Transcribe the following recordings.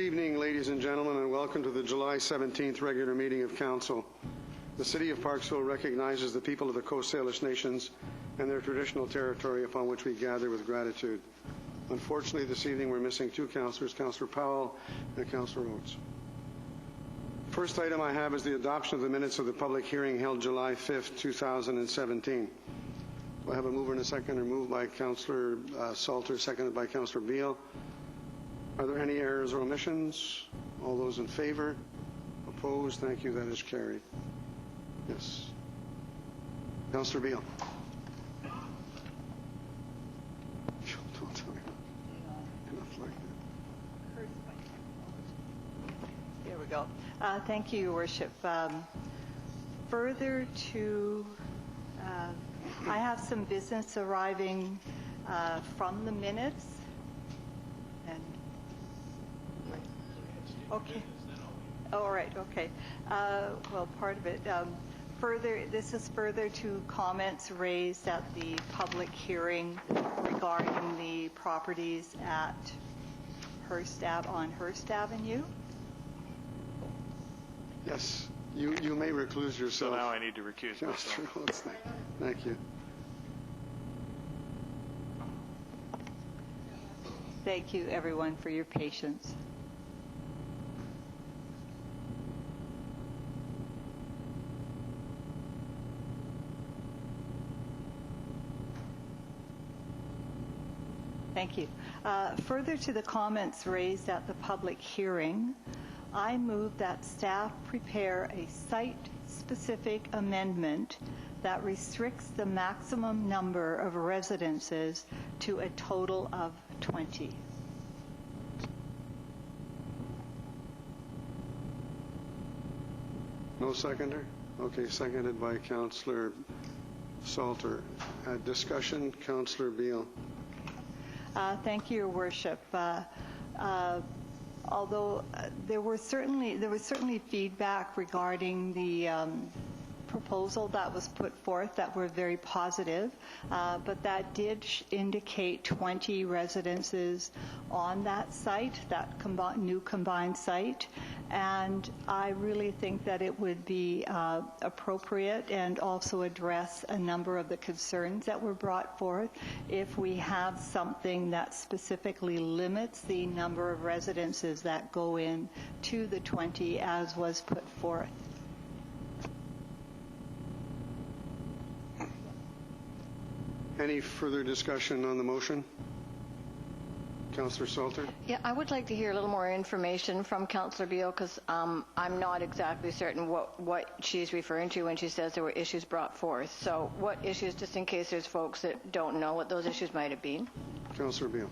evening, ladies and gentlemen, and welcome to the July 17th regular meeting of Council. The City of Parksville recognizes the people of the Coast Salish Nations and their traditional territory upon which we gather with gratitude. Unfortunately, this evening we're missing two councillors, Councillor Powell and Councillor Oates. First item I have is the adoption of the minutes of the public hearing held July 5th, 2017. Do I have a mover and a second, or moved by Councillor Salter, seconded by Councillor Beale? Are there any errors or omissions? All those in favor? Opposed? Thank you. That is carried. Yes. Councillor Beale. Don't tell me. Enough like that. There we go. Thank you, Your Worship. Further to, I have some business arriving from the minutes. And okay. Oh, all right. Okay. Well, part of it. This is further to comments raised at the public hearing regarding the properties at Hearst Avenue. Yes. You may recluse yourself. So now I need to recuse myself. Thank you. Thank you, everyone, for your patience. Thank you. Further to the comments raised at the public hearing, I move that staff prepare a site-specific amendment that restricts the maximum number of residences to a total of 20. No seconder? Okay, seconded by Councillor Salter. Discussion, Councillor Beale. Thank you, Your Worship. Although there was certainly feedback regarding the proposal that was put forth that were very positive, but that did indicate 20 residences on that site, that new combined site, and I really think that it would be appropriate and also address a number of the concerns that were brought forth if we have something that specifically limits the number of residences that go in to the 20 as was put forth. Any further discussion on the motion? Councillor Salter? Yeah, I would like to hear a little more information from Councillor Beale, because I'm not exactly certain what she's referring to when she says there were issues brought forth. So what issues, just in case there's folks that don't know what those issues might have been? Councillor Beale.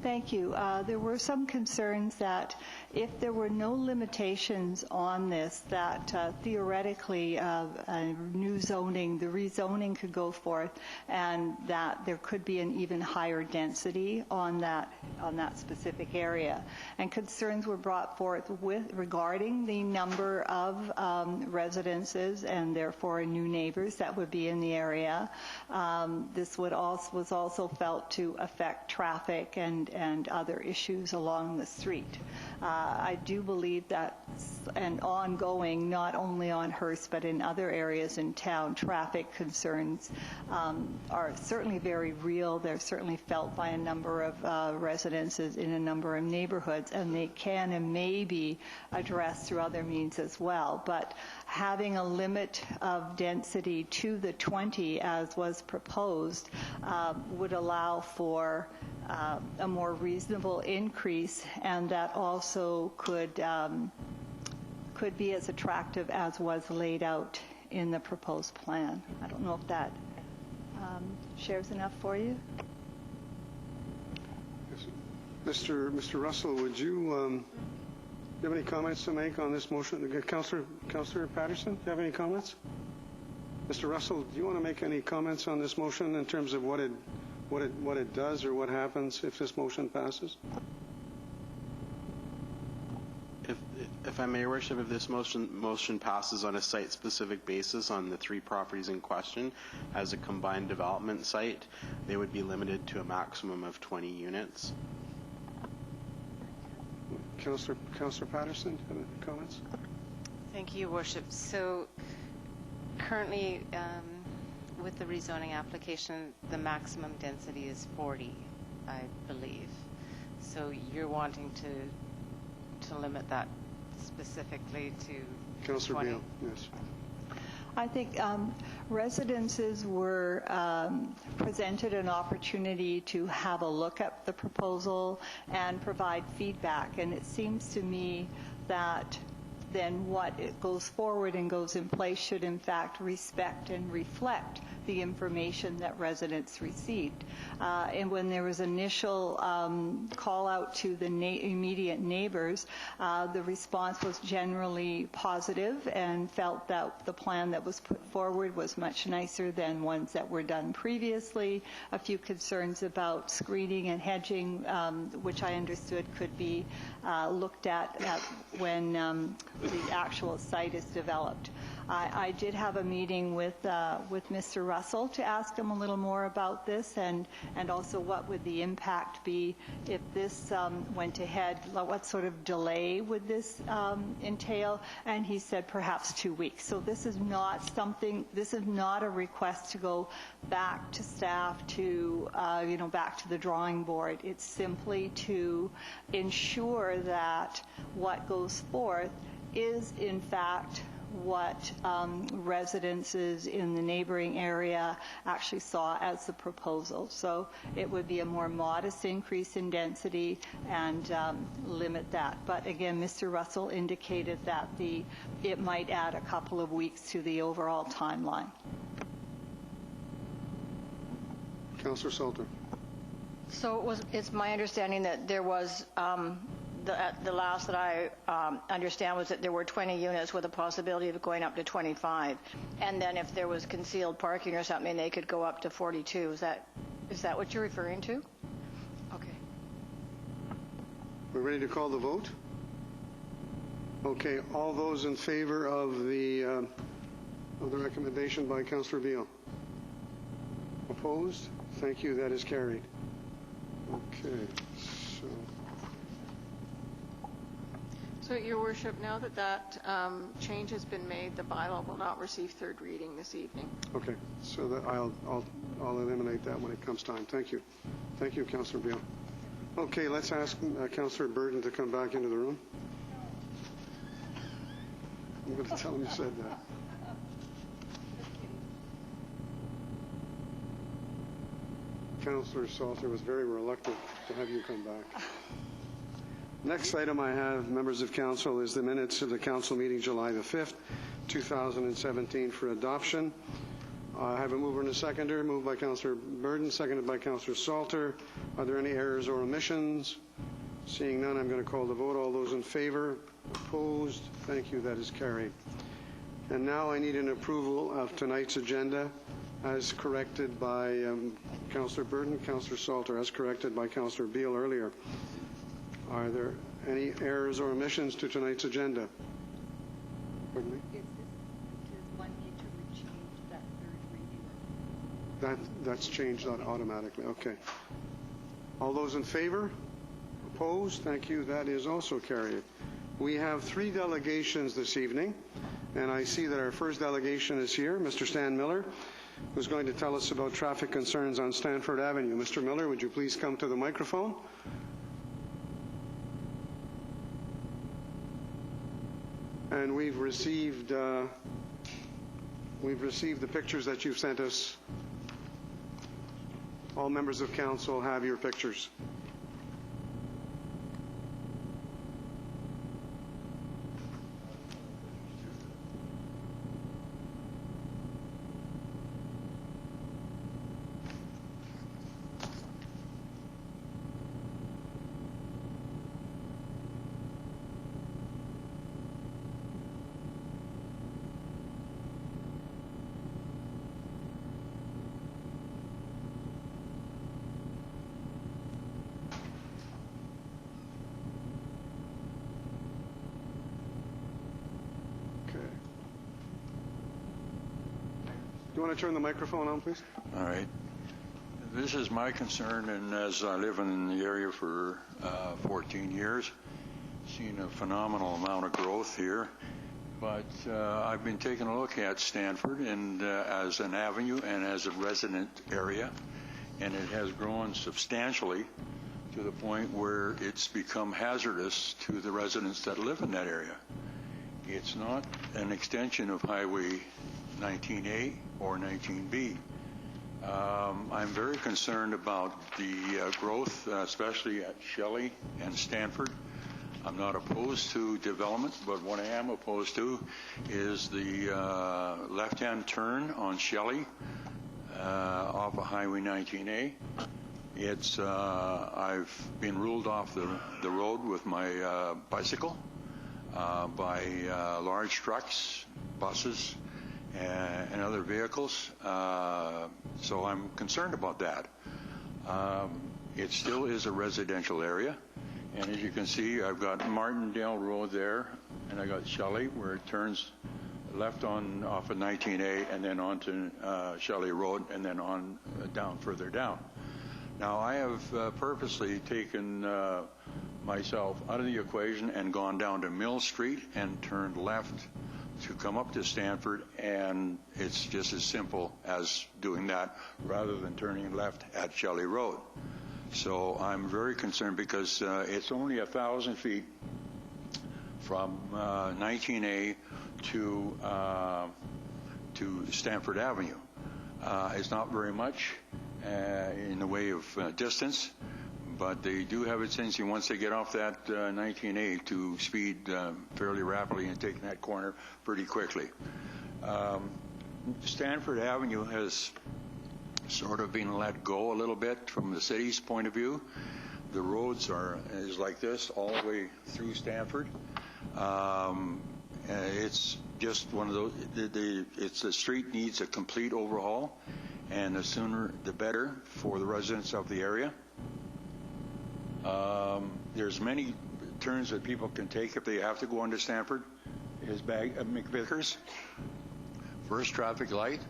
Thank you. There were some concerns that if there were no limitations on this, that theoretically new zoning, the rezoning could go forth, and that there could be an even higher density on that specific area. And concerns were brought forth regarding the number of residences and therefore new neighbors that would be in the area. This was also felt to affect traffic and other issues along the street. I do believe that an ongoing, not only on Hearst but in other areas in town, traffic concerns are certainly very real. They're certainly felt by a number of residences in a number of neighborhoods, and they can and may be addressed through other means as well. But having a limit of density to the 20 as was proposed would allow for a more reasonable increase, and that also could be as attractive as was laid out in the proposed plan. I don't know if that shares enough for you. Mr. Russell, would you have any comments to make on this motion? Councillor Patterson, do you have any comments? Mr. Russell, do you want to make any comments on this motion in terms of what it does or what happens if this motion passes? If I may, Your Worship, if this motion passes on a site-specific basis on the three properties in question as a combined development site, they would be limited to a maximum of 20 units. Councillor Patterson, any comments? Thank you, Your Worship. So currently, with the rezoning application, the maximum density is 40, I believe. So you're wanting to limit that specifically to Councillor 20? Beal, yes. I think residences were presented an opportunity to have a look at the proposal and provide feedback. And it seems to me that then what it goes forward and goes in place should in fact respect and reflect the information that residents received. And when there was initial call out to the immediate neighbors, the response was generally positive and felt that the plan that was put forward was much nicer than ones that were done previously. A few concerns about screening and hedging, which I understood could be looked at when the actual site is developed. I did have a meeting with Mr. Russell to ask him a little more about this and also what would the impact be if this went ahead, what sort of delay would this entail, and he said perhaps 2 weeks. So this is not a request to go back to staff to, back to the drawing board. It's simply to ensure that what goes forth is in fact what residences in the neighboring area actually saw as the proposal. So it would be a more modest increase in density and limit that. But again, Mr. Russell indicated that it might add a couple of weeks to the overall timeline. Councillor Salter. So it's my understanding that there was, the last that I understand was that there were 20 units with a possibility of going up to 25. And then if there was concealed parking or something, they could go up to 42. Is that what you're referring to? Okay. We're ready to call the vote? Okay, all those in favor of the recommendation by Councillor Beal? Opposed? Thank you, that is carried. Okay, So, Your Worship, now that change has been made, the bylaw will not receive third reading this evening. okay, so that I'll eliminate that when it comes time. Thank you. Thank you, Councillor Beal. Okay, let's ask Councillor Burton to come back into the room. I'm going to tell him you said that. Councillor Salter was very reluctant to have you come back. Next item I have, members of council, is the minutes of the council meeting July the 5th, 2017 for adoption. I have a mover and a seconder. Moved by Councillor Burton, seconded by Councillor Salter. Are there any errors or omissions? Seeing none, I'm going to call the vote. All those in favor? Opposed? Thank you. That is carried. And now I need an approval of tonight's agenda as corrected by Councillor Burton, Councillor Salter, as corrected by Councillor Beal earlier. Are there any errors or omissions to tonight's agenda? Pardon me? Does one need to change that third reading? That's changed automatically. Okay. All those in favor? Opposed? Thank you. That is also carried. We have 3 delegations this evening, and I see that our first delegation is here, Mr. Stan Miller, who's going to tell us about traffic concerns on Stanford Avenue. Mr. Miller, would you please come to the microphone? And we've received the pictures that you've sent us. All members of council have your pictures. Do you want to turn the microphone on, please? All right. This is my concern, and as I live in the area for 14 years, seen a phenomenal amount of growth here. But I've been taking a look at Stanford and as an avenue and as a resident area, and it has grown substantially to the point where it's become hazardous to the residents that live in that area. It's not an extension of Highway 19A or 19B. I'm very concerned about the growth, especially at Shelley and Stanford. I'm not opposed to development, but what I am opposed to is the left-hand turn on Shelley off of Highway 19A. It's I've been ruled off the road with my bicycle by large trucks, buses, and other vehicles. So I'm concerned about that. It still is a residential area. And as you can see, I've got Martindale Road there, and I got Shelley, where it turns left on off of 19A, and then onto Shelley Road, and then on down further down. Now, I have purposely taken myself out of the equation and gone down to Mill Street and turned left to come up to Stanford, and it's just as simple as doing that rather than turning left at Shelley Road. So I'm very concerned because it's only 1,000 feet from 19A to Stanford Avenue. It's not very much in the way of distance, but they do have a tendency once they get off that 19A to speed fairly rapidly and take that corner pretty quickly. Stanford Avenue has sort of been let go a little bit from the city's point of view. The roads is like this all the way through Stanford. It's just one of those. The street needs a complete overhaul, and the sooner the better for the residents of the area. There's many turns that people can take if they have to go onto Stanford. Is McVickers, first traffic light,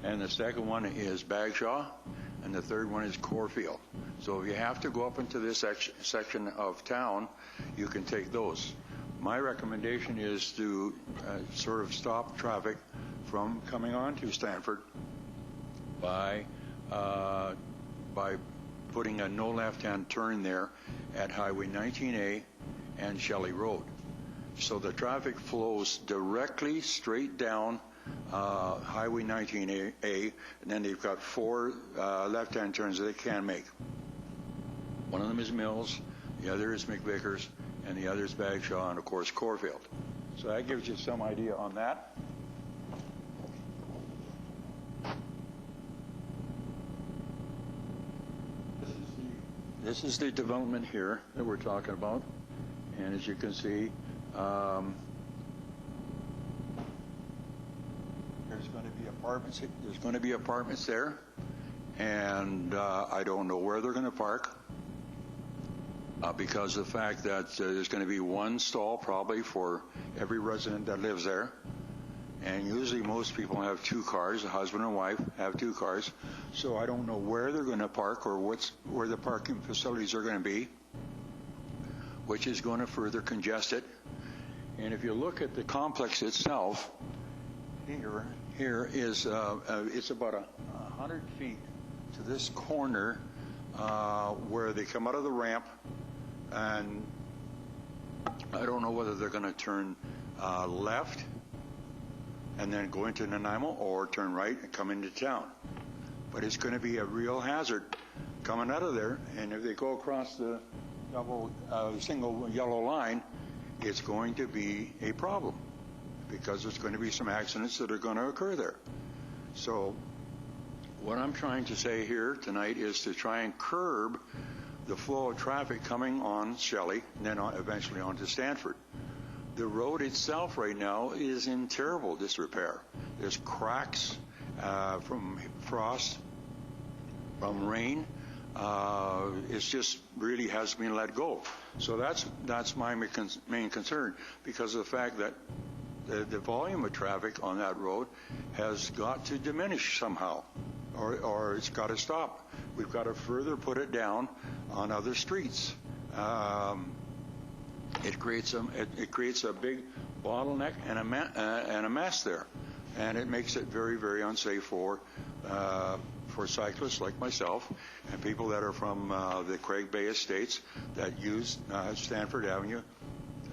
and the second one is Bagshaw, and the third one is Corfield. So if you have to go up into this section of town, you can take those. My recommendation is to sort of stop traffic from coming onto Stanford by putting a no left-hand turn there at Highway 19A and Shelley Road. So the traffic flows directly straight down Highway 19A, and then they've got 4 left-hand turns that they can make. One of them is Mills, the other is McVickers, and the other is Bagshaw, and of course Corfield. So that gives you some idea on that. This is the development here that we're talking about, and as you can see, there's going to be apartments. There's going to be apartments there, and I don't know where they're going to park because of the fact that there's going to be one stall probably for every resident that lives there. And usually most people have 2 cars, a husband and wife have 2 cars. So I don't know where they're going to park or where the parking facilities are going to be, which is going to further congest it. And if you look at the complex itself, here is it's about 100 feet to this corner where they come out of the ramp, and I don't know whether they're going to turn left and then go into Nanaimo or turn right and come into town. But it's going to be a real hazard coming out of there, and if they go across the single yellow line, it's going to be a problem because there's going to be some accidents that are going to occur there. So what I'm trying to say here tonight is to try and curb the flow of traffic coming on Shelley and then eventually onto Stanford. The road itself right now is in terrible disrepair. There's cracks from frost, from rain. It's just really has been let go. So that's my main concern, because of the fact that the volume of traffic on that road has got to diminish somehow, or it's got to stop. We've got to further put it down on other streets. it creates a big bottleneck and a mess there, and it makes it very, very unsafe for cyclists like myself and people that are from the Craig Bay Estates that use Stanford Avenue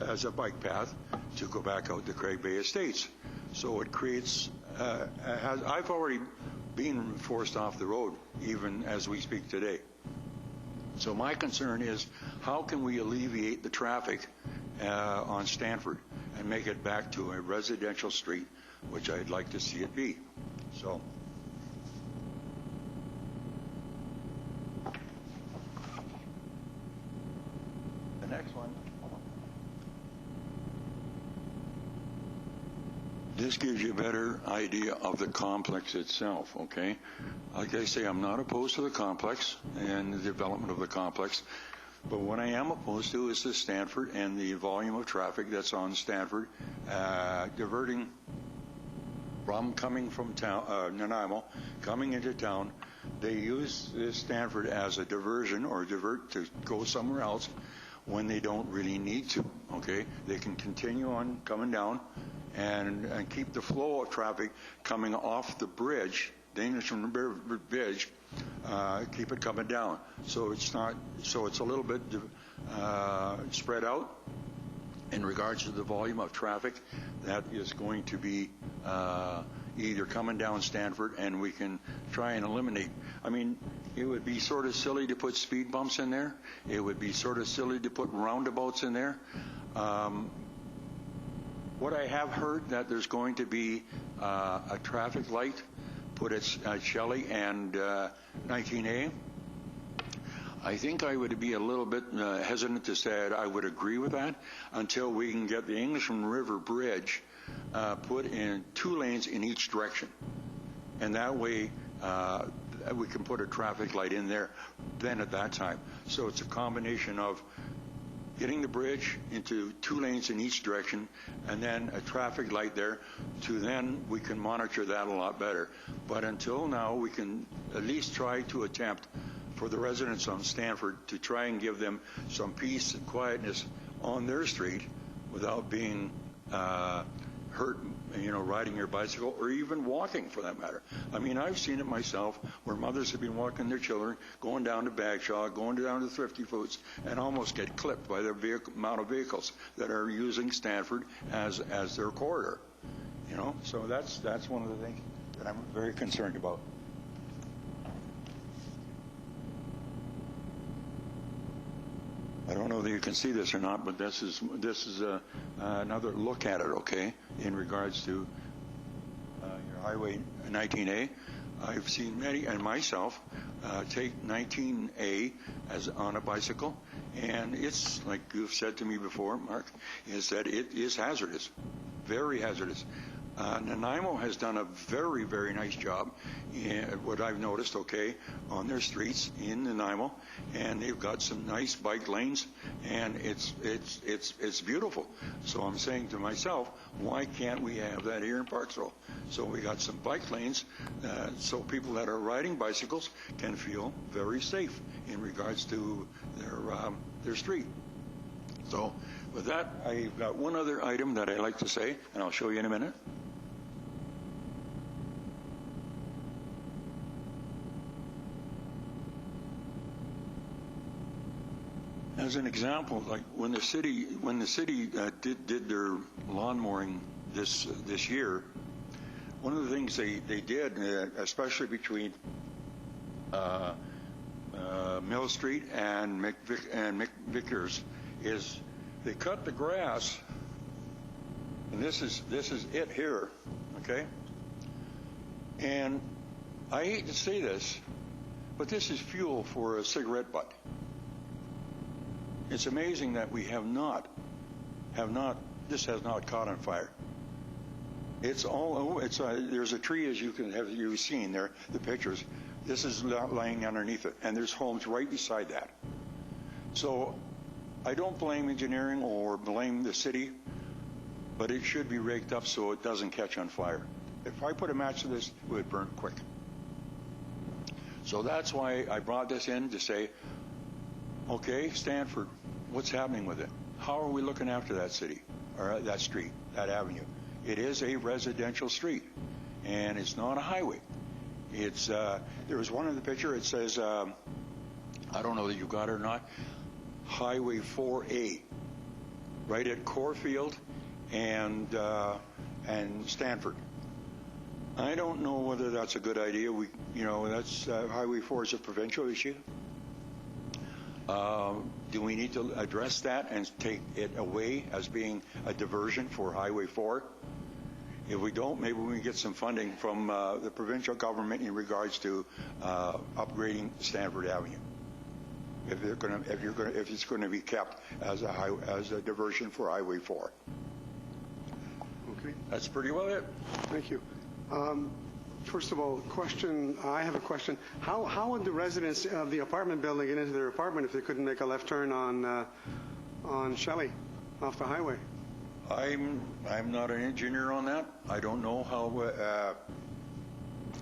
as a bike path to go back out to Craig Bay Estates. So it creates, I've already been forced off the road even as we speak today. So my concern is, how can we alleviate the traffic on Stanford and make it back to a residential street, which I'd like to see it be. So. The next one. This gives you a better idea of the complex itself, okay? Like I say, I'm not opposed to the complex and the development of the complex, but what I am opposed to is the Stanford and the volume of traffic that's on Stanford, diverting from coming from town, Nanaimo, coming into town. They use Stanford as a diversion or divert to go somewhere else when they don't really need to, okay? They can continue on coming down and keep the flow of traffic coming off the bridge, the English River Bridge, keep it coming down. So it's a little bit spread out in regards to the volume of traffic that is going to be either coming down Stanford, and we can try and eliminate. I mean, it would be sort of silly to put speed bumps in there. It would be sort of silly to put roundabouts in there. What I have heard that there's going to be a traffic light put at Shelley and 19A. I think I would be a little bit hesitant to say I would agree with that until we can get the Englishman River Bridge put in 2 lanes in each direction. And that way we can put a traffic light in there then at that time. So it's a combination of getting the bridge into 2 lanes in each direction, and then a traffic light there, to then we can monitor that a lot better. But until now, we can at least try to attempt for the residents on Stanford to try and give them some peace and quietness on their street without being hurt, riding your bicycle or even walking for that matter. I mean, I've seen it myself where mothers have been walking their children, going down to Bagshaw, going down to Thrifty Foods, and almost get clipped by the amount of vehicles that are using Stanford as their corridor. So that's one of the things that I'm very concerned about. I don't know that you can see this or not, but this is another look at it, okay, in regards to your Highway 19A. I've seen many, and myself, take 19A as on a bicycle, and it's, like you've said to me before, Mark, is that it is hazardous, very hazardous. Nanaimo has done a very, very nice job, what I've noticed, okay, on their streets in Nanaimo, and they've got some nice bike lanes, and it's beautiful. So I'm saying to myself, why can't we have that here in Parksville? So we got some bike lanes, so people that are riding bicycles can feel very safe in regards to their street. So with that, I've got one other item that I'd like to say, and I'll show you in a minute. As an example, like when the city did their lawn mowing this year, one of the things they did, especially between Mill Street and McVickers, is they cut the grass, and this is it here, okay? And I hate to say this, but this is fuel for a cigarette butt. It's amazing that we this has not caught on fire. There's a tree, as you've seen there, the pictures. This is laying underneath it, and there's homes right beside that. So I don't blame engineering or blame the city, but it should be raked up so it doesn't catch on fire. If I put a match to this, it would burn quick. So that's why I brought this in to say, okay, Stanford, what's happening with it? how are we looking after that city, or that street, that avenue? It is a residential street, and it's not a highway. It's there was one in the picture. It says, I don't know that you got it or not, Highway 4A, right at Corfield and Stanford. I don't know whether that's a good idea. That's Highway 4 is a provincial issue. Do we need to address that and take it away as being a diversion for Highway 4? If we don't, maybe we can get some funding from the provincial government in regards to upgrading Stanford Avenue. If it's going to be kept as a diversion for Highway 4. Okay. That's pretty well it. Thank you. First of all, I have a question. How would the residents of the apartment building get into their apartment if they couldn't make a left turn on Shelley off the highway? I'm not an engineer on that. I don't know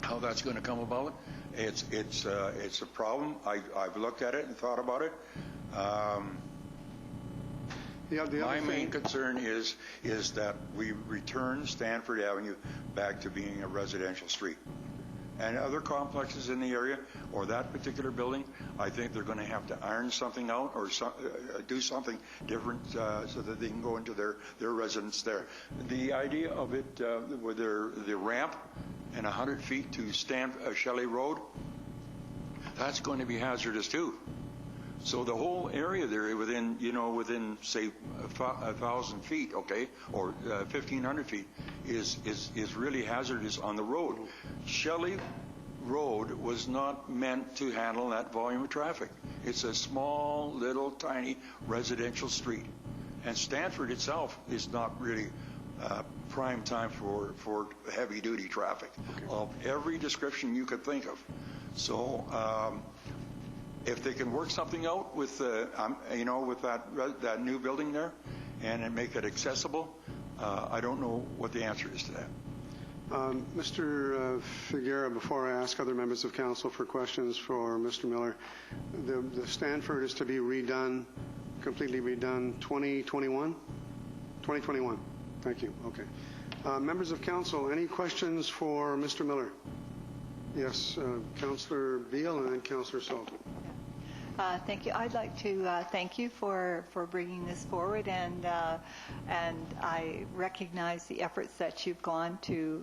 how that's going to come about. It's a problem. I've looked at it and thought about it. My main concern is that we return Stanford Avenue back to being a residential street. And other complexes in the area, or that particular building, I think they're going to have to iron something out or do something different so that they can go into their residence there. The idea of it with the ramp and 100 feet to Shelley Road, that's going to be hazardous too. So the whole area there, within say 1,000 feet, okay, or 1,500 feet, is really hazardous on the road. Shelley Road was not meant to handle that volume of traffic. It's a small, little, tiny residential street, and Stanford itself is not really prime time for heavy-duty traffic of every description you could think of. So. If they can work something out with, with that new building there, and make it accessible, I don't know what the answer is to that. Mr. Figuera, before I ask other members of council for questions for Mr. Miller, the Stanford is to be redone, completely redone, 2021? 2021. Thank you. Okay. Members of council, any questions for Mr. Miller? Yes, Councillor Beal and then Councillor Sultan. Thank you. I'd like to thank you for bringing this forward, and I recognize the efforts that you've gone to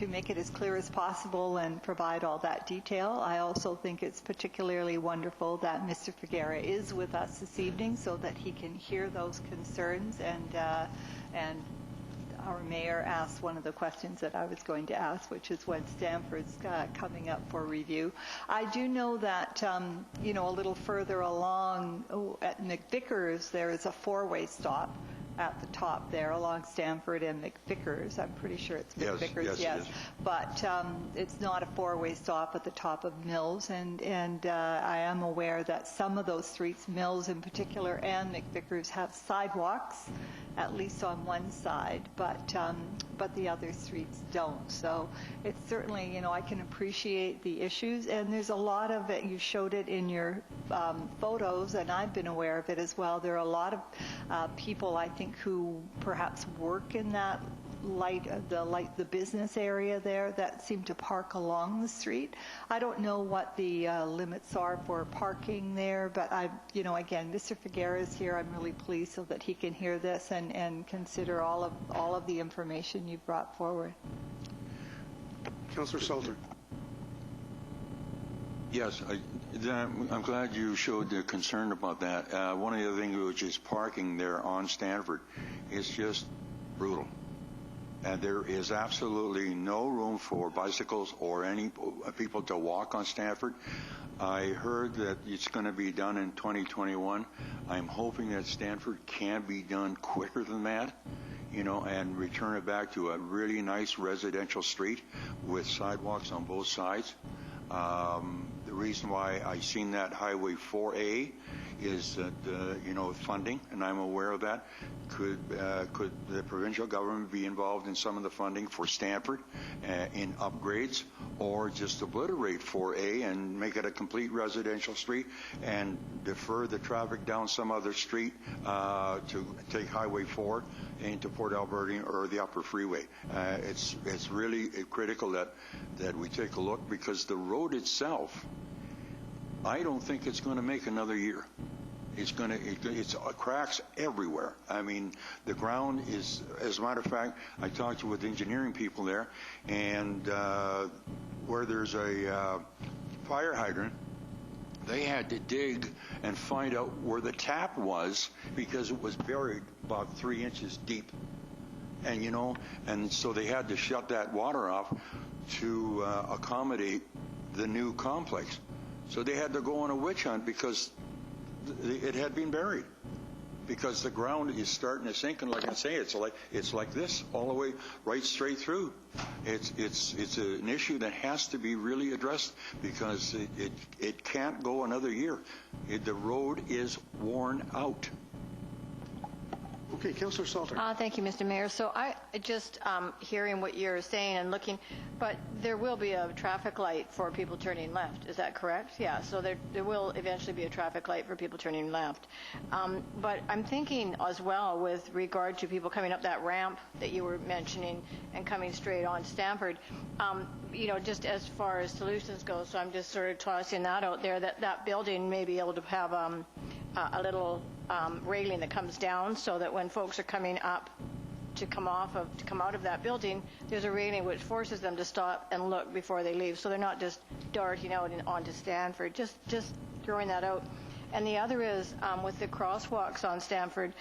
make it as clear as possible and provide all that detail. I also think it's particularly wonderful that Mr. Figuera is with us this evening so that he can hear those concerns, and our mayor asked one of the questions that I was going to ask, which is when Stanford's coming up for review. I do know that, a little further along at McVickers, there is a four-way stop at the top there along Stanford and McVickers. I'm pretty sure it's McVickers, yes. But it's not a four-way stop at the top of Mills, and I am aware that some of those streets, Mills in particular and McVickers, have sidewalks, at least on one side, but the other streets don't. So it's certainly, I can appreciate the issues, and there's a lot of it. You showed it in your photos, and I've been aware of it as well. There are a lot of people, I think, who perhaps work in that the business area there that seem to park along the street. I don't know what the limits are for parking there, but again, Mr. Figuera is here. I'm really pleased so that he can hear this and consider all of the information you've brought forward. Councillor Salter. Yes, I'm glad you showed the concern about that. One of the other things, which is parking there on Stanford, is just brutal. And there is absolutely no room for bicycles or any people to walk on Stanford. I heard that it's going to be done in 2021. I'm hoping that Stanford can be done quicker than that, and return it back to a really nice residential street with sidewalks on both sides. The reason why I seen that Highway 4A is that, funding, and I'm aware of that. Could the provincial government be involved in some of the funding for Stanford in upgrades, or just obliterate 4A and make it a complete residential street and defer the traffic down some other street to take Highway 4 into Port Alberta or the Upper Freeway. It's really critical that we take a look, because the road itself, I don't think it's going to make another year. It's cracks everywhere. I mean, the ground is, as a matter of fact, I talked with engineering people there, and where there's a fire hydrant, they had to dig and find out where the tap was, because it was buried about 3 inches deep. And, and so they had to shut that water off to accommodate the new complex. So they had to go on a witch hunt because it had been buried, because the ground is starting to sink, and like I say, it's like this all the way right straight through. It's an issue that has to be really addressed, because it can't go another year. The road is worn out. Okay, Councillor Salter. Thank you, Mr. Mayor. So I just hearing what you're saying and looking, but there will be a traffic light for people turning left. Is that correct? Yeah. So there will eventually be a traffic light for people turning left. But I'm thinking as well with regard to people coming up that ramp that you were mentioning and coming straight on Stamford. Just as far as solutions go. So I'm just sort of tossing that out there, that building may be able to have a little railing that comes down, so that when folks are coming up to come out of that building, there's a railing which forces them to stop and look before they leave, so they're not just darting out and onto Stamford. Just throwing that out. And the other is with the crosswalks on Stamford,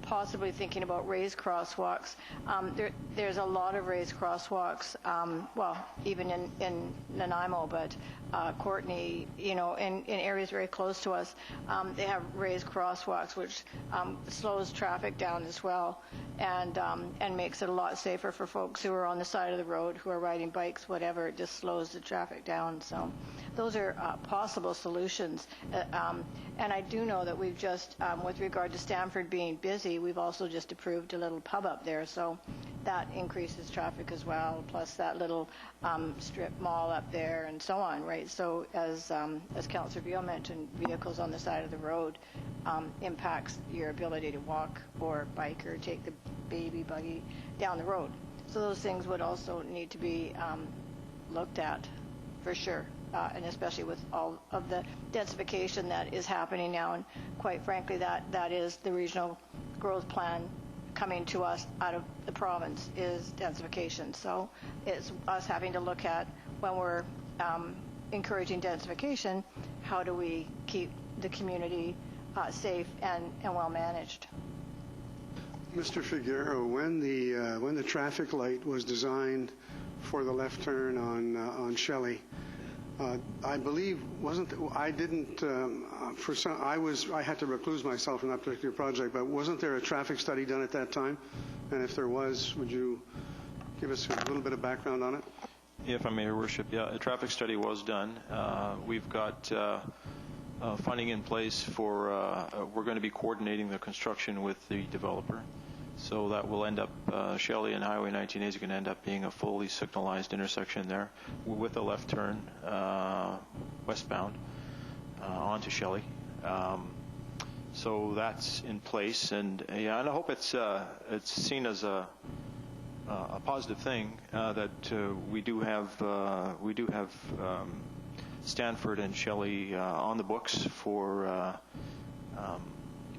possibly thinking about raised crosswalks. There's a lot of raised crosswalks, even in Nanaimo, but Courtney, in areas very close to us, they have raised crosswalks, which slows traffic down as well, and makes it a lot safer for folks who are on the side of the road, who are riding bikes, whatever. It just slows the traffic down. So those are possible solutions. And I do know that we've just, with regard to Stamford being busy, we've also just approved a little pub up there. So that increases traffic as well, plus that little strip mall up there and so on, right? So as Councillor Beale mentioned, vehicles on the side of the road impacts your ability to walk or bike or take the baby buggy down the road. So those things would also need to be looked at for sure. And especially with all of the densification that is happening now. And quite frankly, that is the regional growth plan coming to us out of the province, is densification. So it's us having to look at, when we're encouraging densification, how do we keep the community safe and well managed. Mr. Figueroa, when the traffic light was designed for the left turn on Shelley, I believe I had to recluse myself from that particular project, but wasn't there a traffic study done at that time? And if there was, would you give us a little bit of background on it? If I may, Your Worship, yeah, a traffic study was done. We've got funding in place for, we're going to be coordinating the construction with the developer. So that will end up, Shelley and Highway 19A is going to end up being a fully signalized intersection there with a left turn westbound onto Shelley. So that's in place, and and I hope it's seen as a positive thing that we do have Stanford and Shelley on the books for.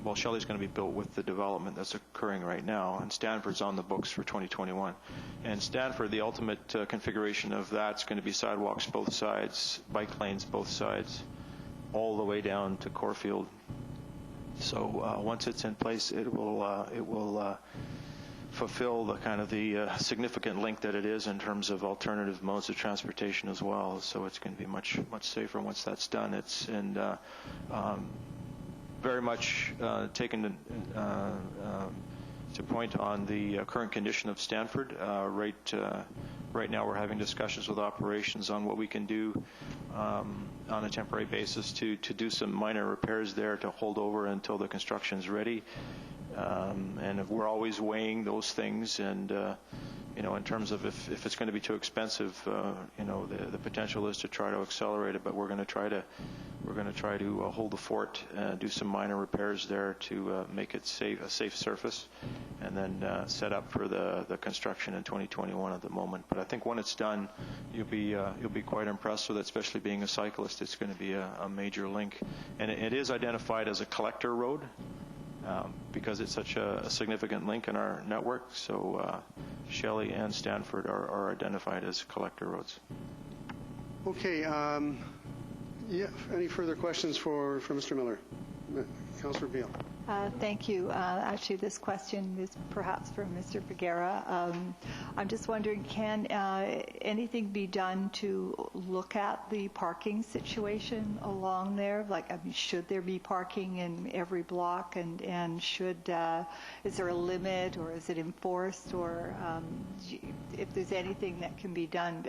Well, Shelley's going to be built with the development that's occurring right now, and Stanford's on the books for 2021. And Stanford, the ultimate configuration of that's going to be sidewalks both sides, bike lanes both sides, all the way down to Corfield. So once it's in place, it will fulfill the kind of the significant link that it is in terms of alternative modes of transportation as well. So it's going to be much safer once that's done. It's very much taken to point on the current condition of Stanford. Right now we're having discussions with operations on what we can do on a temporary basis to do some minor repairs there to hold over until the construction's ready. And we're always weighing those things and in terms of if it's going to be too expensive, the potential is to try to accelerate it, but we're going to try to hold the fort, do some minor repairs there to make it a safe surface, and then set up for the construction in 2021 at the moment. But I think when it's done, you'll be quite impressed with it, especially being a cyclist. It's going to be a major link, and it is identified as a collector road. Because it's such a significant link in our network. So Shelley and Stanford are identified as collector roads. Okay. Any further questions for Mr. Miller? Councillor Beale. Thank you. Actually, this question is perhaps for Mr. Figuera. I'm just wondering, can anything be done to look at the parking situation along there? Should there be parking in every block, and is there a limit, or is it enforced, or if there's anything that can be done?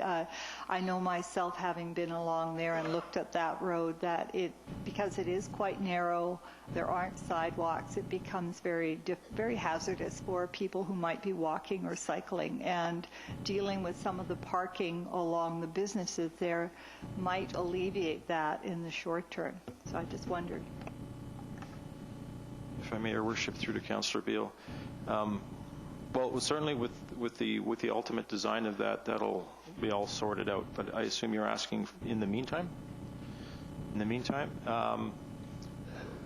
I know myself, having been along there and looked at that road, that because it is quite narrow, there aren't sidewalks, it becomes very hazardous for people who might be walking or cycling, and dealing with some of the parking along the businesses there might alleviate that in the short term. So I just wondered. If I may, Your Worship, through to Councillor Beale. Well, certainly with the ultimate design of that'll be all sorted out, but I assume you're asking in the meantime? In the meantime?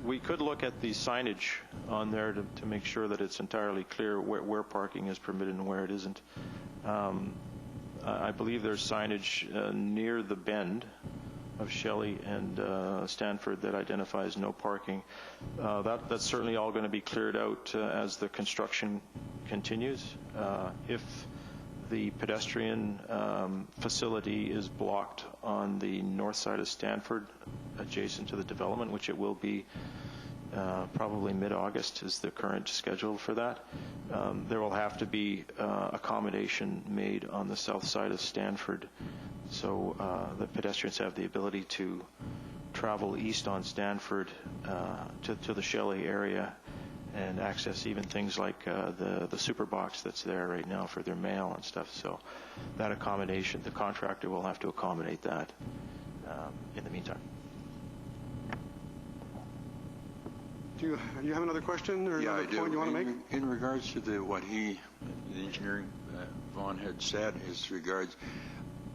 We could look at the signage on there to make sure that it's entirely clear where parking is permitted and where it isn't. I believe there's signage near the bend of Shelley and Stanford that identifies no parking. That's certainly all going to be cleared out as the construction continues. If the pedestrian facility is blocked on the north side of Stanford, adjacent to the development, which it will be probably mid-August is the current schedule for that. There will have to be accommodation made on the south side of Stanford, so the pedestrians have the ability to travel east on Stanford to the Shelley area and access even things like the super box that's there right now for their mail and stuff. So that accommodation, the contractor will have to accommodate that in the meantime. Do you have another question or another point you want to make? In regards to what the engineering Vaughn had said, as regards,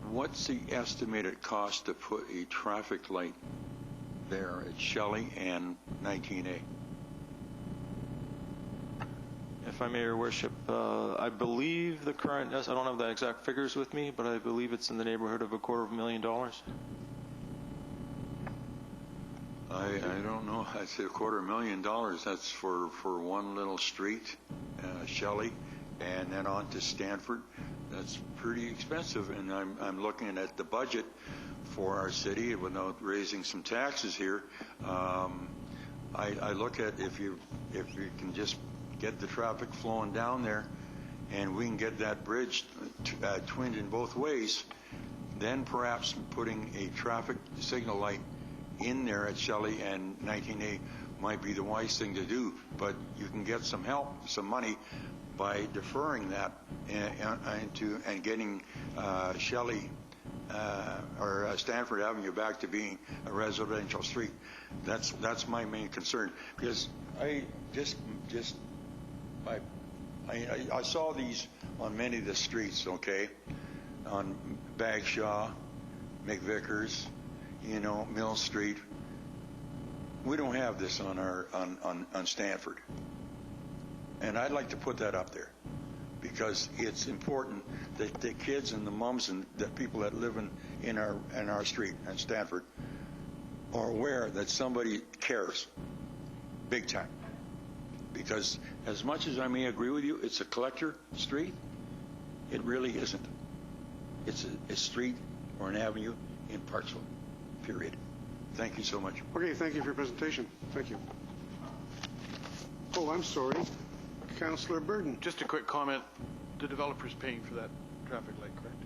what's the estimated cost to put a traffic light there at Shelley and 19A? If I may, Your Worship, I believe the current, I don't have the exact figures with me, but I believe it's in the neighborhood of $250,000. I don't know. I'd say $250,000. That's for one little street, Shelley, and then on to Stanford. That's pretty expensive, and I'm looking at the budget for our city without raising some taxes here. I look at if you can just get the traffic flowing down there, and we can get that bridge twinned in both ways, then perhaps putting a traffic signal light in there at Shelley and 19A might be the wise thing to do. But you can get some help, some money, by deferring that and getting Shelley or Stanford Avenue back to being a residential street. That's my main concern, because I saw these on many of the streets, okay, on Bagshaw, McVickers, Mill Street. We don't have this on Stanford, and I'd like to put that up there, because it's important that the kids and the mums and the people that live in our street at Stanford are aware that somebody cares, big time. Because as much as I may agree with you, it's a collector street, it really isn't. It's a street or an avenue in Parksville, period. Thank you so much. Okay, thank you for your presentation. Thank you. Oh, I'm sorry. Councillor Burden. Just a quick comment. The developer's paying for that traffic light, correct?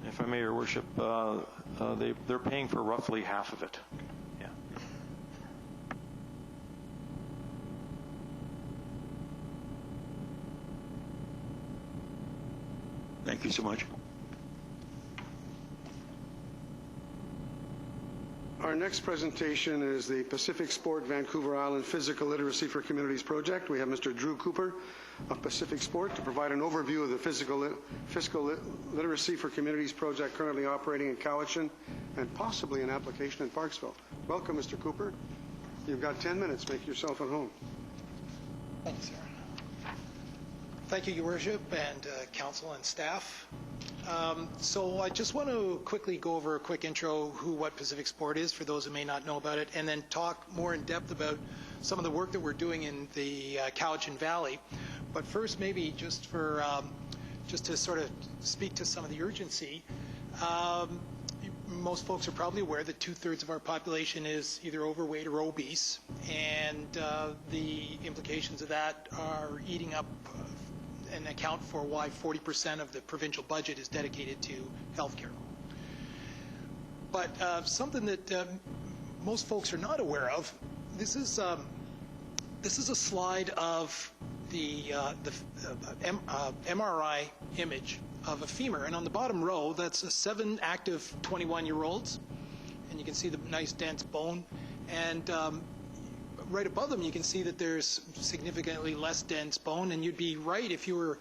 If I may, Your Worship, they're paying for roughly half of it. Yeah. Thank you so much. Our next presentation is the Pacific Sport Vancouver Island Physical Literacy for Communities project. We have Mr. Drew Cooper of Pacific Sport to provide an overview of the Physical Literacy for Communities project currently operating in Cowichan and possibly an application in Parksville. Welcome, Mr. Cooper. You've got 10 minutes. Make yourself at home. Thank you, sir. Thank you, Your Worship, and council and staff. So I just want to quickly go over a quick intro what Pacific Sport is for those who may not know about it, and then talk more in depth about some of the work that we're doing in the Cowichan Valley. But first, maybe just to sort of speak to some of the urgency. Most folks are probably aware that 2/3 of our population is either overweight or obese, and the implications of that are eating up and account for why 40% of the provincial budget is dedicated to healthcare. But something that most folks are not aware of, this is a slide of the MRI image of a femur, and on the bottom row, that's 7 active 21-year-olds, and you can see the nice dense bone, and right above them you can see that there's significantly less dense bone, and you'd be right if you were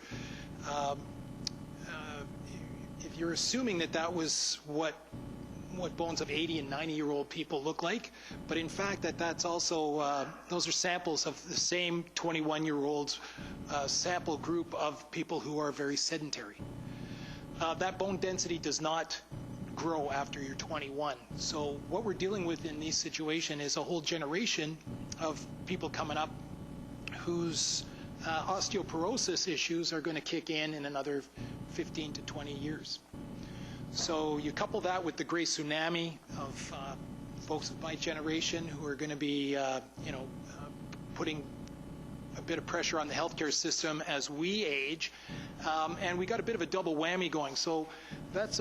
assuming that was what bones of 80 and 90-year-old people look like, but in fact that's also those are samples of the same 21-year-olds sample group of people who are very sedentary. That bone density does not grow after you're 21. So what we're dealing with in this situation is a whole generation of people coming up whose osteoporosis issues are going to kick in another 15 to 20 years. So you couple that with the great tsunami of folks of my generation who are going to be, putting a bit of pressure on the healthcare system as we age, and we got a bit of a double whammy going. So that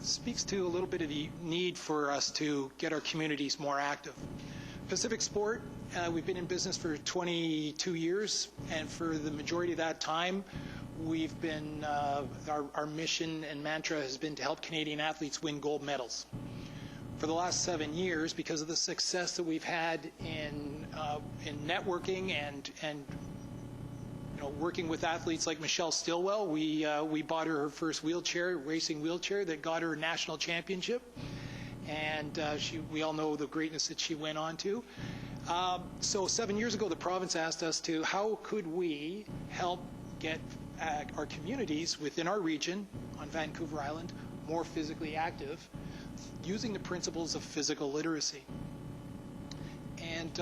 speaks to a little bit of the need for us to get our communities more active. Pacific Sport, we've been in business for 22 years, and for the majority of that time, we've been our mission and mantra has been to help Canadian athletes win gold medals. For the last 7 years, because of the success that we've had in networking and working with athletes like Michelle Stilwell, we bought her first racing wheelchair that got her a national championship, and we all know the greatness that she went on to. So 7 years ago, the province asked us how could we help get our communities within our region on Vancouver Island more physically active using the principles of physical literacy. And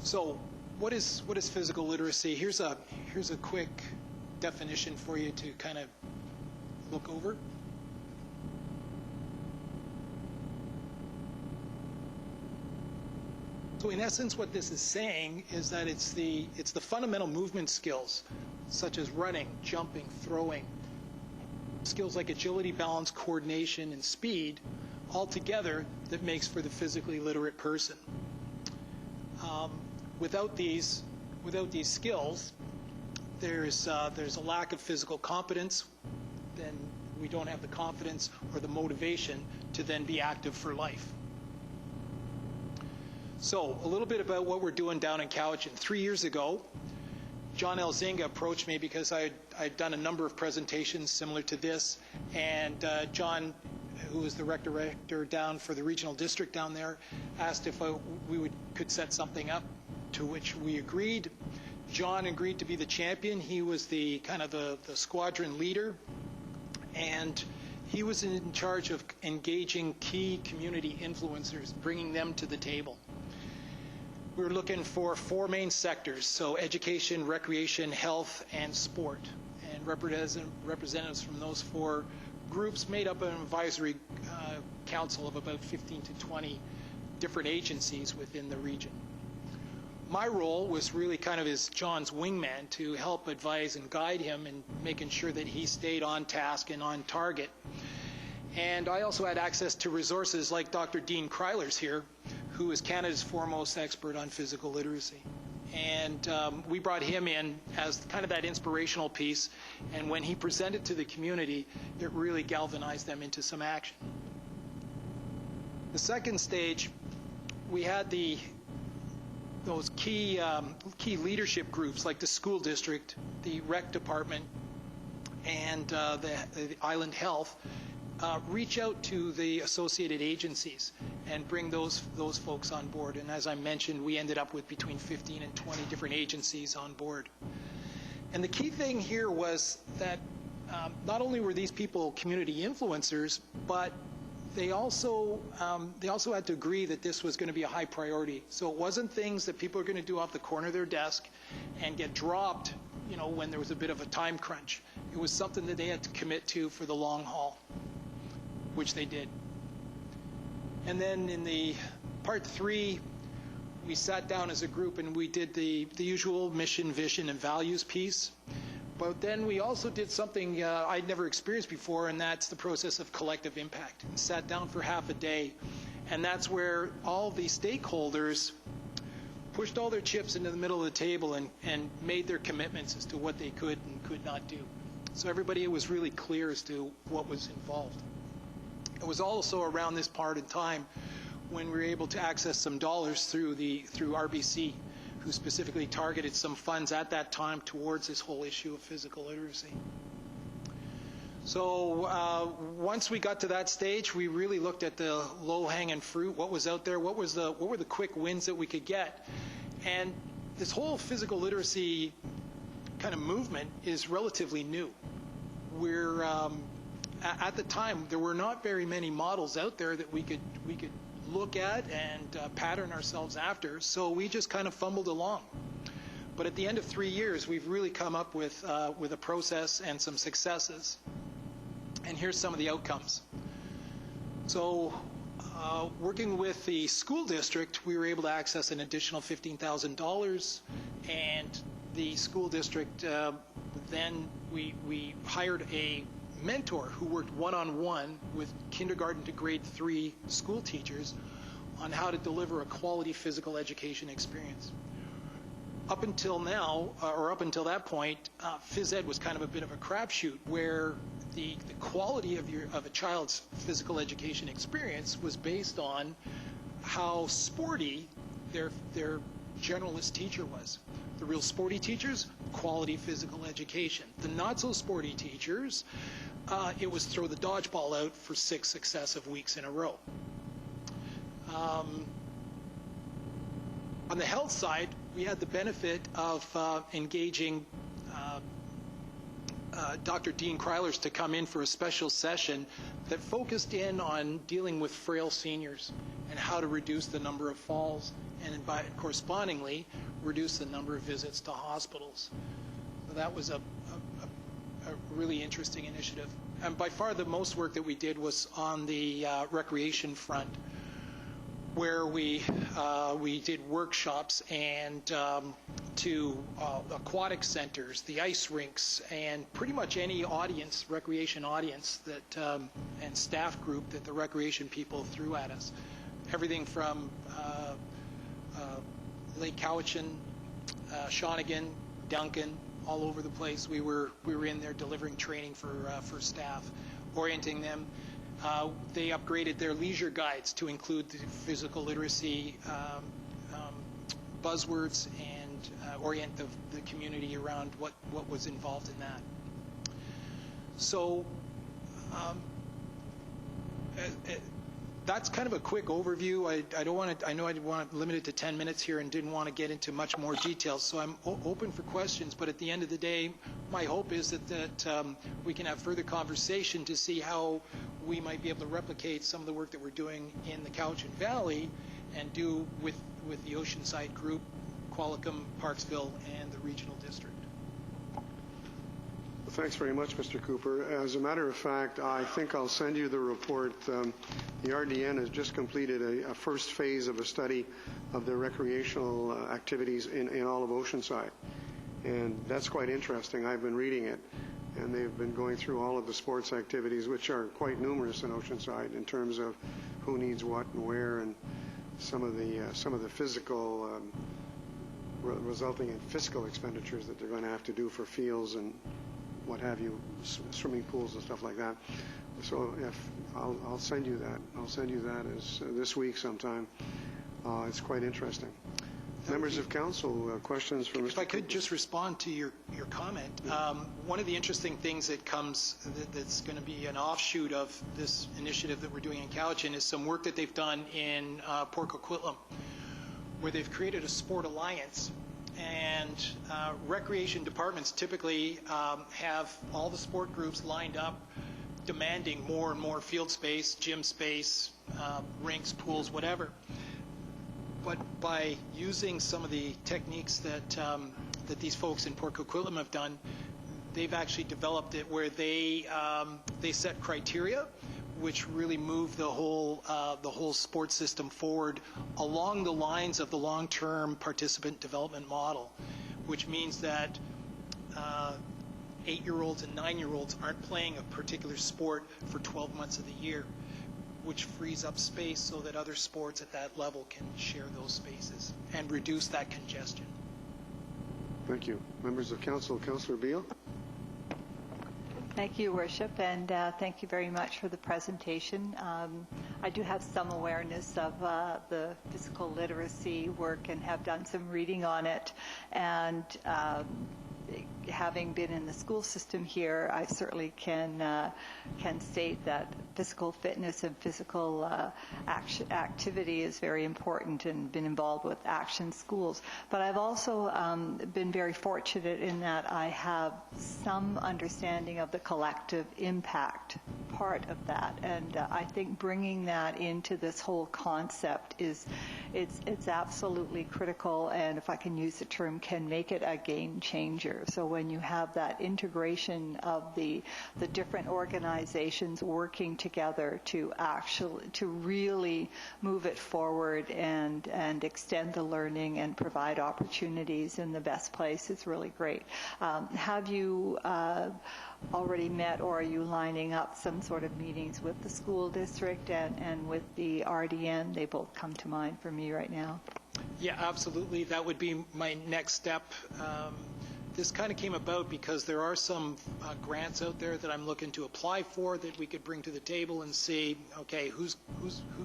so what is physical literacy? Here's a quick definition for you to kind of look over. So in essence, what this is saying is that it's the fundamental movement skills, such as running, jumping, throwing, skills like agility, balance, coordination, and speed, all together that makes for the physically literate person. Without these skills, there's a lack of physical competence. Then we don't have the confidence or the motivation to then be active for life. So a little bit about what we're doing down in Cowichan. 3 years ago, John Elzinga approached me because I'd done a number of presentations similar to this, and John, who is the rec director down for the regional district down there, asked if we could set something up, to which we agreed. John agreed to be the champion. He was the squadron leader, and he was in charge of engaging key community influencers, bringing them to the table. We were looking for 4 main sectors, so education, recreation, health, and sport. And representatives from those 4 groups made up an advisory council of about 15 to 20 different agencies within the region. My role was really kind of as John's wingman to help advise and guide him in making sure that he stayed on task and on target. And I also had access to resources like Dr. Dean Kryler's here, who is Canada's foremost expert on physical literacy. And we brought him in as kind of that inspirational piece. And when he presented to the community, it really galvanized them into some action. The second stage, we had those key leadership groups like the school district, the rec department, and the Island Health reach out to the associated agencies and bring those folks on board. And as I mentioned, we ended up with between 15 and 20 different agencies on board. And the key thing here was that not only were these people community influencers, but they also had to agree that this was going to be a high priority. So it wasn't things that people are going to do off the corner of their desk and get dropped, when there was a bit of a time crunch. It was something that they had to commit to for the long haul, which they did. And then in the part 3, we sat down as a group and we did the usual mission, vision, and values piece. But then we also did something I'd never experienced before, and that's the process of collective impact. And sat down for half a day, and that's where all the stakeholders pushed all their chips into the middle of the table and made their commitments as to what they could and could not do. So everybody was really clear as to what was involved. It was also around this part in time when we were able to access some dollars through RBC, who specifically targeted some funds at that time towards this whole issue of physical literacy. So once we got to that stage, we really looked at the low-hanging fruit, what was out there, what were the quick wins that we could get. And this whole physical literacy kind of movement is relatively new. We're at the time, there were not very many models out there that we could look at and pattern ourselves after, so we just kind of fumbled along. But at the end of 3 years, we've really come up with a process and some successes. And here's some of the outcomes. So working with the school district, we were able to access an additional $15,000, and the school district, then we hired a mentor who worked one-on-one with kindergarten to grade 3 school teachers on how to deliver a quality physical education experience. Up until now, or up until that point, phys ed was kind of a bit of a crapshoot, where the quality of a child's physical education experience was based on how sporty their generalist teacher was. The real sporty teachers, quality physical education. The not so sporty teachers, it was throw the dodgeball out for 6 successive weeks in a row. On the health side, we had the benefit of engaging Dr. Dean Kreilers to come in for a special session that focused in on dealing with frail seniors and how to reduce the number of falls and correspondingly reduce the number of visits to hospitals. So that was a really interesting initiative. And by far the most work that we did was on the recreation front, where we did workshops and to aquatic centers, the ice rinks, and pretty much any audience, recreation audience that and staff group that the recreation people threw at us. Everything from Lake Cowichan, Shawnigan, Duncan, all over the place. We were in there delivering training for staff, orienting them. They upgraded their leisure guides to include the physical literacy buzzwords and orient the community around what was involved in that. So that's kind of a quick overview. I don't want to. I know I want to limit it to 10 minutes here and didn't want to get into much more details. So I'm open for questions. But at the end of the day, my hope is that we can have further conversation to see how we might be able to replicate some of the work that we're doing in the Cowichan Valley and do with the Oceanside Group, Qualicum, Parksville, and the regional district. Thanks very much, Mr. Cooper. As a matter of fact, I think I'll send you the report. The RDN has just completed a first phase of a study of the recreational activities in all of Oceanside. And that's quite interesting. I've been reading it. And they've been going through all of the sports activities, which are quite numerous in Oceanside in terms of who needs what and where, and some of the physical resulting in fiscal expenditures that they're going to have to do for fields and what have you, swimming pools and stuff like that. So if I'll send you that. I'll send you that as this week sometime. It's quite interesting. Members of council, questions for Mr. If I could just respond to your comment. One of the interesting things that's going to be an offshoot of this initiative that we're doing in Cowichan is some work that they've done in Port Coquitlam, where they've created a sport alliance. And recreation departments typically have all the sport groups lined up demanding more and more field space, gym space, rinks, pools, whatever. But by using some of the techniques that these folks in Port Coquitlam have done, they've actually developed it where they set criteria which really move the whole sports system forward along the lines of the long-term participant development model, which means that 8-year-olds and 9-year-olds aren't playing a particular sport for 12 months of the year, which frees up space so that other sports at that level can share those spaces and reduce that congestion. Thank you. Members of council, Councillor Beale. Thank you, Worship, and thank you very much for the presentation. I do have some awareness of the physical literacy work and have done some reading on it. And having been in the school system here, I certainly can state that physical fitness and physical activity is very important and been involved with Action Schools. But I've also been very fortunate in that I have some understanding of the collective impact part of that. And I think bringing that into this whole concept it's absolutely critical, and if I can use the term, can make it a game changer. So when you have that integration of the different organizations working together to really move it forward and extend the learning and provide opportunities in the best place, is really great. Have you already met, or are you lining up some sort of meetings with the school district and with the RDN? They both come to mind for me right now. Yeah, absolutely. That would be my next step. This kind of came about because there are some grants out there that I'm looking to apply for that we could bring to the table and see, okay, who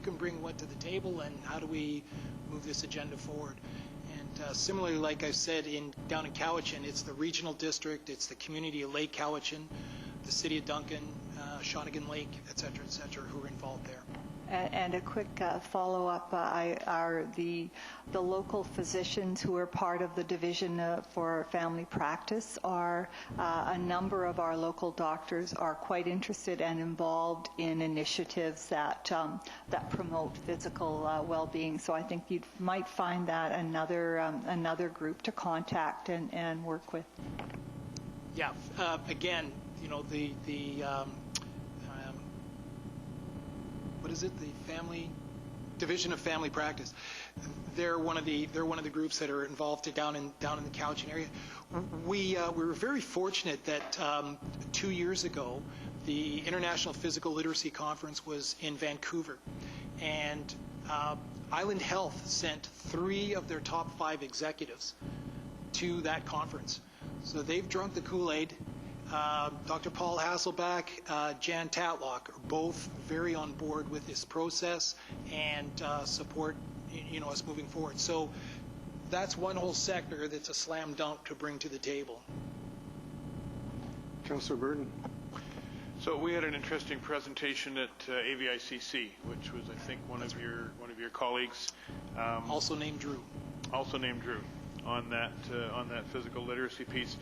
can bring what to the table and how do we move this agenda forward. And similarly, like I said, down in Cowichan, it's the regional district, it's the community of Lake Cowichan, the city of Duncan, Shawnigan Lake, et cetera, who are involved there. And a quick follow-up, are the local physicians who are part of the division for family practice, are a number of our local doctors are quite interested and involved in initiatives that promote physical well-being. So I think you might find that another group to contact and work with. Yeah, again, you know, the what is it? The Family Division of Family Practice. They're one of the groups that are involved down in the Cowichan area. We were very fortunate that 2 years ago, the International Physical Literacy Conference was in Vancouver, and Island Health sent 3 of their top 5 executives to that conference. So they've drunk the Kool-Aid. Dr. Paul Hasselback, Jan Tatlock are both very on board with this process and support, you know, us moving forward. So that's one whole sector that's a slam dunk to bring to the table. Councillor Burton. So we had an interesting presentation at AVICC, which was, I think, one of your colleagues, also named Drew. On that physical literacy piece.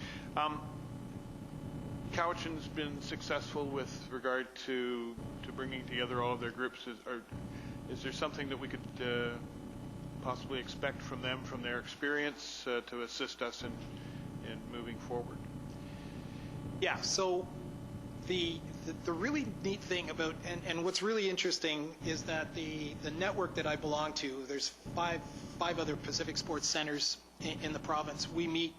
Cowichan's been successful with regard to bringing together all of their groups. Is there something that we could possibly expect from them, from their experience, to assist us in moving forward? Yeah, so the really neat thing about, and what's really interesting is that the network that I belong to, there's five other Pacific Sports Centers in the province. We meet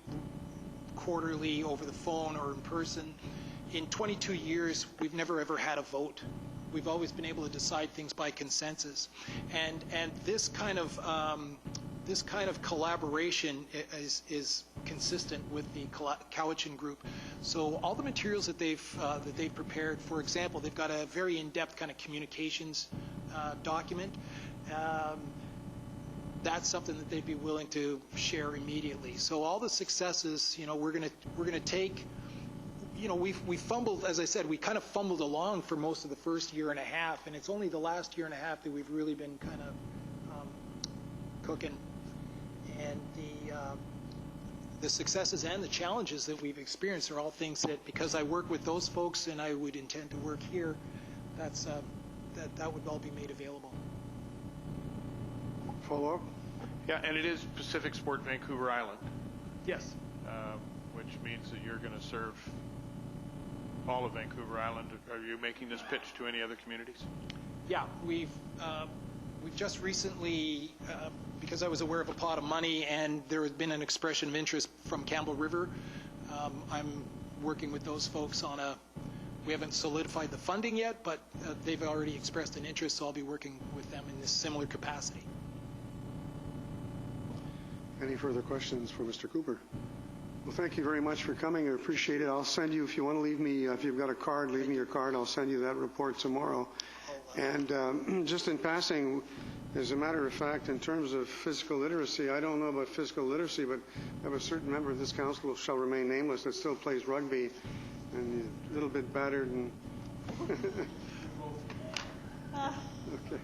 quarterly over the phone or in person. In 22 years, we've never ever had a vote. We've always been able to decide things by consensus. And this kind of this kind of collaboration is consistent with the Cowichan Group. So all the materials that they've prepared, for example, they've got a very in-depth kind of communications document. That's something that they'd be willing to share immediately. So all the successes, we're going to take. We fumbled, as I said, we kind of fumbled along for most of the first year and a half, and it's only the last year and a half that we've really been kind of cooking. And the successes and the challenges that we've experienced are all things that, because I work with those folks and I would intend to work here, that would all be made available. Follow up? Yeah, and it is Pacific Sport Vancouver Island, Yes. which means that you're going to serve all of Vancouver Island. Are you making this pitch to any other communities? Yeah, we've just recently, because I was aware of a pot of money and there had been an expression of interest from Campbell River, I'm working with those folks on we haven't solidified the funding yet, but they've already expressed an interest, so I'll be working with them in this similar capacity. Any further questions for Mr. Cooper? Well, thank you very much for coming. I appreciate it. I'll send you, if you want to leave me, if you've got a card, leave me your card. I'll send you that report tomorrow. And just in passing, as a matter of fact, in terms of physical literacy, I don't know about physical literacy, but I have a certain member of this council, shall remain nameless, that still plays rugby, and he's a little bit battered and... Okay.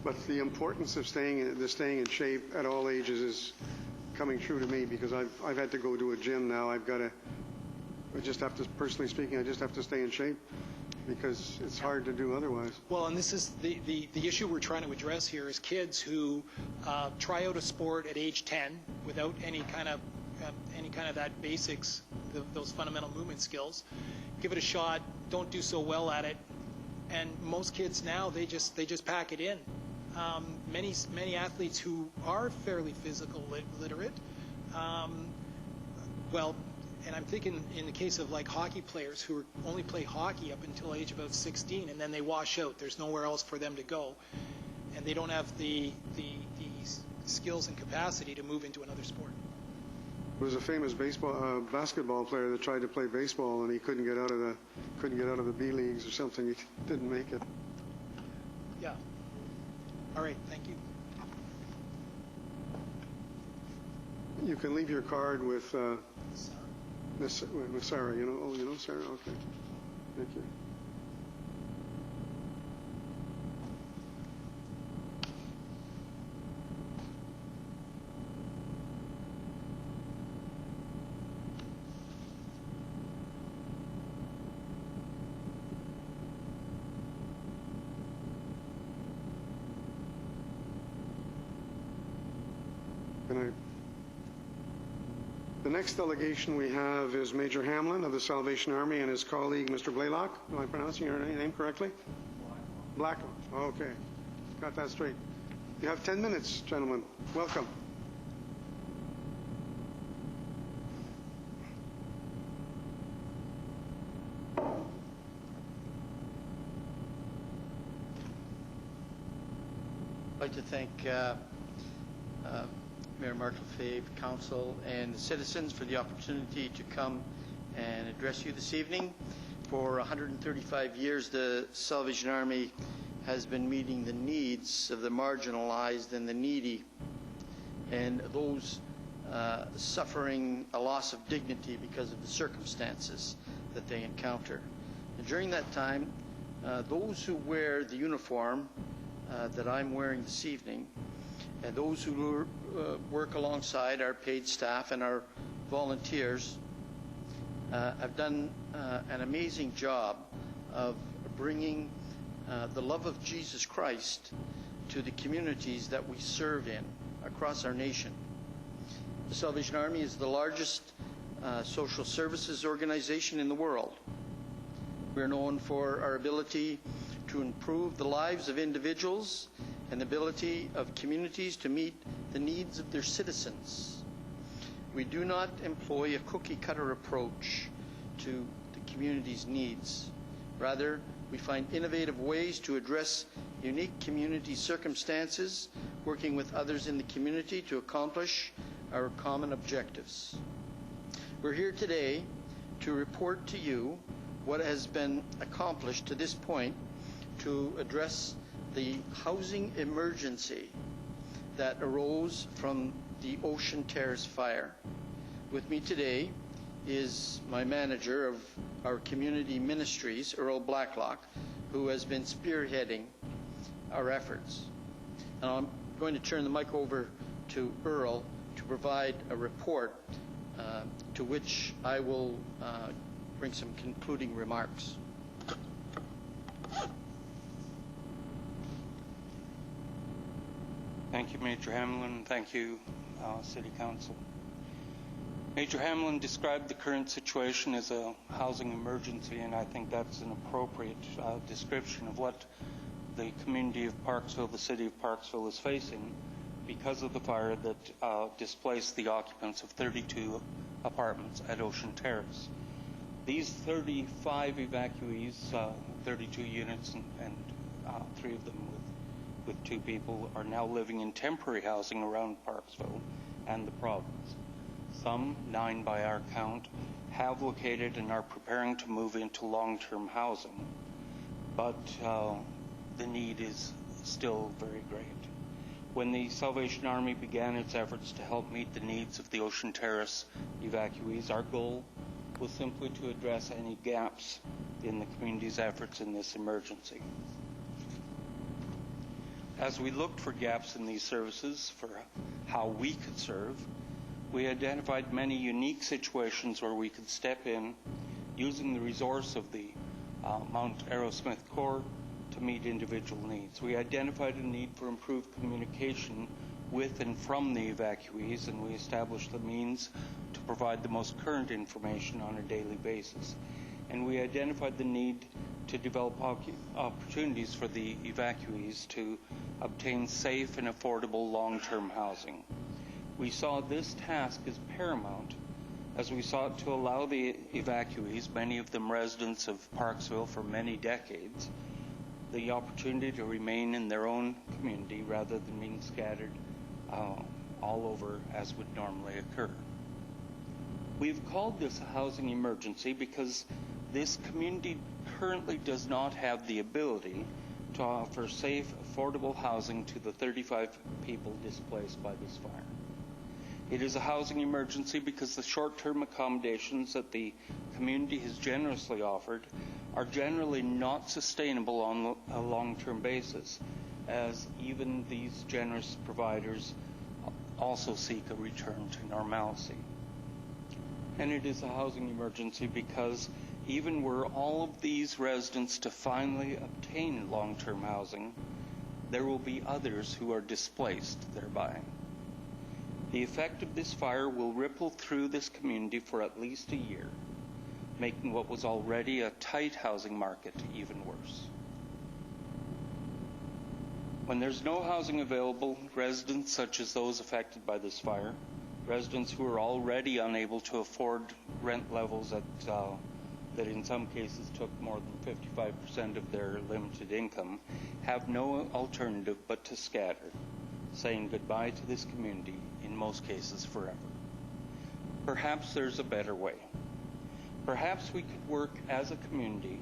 But the importance of staying in shape at all ages is coming true to me, because I've had to go to a gym now. I just have to, personally speaking, I just have to stay in shape because it's hard to do otherwise. Well, and this is the issue we're trying to address here is kids who try out a sport at age 10 without any kind of that basics, those fundamental movement skills, give it a shot, don't do so well at it, and most kids now they just pack it in. Many athletes who are fairly physical literate, and I'm thinking in the case of like hockey players who only play hockey up until age about 16, and then they wash out. There's nowhere else for them to go, and they don't have the skills and capacity to move into another sport. There was a famous basketball player that tried to play baseball, and he couldn't get out of the B leagues or something. He didn't make it. Yeah. All right. Thank you. You can leave your card with Sarah. You know Sarah. Okay. Thank you. The next delegation we have is Major Hamlin of the Salvation Army and his colleague, Mr. Blaylock. Am I pronouncing your name correctly? Blacklock. Okay. Got that straight. You have 10 minutes, gentlemen. Welcome. I'd like to thank Mayor Mark Lefebvre, Council, and the citizens for the opportunity to come and address you this evening. For 135 years, the Salvation Army has been meeting the needs of the marginalized and the needy, and those suffering a loss of dignity because of the circumstances that they encounter. And during that time, those who wear the uniform that I'm wearing this evening, and those who work alongside our paid staff and our volunteers have done an amazing job of bringing the love of Jesus Christ to the communities that we serve in across our nation. The Salvation Army is the largest social services organization in the world. We're known for our ability to improve the lives of individuals and the ability of communities to meet the needs of their citizens. We do not employ a cookie-cutter approach to the community's needs. Rather, we find innovative ways to address unique community circumstances working with others in the community to accomplish our common objectives. We're here today to report to you what has been accomplished to this point to address the housing emergency that arose from the Ocean Terrace fire. With me today is my manager of our community ministries, Earl Blacklock, who has been spearheading our efforts. Now I'm going to turn the mic over to Earl to provide a report to which I will bring some concluding remarks. Thank you, Major Hamlin. Thank you, City Council. Major Hamlin described the current situation as a housing emergency, and I think that's an appropriate description of what the community of Parksville, the city of Parksville, is facing because of the fire that displaced the occupants of 32 apartments at Ocean Terrace. These 35 evacuees, 32 units and 3 of them with 2 people, are now living in temporary housing around Parksville and the province. Some, 9 by our count, have located and are preparing to move into long-term housing, but the need is still very great. When the Salvation Army began its efforts to help meet the needs of the Ocean Terrace evacuees, our goal was simply to address any gaps in the community's efforts in this emergency. As we looked for gaps in these services for how we could serve, we identified many unique situations where we could step in using the resource of the Mount Arrowsmith Corps to meet individual needs. We identified a need for improved communication with and from the evacuees, and we established the means to provide the most current information on a daily basis. And we identified the need to develop opportunities for the evacuees to obtain safe and affordable long-term housing. We saw this task as paramount as we sought to allow the evacuees, many of them residents of Parksville for many decades, the opportunity to remain in their own community rather than being scattered all over as would normally occur. We've called this a housing emergency because this community currently does not have the ability to offer safe, affordable housing to the 35 people displaced by this fire. It is a housing emergency because the short-term accommodations that the community has generously offered are generally not sustainable on a long-term basis, as even these generous providers also seek a return to normalcy. And it is a housing emergency because even were all of these residents to finally obtain long-term housing, there will be others who are displaced thereby. The effect of this fire will ripple through this community for at least a year, making what was already a tight housing market even worse. When there's no housing available, residents such as those affected by this fire, residents who are already unable to afford rent levels that in some cases took more than 55% of their limited income, have no alternative but to scatter, saying goodbye to this community, in most cases forever. Perhaps there's a better way. Perhaps we could work as a community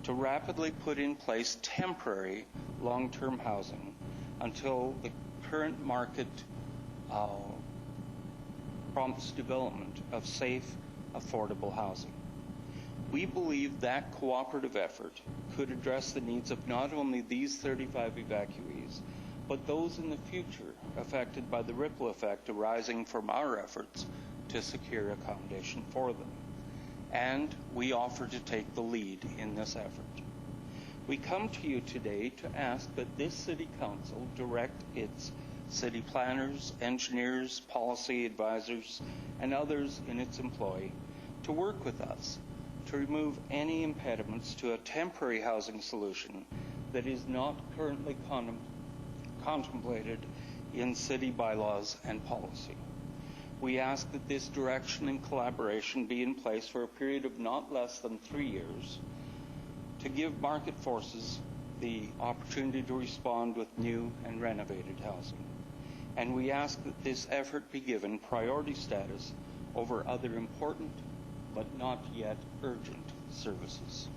to rapidly put in place temporary long-term housing until the current market prompts development of safe, affordable housing. We believe that cooperative effort could address the needs of not only these 35 evacuees, but those in the future affected by the ripple effect arising from our efforts to secure accommodation for them. And we offer to take the lead in this effort. We come to you today to ask that this City Council direct its city planners, engineers, policy advisors, and others in its employ to work with us to remove any impediments to a temporary housing solution that is not currently contemplated in city bylaws and policy. We ask that this direction and collaboration be in place for a period of not less than 3 years to give market forces the opportunity to respond with new and renovated housing. and we ask that this effort be given priority status over other important but not yet urgent services.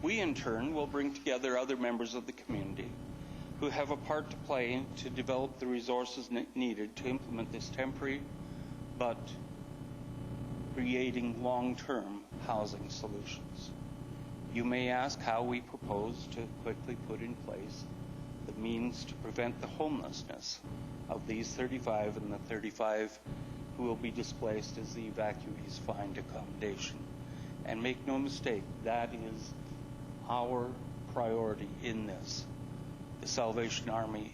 We, in turn, will bring together other members of the community who have a part to play to develop the resources needed to implement this temporary but creating long-term housing solutions. You may ask how we propose to quickly put in place the means to prevent the homelessness of these 35 and the 35 who will be displaced as the evacuees find accommodation. And make no mistake, that is our priority in this. The Salvation Army's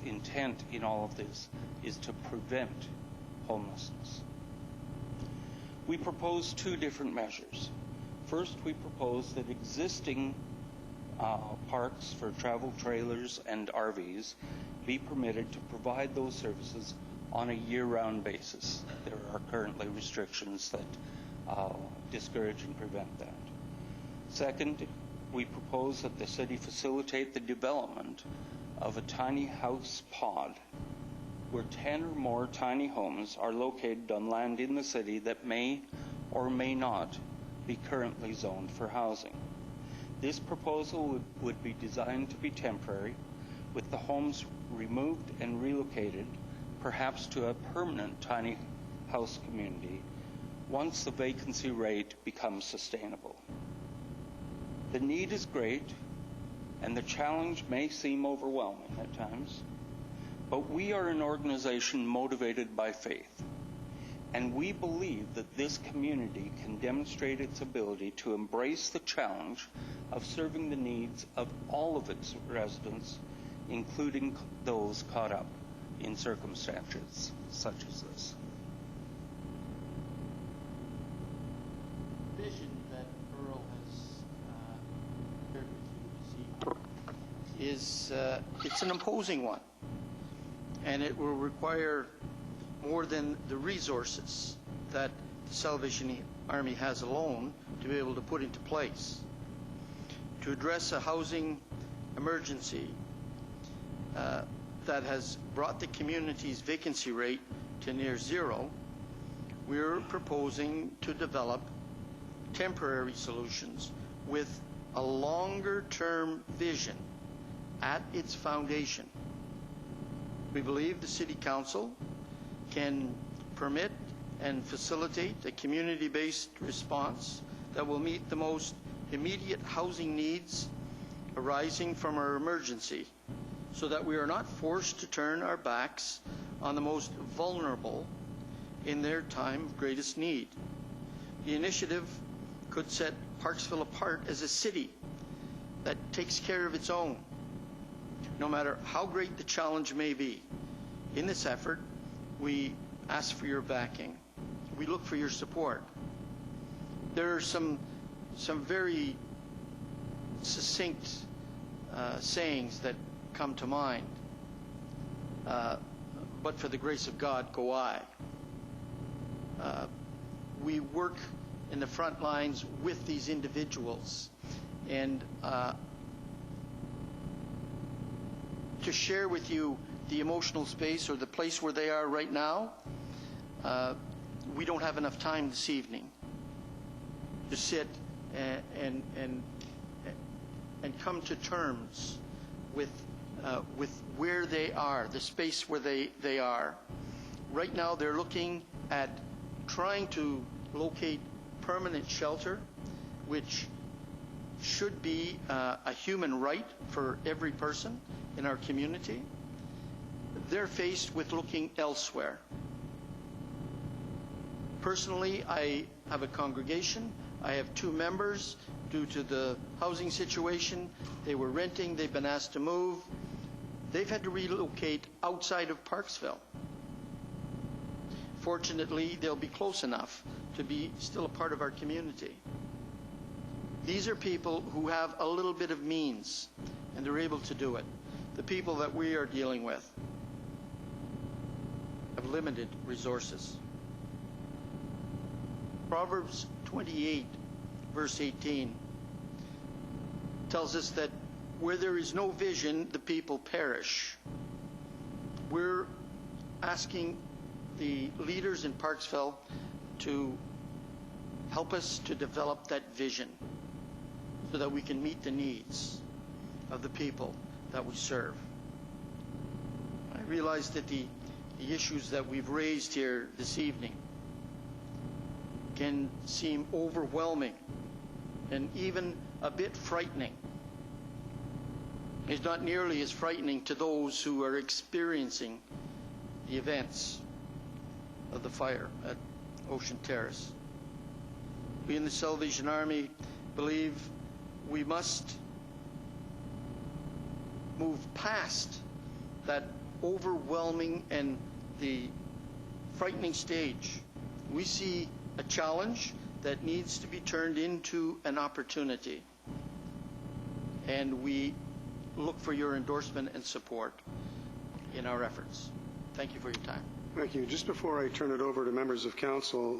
intent in all of this is to prevent homelessness. We propose two different measures. First, we propose that existing parks for travel trailers and RVs be permitted to provide those services on a year-round basis. There are currently restrictions that discourage and prevent that. Second, we propose that the city facilitate the development of a tiny house pod where 10 or more tiny homes are located on land in the city that may or may not be currently zoned for housing. This proposal would be designed to be temporary, with the homes removed and relocated, perhaps to a permanent tiny house community, once the vacancy rate becomes sustainable. The need is great, and the challenge may seem overwhelming at times, but we are an organization motivated by faith, and we believe that this community can demonstrate its ability to embrace the challenge of serving the needs of all of its residents, including those caught up in circumstances such as this. The vision that Earl has shared with you this evening is it's an imposing one, and it will require more than the resources that the Salvation Army has alone to be able to put into place. To address a housing emergency that has brought the community's vacancy rate to near zero, we're proposing to develop temporary solutions with a longer-term vision at its foundation. We believe the City Council can permit and facilitate a community-based response that will meet the most immediate housing needs arising from our emergency, so that we are not forced to turn our backs on the most vulnerable in their time of greatest need. The initiative could set Parksville apart as a city that takes care of its own, no matter how great the challenge may be. In this effort, we ask for your backing. We look for your support. There are some very succinct sayings that come to mind. But for the grace of God, go I. We work in the front lines with these individuals, and to share with you the emotional space or the place where they are right now, we don't have enough time this evening to sit and come to terms with where they are, the space where they are. Right now, they're looking at trying to locate permanent shelter, which should be a human right for every person in our community. They're faced with looking elsewhere. Personally, I have a congregation. I have 2 members. Due to the housing situation, they were renting. They've been asked to move. They've had to relocate outside of Parksville. Fortunately, they'll be close enough to be still a part of our community. These are people who have a little bit of means, and they're able to do it. The people that we are dealing with have limited resources. Proverbs 28, verse 18, tells us that where there is no vision, the people perish. asking the leaders in Parksville to help us to develop that vision so that we can meet the needs of the people that we serve. I realize that the issues that we've raised here this evening can seem overwhelming and even a bit frightening. It's not nearly as frightening to those who are experiencing the events of the fire at Ocean Terrace. We in the Salvation Army believe we must move past that overwhelming and the frightening stage. We see a challenge that needs to be turned into an opportunity. And we look for your endorsement and support in our efforts. Thank you for your time. Thank you. Just before I turn it over to members of council,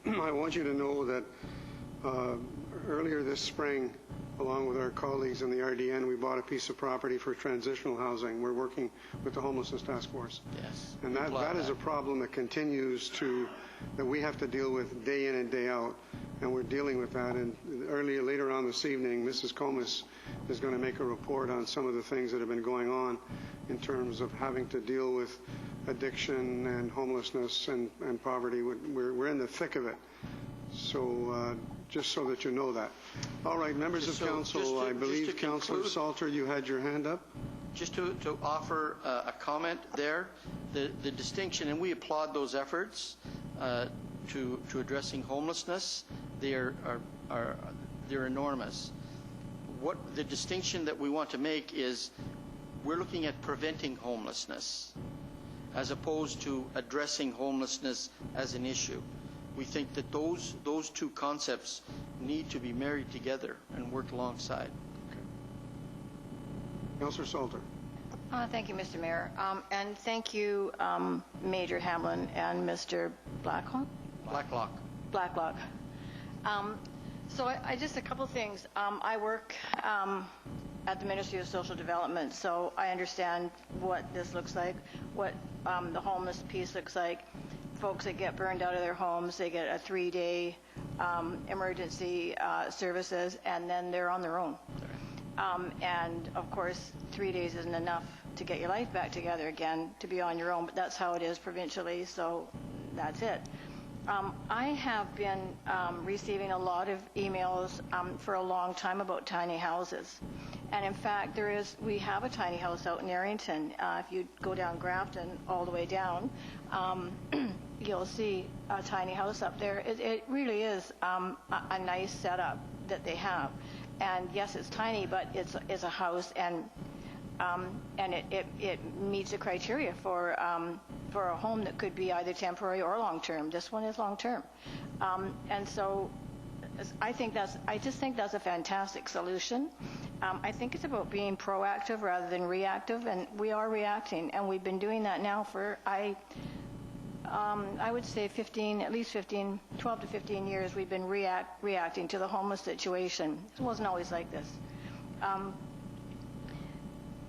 I want you to know that earlier this spring, along with our colleagues in the RDN, we bought a piece of property for transitional housing. We're working with the Homelessness Task Force. Yes. And that is a problem that continues that we have to deal with day in and day out, and we're dealing with that. And later on this evening, Mrs. Comas is going to make a report on some of the things that have been going on in terms of having to deal with addiction and homelessness and poverty. We're in the thick of it. So just so that you know that. All right, members of council, I believe, Councillor Salter, you had your hand up. Just to offer a comment there, the distinction, and we applaud those efforts to addressing homelessness. They're enormous. What the distinction that we want to make is we're looking at preventing homelessness as opposed to addressing homelessness as an issue. We think that those two concepts need to be married together and work alongside. Okay. Councillor Salter. Thank you, Mr. Mayor. And thank you, Major Hamlin and Mr. Blacklock. So I just a couple things. I work at the Ministry of Social Development, so I understand what this looks like, what the homeless piece looks like. Folks that get burned out of their homes, they get a 3-day emergency services, and then they're on their own. And of course, 3 days isn't enough to get your life back together again, to be on your own, but that's how it is provincially, so that's it. I have been receiving a lot of emails for a long time about tiny houses. And in fact, we have a tiny house out in Arrington. If you go down Grafton all the way down, you'll see a tiny house up there. It really is a nice setup that they have. And yes, it's tiny, but it's a house, and it meets the criteria for a home that could be either temporary or long-term. This one is long-term, and so I just think that's a fantastic solution. I think it's about being proactive rather than reactive, and we are reacting, and we've been doing that now for I would say 12 to 15 years. We've been reacting to the homeless situation. It wasn't always like this.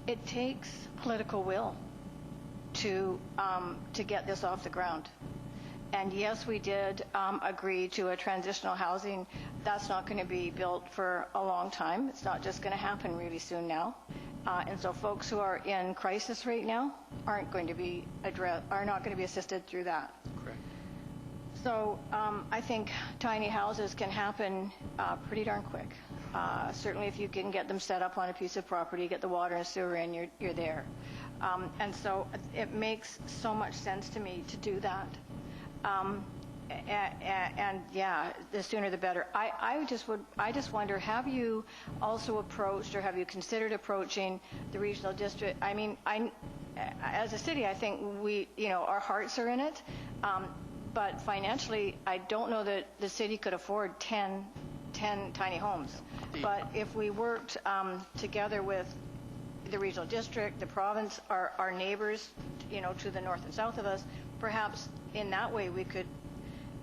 It takes political will to get this off the ground. And yes, we did agree to a transitional housing. That's not going to be built for a long time. It's not just going to happen really soon now. And so folks who are in crisis right now are not going to be assisted through that. Correct. So I think tiny houses can happen pretty darn quick. Certainly if you can get them set up on a piece of property, get the water and sewer in, you're there. And so it makes so much sense to me to do that. And yeah, the sooner the better. I just wonder, have you also approached, or have you considered approaching the regional district? I mean, as a city, I think our hearts are in it, but financially, I don't know that the city could afford 10 tiny homes. But if we worked together with the regional district, the province, our neighbors, to the north and south of us, perhaps in that way we could,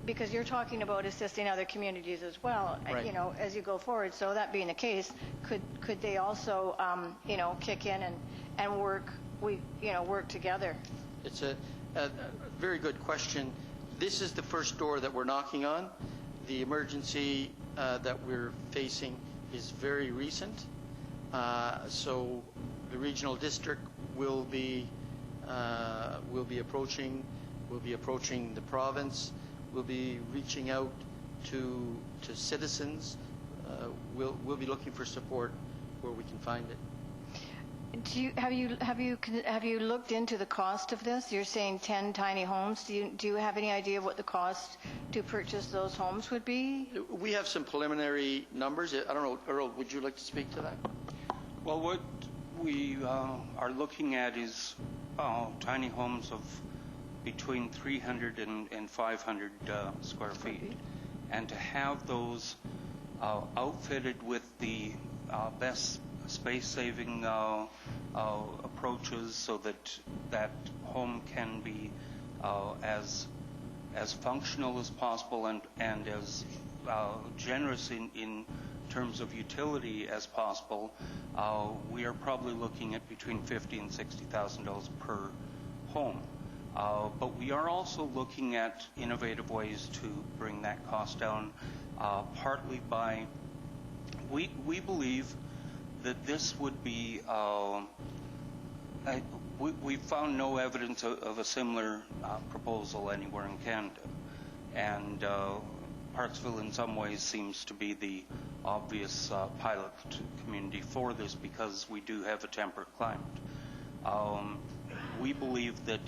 because you're talking about assisting other communities as well, right, as you go forward. So that being the case, could they also, kick in and work together? It's a Very good question. This is the first door that we're knocking on. The emergency that we're facing is very recent. So the regional district will be approaching the province. We'll be reaching out to citizens. We'll be looking for support where we can find it. Have you looked into the cost of this? You're saying 10 tiny homes. Do you have any idea of what the cost to purchase those homes would be? We have some preliminary numbers. I don't know, Earl, would you like to speak to that? Well, what we are looking at is tiny homes of between 300 and 500 square feet. And to have those outfitted with the best space-saving approaches so that home can be as functional as possible and as generous in terms of utility as possible, we are probably looking at between $50,000 and $60,000 per home. But we are also looking at innovative ways to bring that cost down, partly by, we believe that this would be, we found no evidence of a similar proposal anywhere in Canada. And Parksville in some ways seems to be the obvious pilot community for this because we do have a temperate climate. We believe that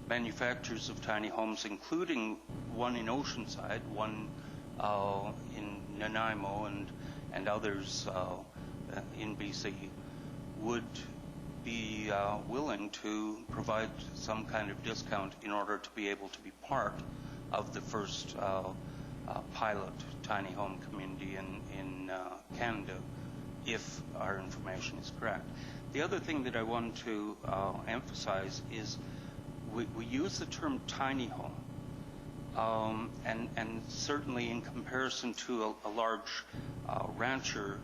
manufacturers of tiny homes, including one in Oceanside, one in Nanaimo, and others in BC, would be willing to provide some kind of discount in order to be able to be part of the first pilot tiny home community in Canada, if our information is correct. The other thing that I want to emphasize is we use the term tiny home, and certainly in comparison to a large rancher,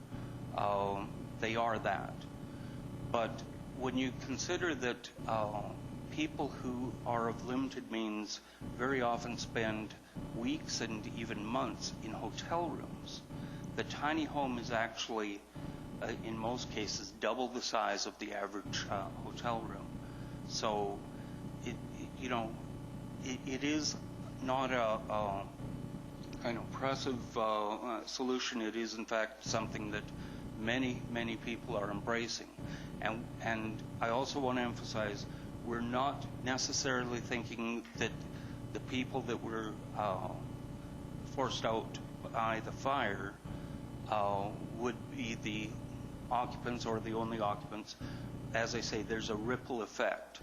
they are that. But when you consider that people who are of limited means very often spend weeks and even months in hotel rooms, the tiny home is actually, in most cases, double the size of the average hotel room. So, it is not a kind of oppressive solution. It is, in fact, something that many, many people are embracing. And I also want to emphasize, we're not necessarily thinking that the people that were forced out by the fire would be the occupants or the only occupants. As I say, there's a ripple effect.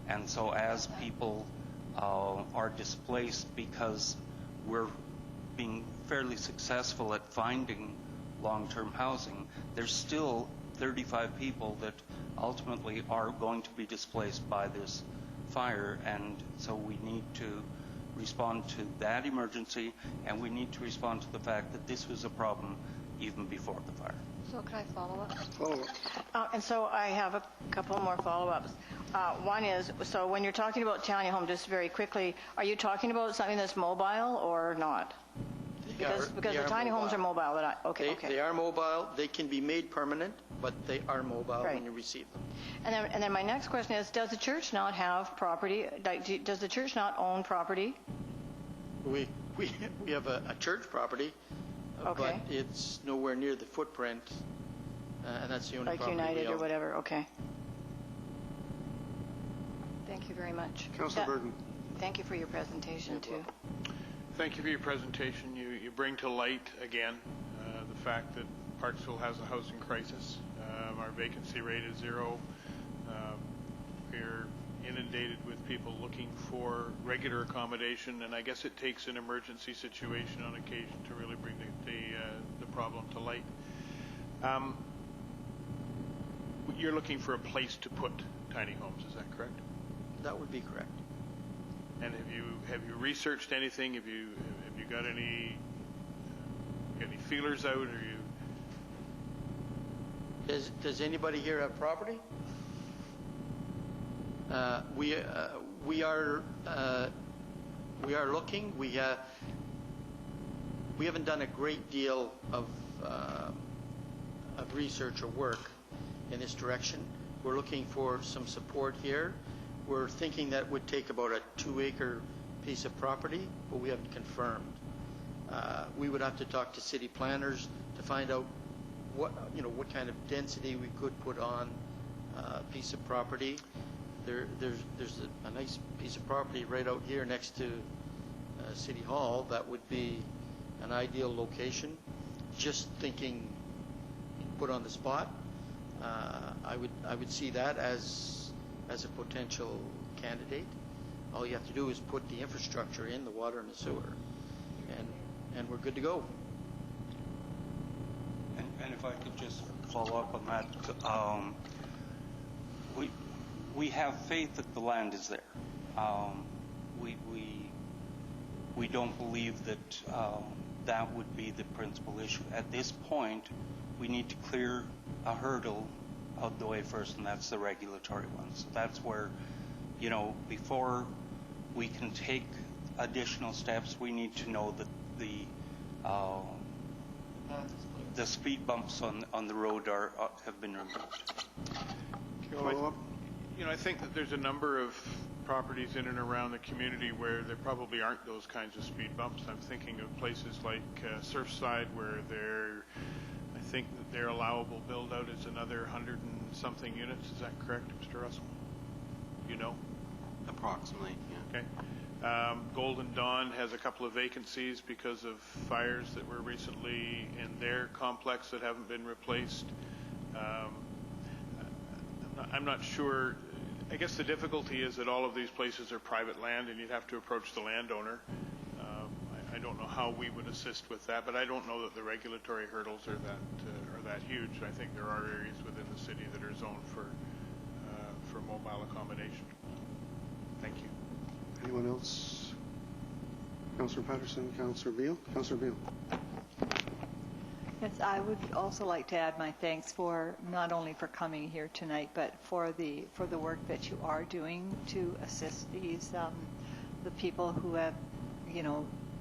And so as people are displaced because we're being fairly successful at finding long-term housing, there's still 35 people that ultimately are going to be displaced by this fire, and so we need to respond to that emergency, and we need to respond to the fact that this was a problem even before the fire. So can I follow up? Follow up. And so I have a couple more follow-ups. One is, so when you're talking about tiny home, just very quickly, are you talking about something that's mobile or not? Because the tiny homes are mobile. Okay. They are mobile. They can be made permanent, but they are mobile Right. when you receive them. And then my next question is, does the church not have property? Does the church not own property? We have a church property, Okay. but it's nowhere near the footprint, and that's the only Like property we United or own. whatever, okay. Thank you very much. Councillor Burton. Thank you for your presentation, too. Thank you for your presentation. You bring to light, again, the fact that Parksville has a housing crisis. Our vacancy rate is 0. We're inundated with people looking for regular accommodation, and I guess it takes an emergency situation on occasion to really bring the problem to light. You're looking for a place to put tiny homes, is that correct? That would be correct. And have you researched anything? Have you got any feelers out? Or Does anybody here have property? we are looking. We haven't done a great deal of research or work in this direction. We're looking for some support here. We're thinking that would take about a 2-acre piece of property, but we haven't confirmed. We would have to talk to city planners to find out what kind of density we could put on a piece of property. There's a nice piece of property right out here next to City Hall that would be an ideal location. Just thinking, put on the spot, I would see that as a potential candidate. All you have to do is put the infrastructure in, the water and the sewer, and we're good to go. And if I could just follow up on that, we have faith that the land is there. We don't believe that that would be the principal issue. At this point, we need to clear a hurdle out of the way first, and that's the regulatory one. So that's where, before we can take additional steps, we need to know that the speed bumps on the road have been removed. I think that there's a number of properties in and around the community where there probably aren't those kinds of speed bumps. I'm thinking of places like Surfside, where I think that their allowable build-out is another 100 and something units. Is that correct, Mr. Russell? Approximately, yeah. Okay. Golden Dawn has a couple of vacancies because of fires that were recently in their complex that haven't been replaced. I'm not sure. I guess the difficulty is that all of these places are private land, and you'd have to approach the landowner. I don't know how we would assist with that, but I don't know that the regulatory hurdles are that huge. I think there are areas within the city that are zoned for mobile accommodation. Thank you. Anyone else? Councillor Patterson, Councillor Beale. Councillor Beale. Yes, I would also like to add my thanks for not only for coming here tonight, but for the work that you are doing to assist these the people who have,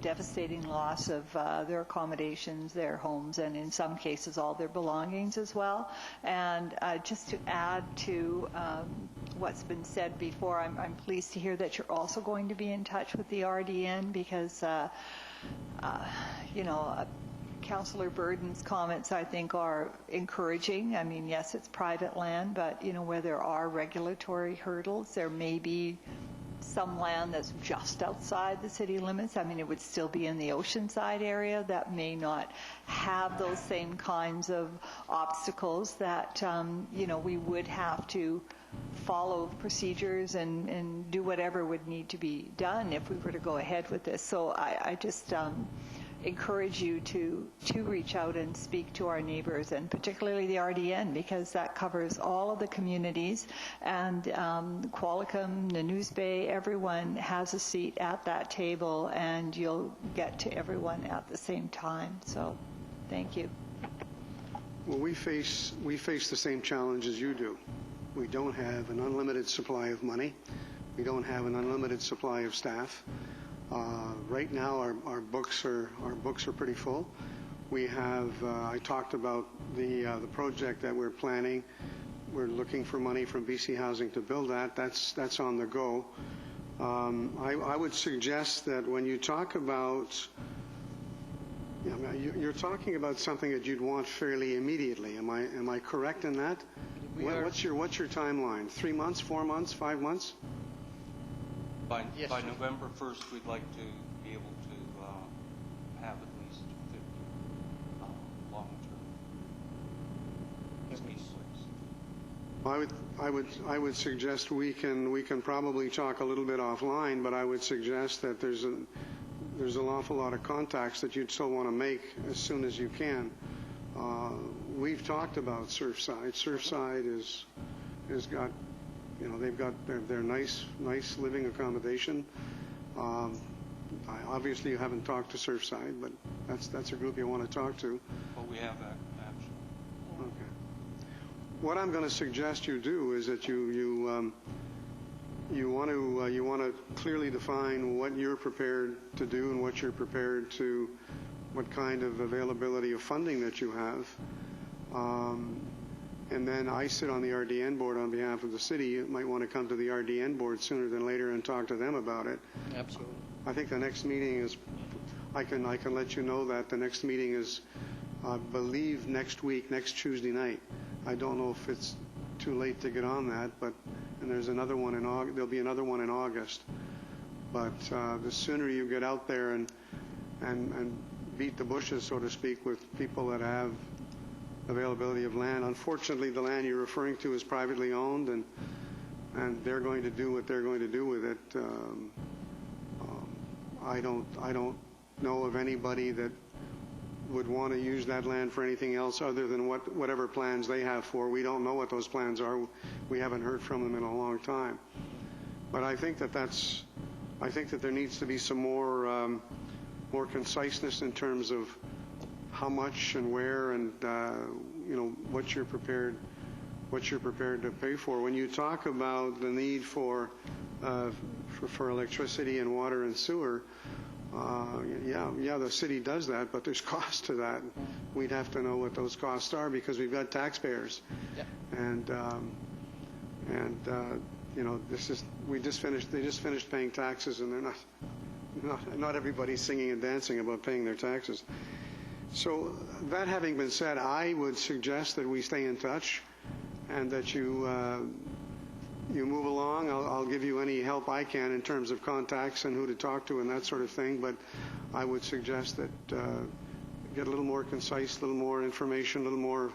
devastating loss of their accommodations, their homes, and in some cases all their belongings as well. And just to add to what's been said before, I'm pleased to hear that you're also going to be in touch with the RDN because, Councillor Burden's comments, I think, are encouraging. I mean, yes, it's private land, but, where there are regulatory hurdles, there may be some land that's just outside the city limits. I mean, it would still be in the Oceanside area that may not have those same kinds of obstacles that, we would have to follow procedures and do whatever would need to be done if we were to go ahead with this. So I just encourage you to reach out and speak to our neighbors, and particularly the RDN, because that covers all of the communities, and Qualicum, the News Bay, everyone has a seat at that table, and you'll get to everyone at the same time. So thank you. Well, we face the same challenge as you do. We don't have an unlimited supply of money. We don't have an unlimited supply of staff. Right now, our books are pretty full. We have. I talked about the project that we're planning. We're looking for money from BC Housing to build that. That's on the go. I would suggest that when you talk about, you're talking about something that you'd want fairly immediately. Am I correct in that? What's your timeline? 3 months, 4 months, 5 months? By November 1st, we'd like to be able to have at least 50 long-term pieces. I would suggest we can probably talk a little bit offline, but I would suggest that there's an awful lot of contacts that you'd still want to make as soon as you can. We've talked about Surfside. Surfside has got. They've got their nice living accommodation. Obviously, you haven't talked to Surfside, but that's a group you want to talk to. Well, we have that, actually. Okay. What I'm going to suggest you do is that you you want to clearly define what you're prepared to do and what you're prepared to, what kind of availability of funding that you have. And then I sit on the RDN board on behalf of the city. You might want to come to the RDN board sooner than later and talk to them about it. Absolutely. I think the next meeting is, I can let you know that the next meeting is, I believe, next week, next Tuesday night. I don't know if it's too late to get on that, and there's another one in August. There'll be another one in August. But the sooner you get out there and beat the bushes, so to speak, with people that have availability of land. Unfortunately, the land you're referring to is privately owned, and they're going to do what they're going to do with it. I don't know of anybody that would want to use that land for anything else other than whatever plans they have for. We don't know what those plans are. We haven't heard from them in a long time. But I think that there needs to be some more conciseness in terms of how much and where and what you're prepared to pay for. When you talk about the need for electricity and water and sewer, the city does that, but there's cost to that. We'd have to know what those costs are because we've got taxpayers. Yep. They just finished paying taxes, and they're not everybody's singing and dancing about paying their taxes. So that having been said, I would suggest that we stay in touch and that you move along. I'll give you any help I can in terms of contacts and who to talk to and that sort of thing, but I would suggest that get a little more concise, a little more information, a little more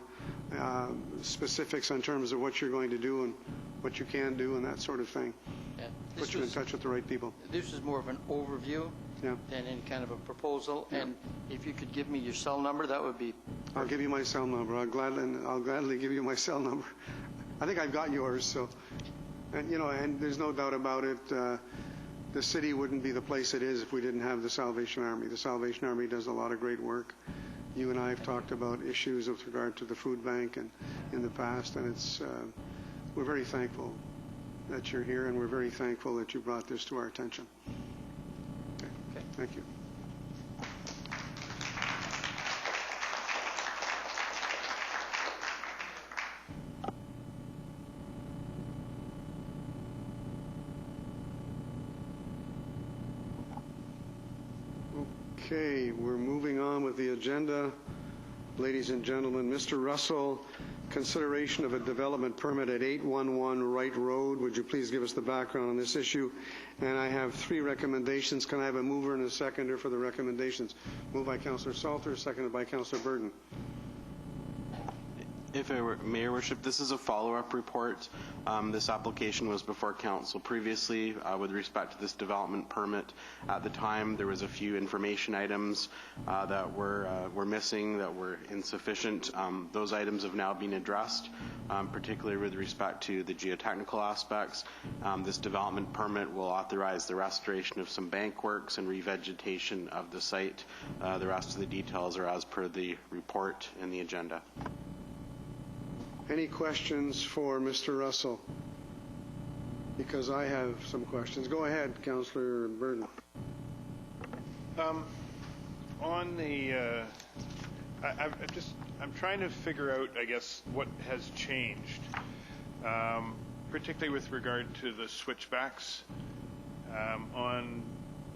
specifics in terms of what you're going to do and what you can do and that sort of thing. Yeah. Put you in touch with the right people. This is more of an overview than any kind of a proposal. Yeah. And if you could give me your cell number, that would be perfect. I'll give you my cell number. I'll gladly give you my cell number. I think I've got yours. So, and there's no doubt about it. The city wouldn't be the place it is if we didn't have the Salvation Army. The Salvation Army does a lot of great work. You and I have talked about issues with regard to the food bank and in the past, and we're very thankful that you're here, and we're very thankful that you brought this to our attention. Okay. Thank you. Okay, we're moving on with the agenda. Ladies and gentlemen, Mr. Russell, consideration of a development permit at 811 Wright Road. Would you please give us the background on this issue? And I have 3 recommendations. Can I have a mover and a seconder for the recommendations? Moved by Councillor Salter, seconded by Councillor Burton. If I may, Your Worship, this is a follow-up report. This application was before Council previously with respect to this development permit. At the time, there was a few information items that were missing, that were insufficient. Those items have now been addressed, particularly with respect to the geotechnical aspects. This development permit will authorize the restoration of some bank works and revegetation of the site. The rest of the details are as per the report in the agenda. Any questions for Mr. Russell? Because I have some questions. Go ahead, Councillor Burton. On the, I'm trying to figure out, I guess, what has changed, particularly with regard to the switchbacks. On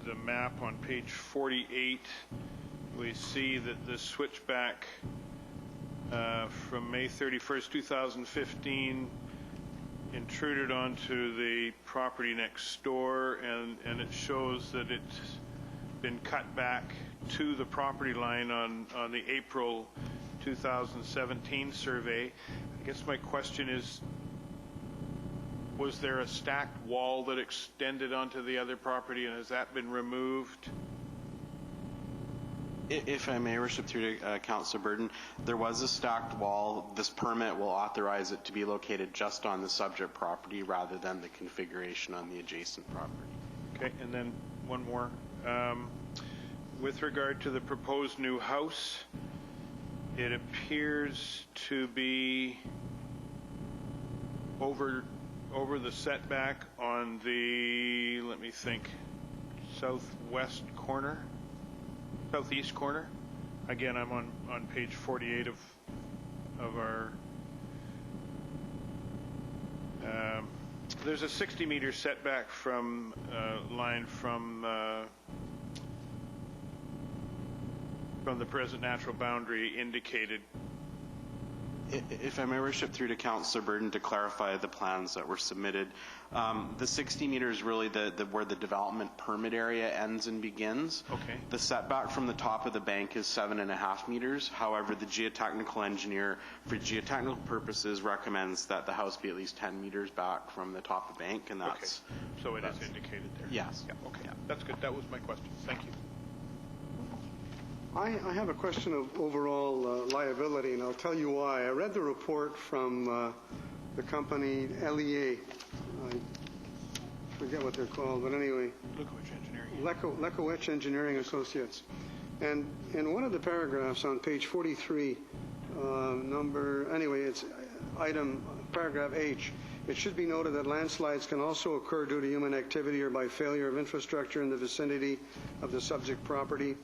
the map on page 48, we see that the switchback from May 31st, 2015 intruded onto the property next door, and it shows that it's been cut back to the property line on the April 2017 survey. I guess my question is, was there a stacked wall that extended onto the other property, and has that been removed? If I may, Worship, through to Councillor Burton, there was a stacked wall. This permit will authorize it to be located just on the subject property rather than the configuration on the adjacent property. Okay, and then one more. With regard to the proposed new house, it appears to be over over the setback on the, let me think, southwest corner, southeast corner. Again, I'm on page 48 of our, there's a 60-meter setback from line from the present natural boundary indicated. If I may, worship through to Councillor Burden to clarify the plans that were submitted. The 60 meters really where the development permit area ends and begins. Okay. The setback from the top of the bank is 7.5 meters. However, the geotechnical engineer, for geotechnical purposes, recommends that the house be at least 10 meters back from the top of the bank, and that's... Okay. So it is indicated there? Yes. Yeah, okay. Yeah. That's good. That was my question. Thank you. I have a question of overall liability, and I'll tell you why. I read the report from the company LEA. I forget what they're called, but anyway. Lekowich Engineering Associates. And in one of the paragraphs on page 43, it's paragraph H. It should be noted that landslides can also occur due to human activity or by failure of infrastructure in the vicinity of the subject property.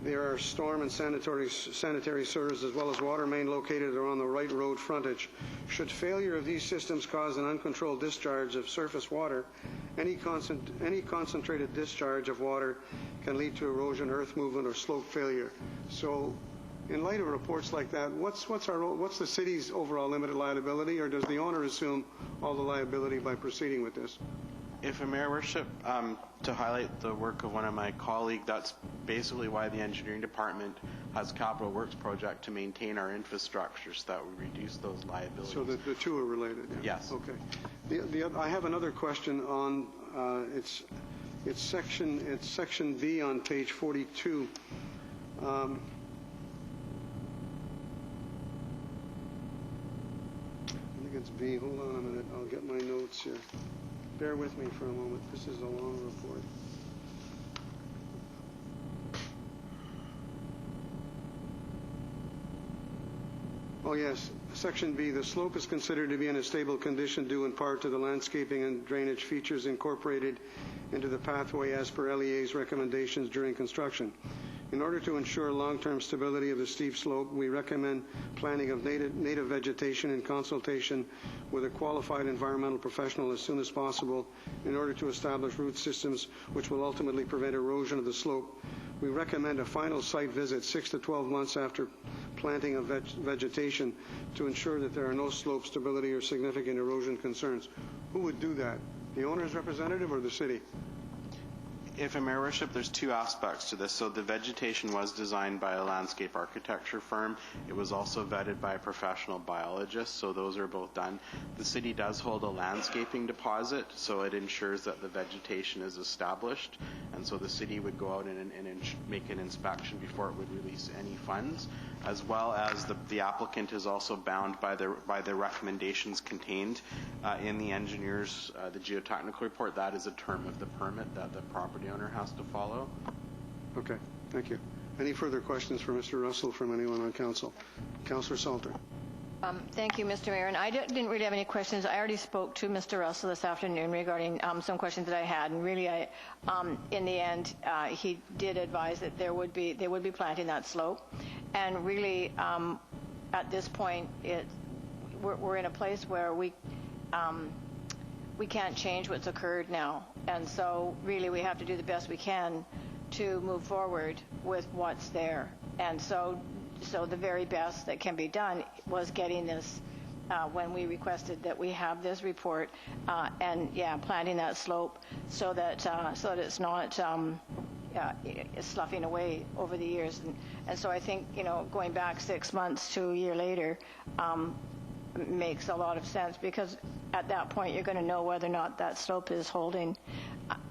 There are storm and sanitary sewers as well as water main located on the right road frontage. Should failure of these systems cause an uncontrolled discharge of surface water, any concentrated discharge of water can lead to erosion, earth movement, or slope failure. So, in light of reports like that, what's the city's overall limited liability, or does the owner assume all the liability by proceeding with this? If I may, worship, to highlight the work of one of my colleagues, that's basically why the engineering department has a capital works project to maintain our infrastructure so that we reduce those liabilities. So the two are related? Yeah. Yes. Okay. I have another question on it's section B on page 42. I think it's B. Hold on a minute. I'll get my notes here. Bear with me for a moment. This is a long report. Oh, yes. Section B, the slope is considered to be in a stable condition due in part to the landscaping and drainage features incorporated into the pathway as per LEA's recommendations during construction. In order to ensure long-term stability of the steep slope, we recommend planting of native vegetation in consultation with a qualified environmental professional as soon as possible in order to establish root systems which will ultimately prevent erosion of the slope. We recommend a final site visit 6 to 12 months after planting of vegetation to ensure that there are no slope stability or significant erosion concerns. Who would do that? The owner's representative or the city? If I may, worship, there's two aspects to this. So the vegetation was designed by a landscape architecture firm. It was also vetted by a professional biologist, so those are both done. The city does hold a landscaping deposit, so it ensures that the vegetation is established, and so the city would go out and make an inspection before it would release any funds, as well as the applicant is also bound by the recommendations contained in the engineer's, the geotechnical report. That is a term of the permit that the property owner has to follow. Okay, thank you. Any further questions for Mr. Russell from anyone on council? Councillor Salter. Thank you, Mr. Mayor. And I didn't really have any questions. I already spoke to Mr. Russell this afternoon regarding some questions that I had. And really, in the end, he did advise that they would be planting that slope. And really, at this point, we're in a place where we can't change what's occurred now. And so really we have to do the best we can to move forward with what's there. And so the very best that can be done was getting this, when we requested that we have this report, planting that slope so that it's not sloughing away over the years. And so I think, going back 6 months to a year later makes a lot of sense, because at that point you're going to know whether or not that slope is holding.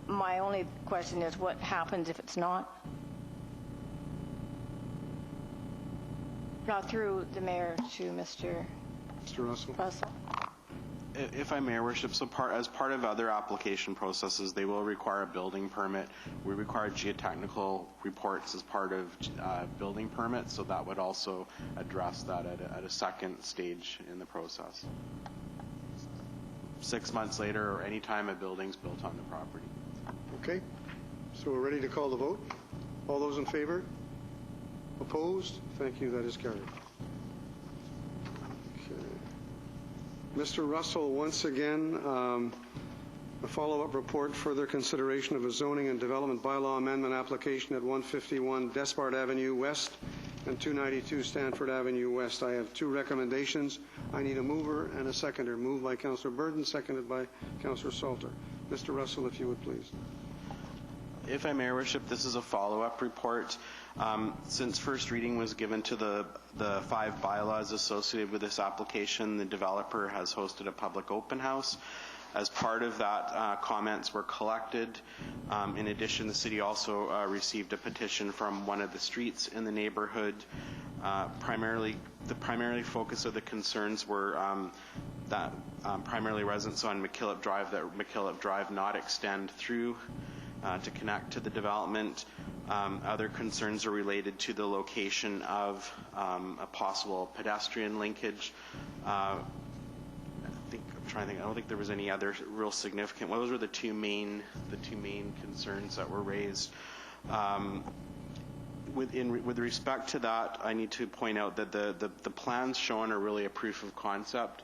My only question is, what happens if it's not? Through the mayor to Mr. Russell. If I may, worship, so as part of other application processes, they will require a building permit. We require geotechnical reports as part of building permits, so that would also address that at a second stage in the process. 6 months later or any time a building's built on the property. Okay, so we're ready to call the vote. All those in favor? Opposed? Thank you, that is carried. Okay. Mr. Russell, once again, a follow-up report, further consideration of a zoning and development bylaw amendment application at 151 Despard Avenue West and 292 Stanford Avenue West. I have two recommendations. I need a mover and a seconder. Moved by Councillor Burton, seconded by Councillor Salter. Mr. Russell, if you would please. If I may, Your Worship, this is a follow-up report. Since first reading was given to the 5 bylaws associated with this application, the developer has hosted a public open house. As part of that, comments were collected. In addition, the city also received a petition from one of the streets in the neighborhood. The primary focus of the concerns were that primarily residents on McKillop Drive, that McKillop Drive not extend through to connect to the development. Other concerns are related to the location of a possible pedestrian linkage. I don't think there was any other real significant. Well, those were the two main concerns that were raised. With respect to that, I need to point out that the plans shown are really a proof of concept.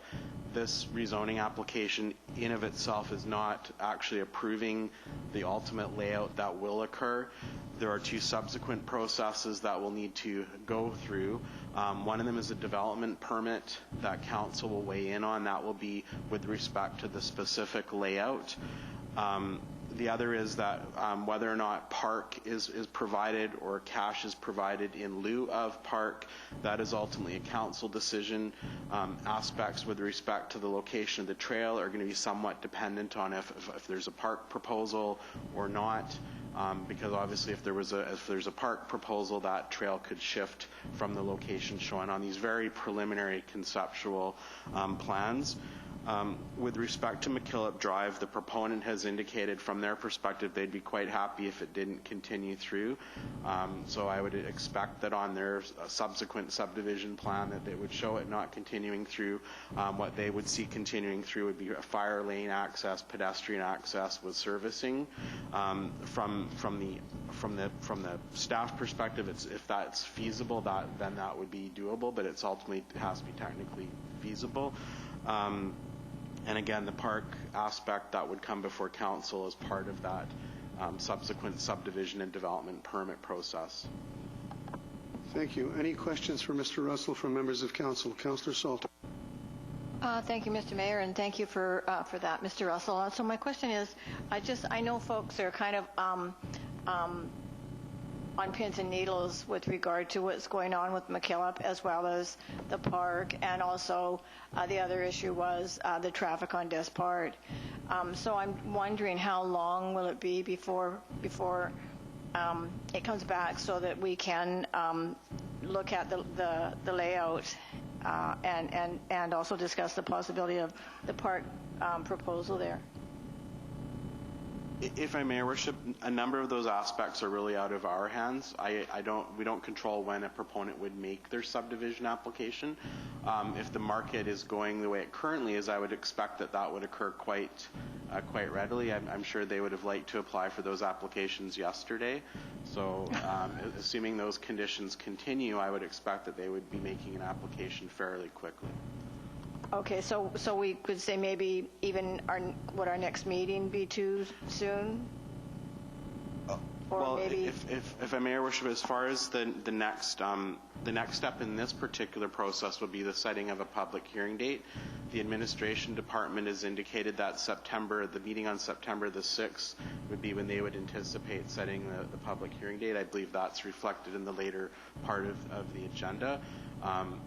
This rezoning application in of itself is not actually approving the ultimate layout that will occur. There are 2 subsequent processes that we'll need to go through. One of them is a development permit that council will weigh in on. That will be with respect to the specific layout. The other is that whether or not park is provided or cash is provided in lieu of park, that is ultimately a council decision. Aspects with respect to the location of the trail are going to be somewhat dependent on if there's a park proposal or not. Because obviously if there's a park proposal, that trail could shift from the location shown on these very preliminary conceptual plans. With respect to McKillop Drive, the proponent has indicated from their perspective they'd be quite happy if it didn't continue through. So I would expect that on their subsequent subdivision plan that they would show it not continuing through. What they would see continuing through would be a fire lane access, pedestrian access with servicing. From the staff perspective, if that's feasible, then that would be doable, but it's ultimately has to be technically feasible. And again, the park aspect that would come before council as part of that subsequent subdivision and development permit process. Thank you. Any questions for Mr. Russell from members of council? Councillor Salter. Thank you, Mr. Mayor, and thank you for that, Mr. Russell. So my question is, I know folks are kind of on pins and needles with regard to what's going on with McKillop as well as the park, and also the other issue was the traffic on Despard. So I'm wondering how long will it be before it comes back so that we can look at the layout and also discuss the possibility of the park proposal there. If I may, Your Worship, a number of those aspects are really out of our hands. We don't control when a proponent would make their subdivision application. If the market is going the way it currently is, I would expect that would occur quite readily. I'm sure they would have liked to apply for those applications yesterday. So assuming those conditions continue, I would expect that they would be making an application fairly quickly. Okay, so we could say maybe even would our next meeting be too soon? Or well, maybe if I may, Your Worship, as far as the next step in this particular process would be the setting of a public hearing date. The administration department has indicated that the meeting on September the 6th would be when they would anticipate setting the public hearing date. I believe that's reflected in the later part of the agenda.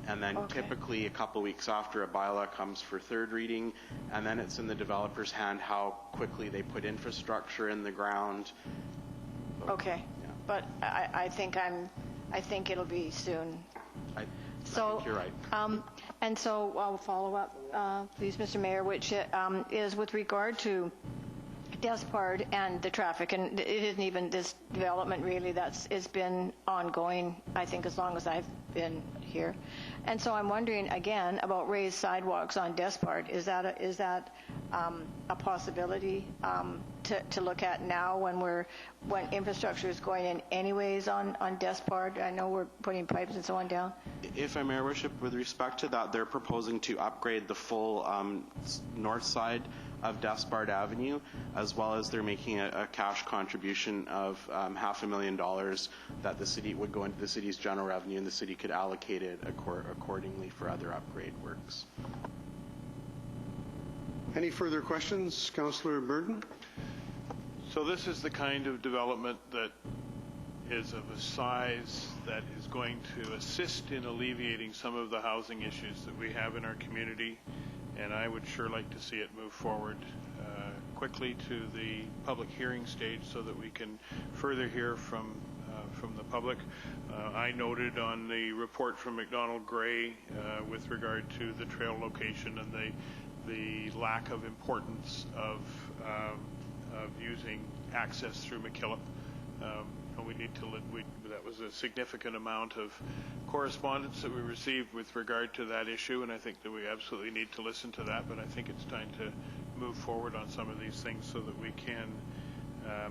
And then typically a couple weeks after, a bylaw comes for third reading, and then it's in the developer's hand how quickly they put infrastructure in the ground. Okay, yeah. But I think it'll be soon. I think you're right. And so I'll follow up, please, Mr. Mayor, which is with regard to Despard and the traffic, and it isn't even this development really. It's been ongoing, I think, as long as I've been here. And so I'm wondering again about raised sidewalks on Despard. Is that a possibility to look at now when infrastructure is going in anyways on Despard? I know we're putting pipes and so on down. If I may, Your Worship, with respect to that, they're proposing to upgrade the full north side of Despard Avenue, as well as they're making a cash contribution of $500,000 that the city would go into the city's general revenue, and the city could allocate it accordingly for other upgrade works. Any further questions? Councillor Burton? So this is the kind of development that is of a size that is going to assist in alleviating some of the housing issues that we have in our community, and I would sure like to see it move forward quickly to the public hearing stage so that we can further hear from the public. I noted on the report from McDonald Gray with regard to the trail location and the lack of importance of using access through McKillop. We need to that was a significant amount of correspondence that we received with regard to that issue, and I think that we absolutely need to listen to that, but I think it's time to move forward on some of these things so that we can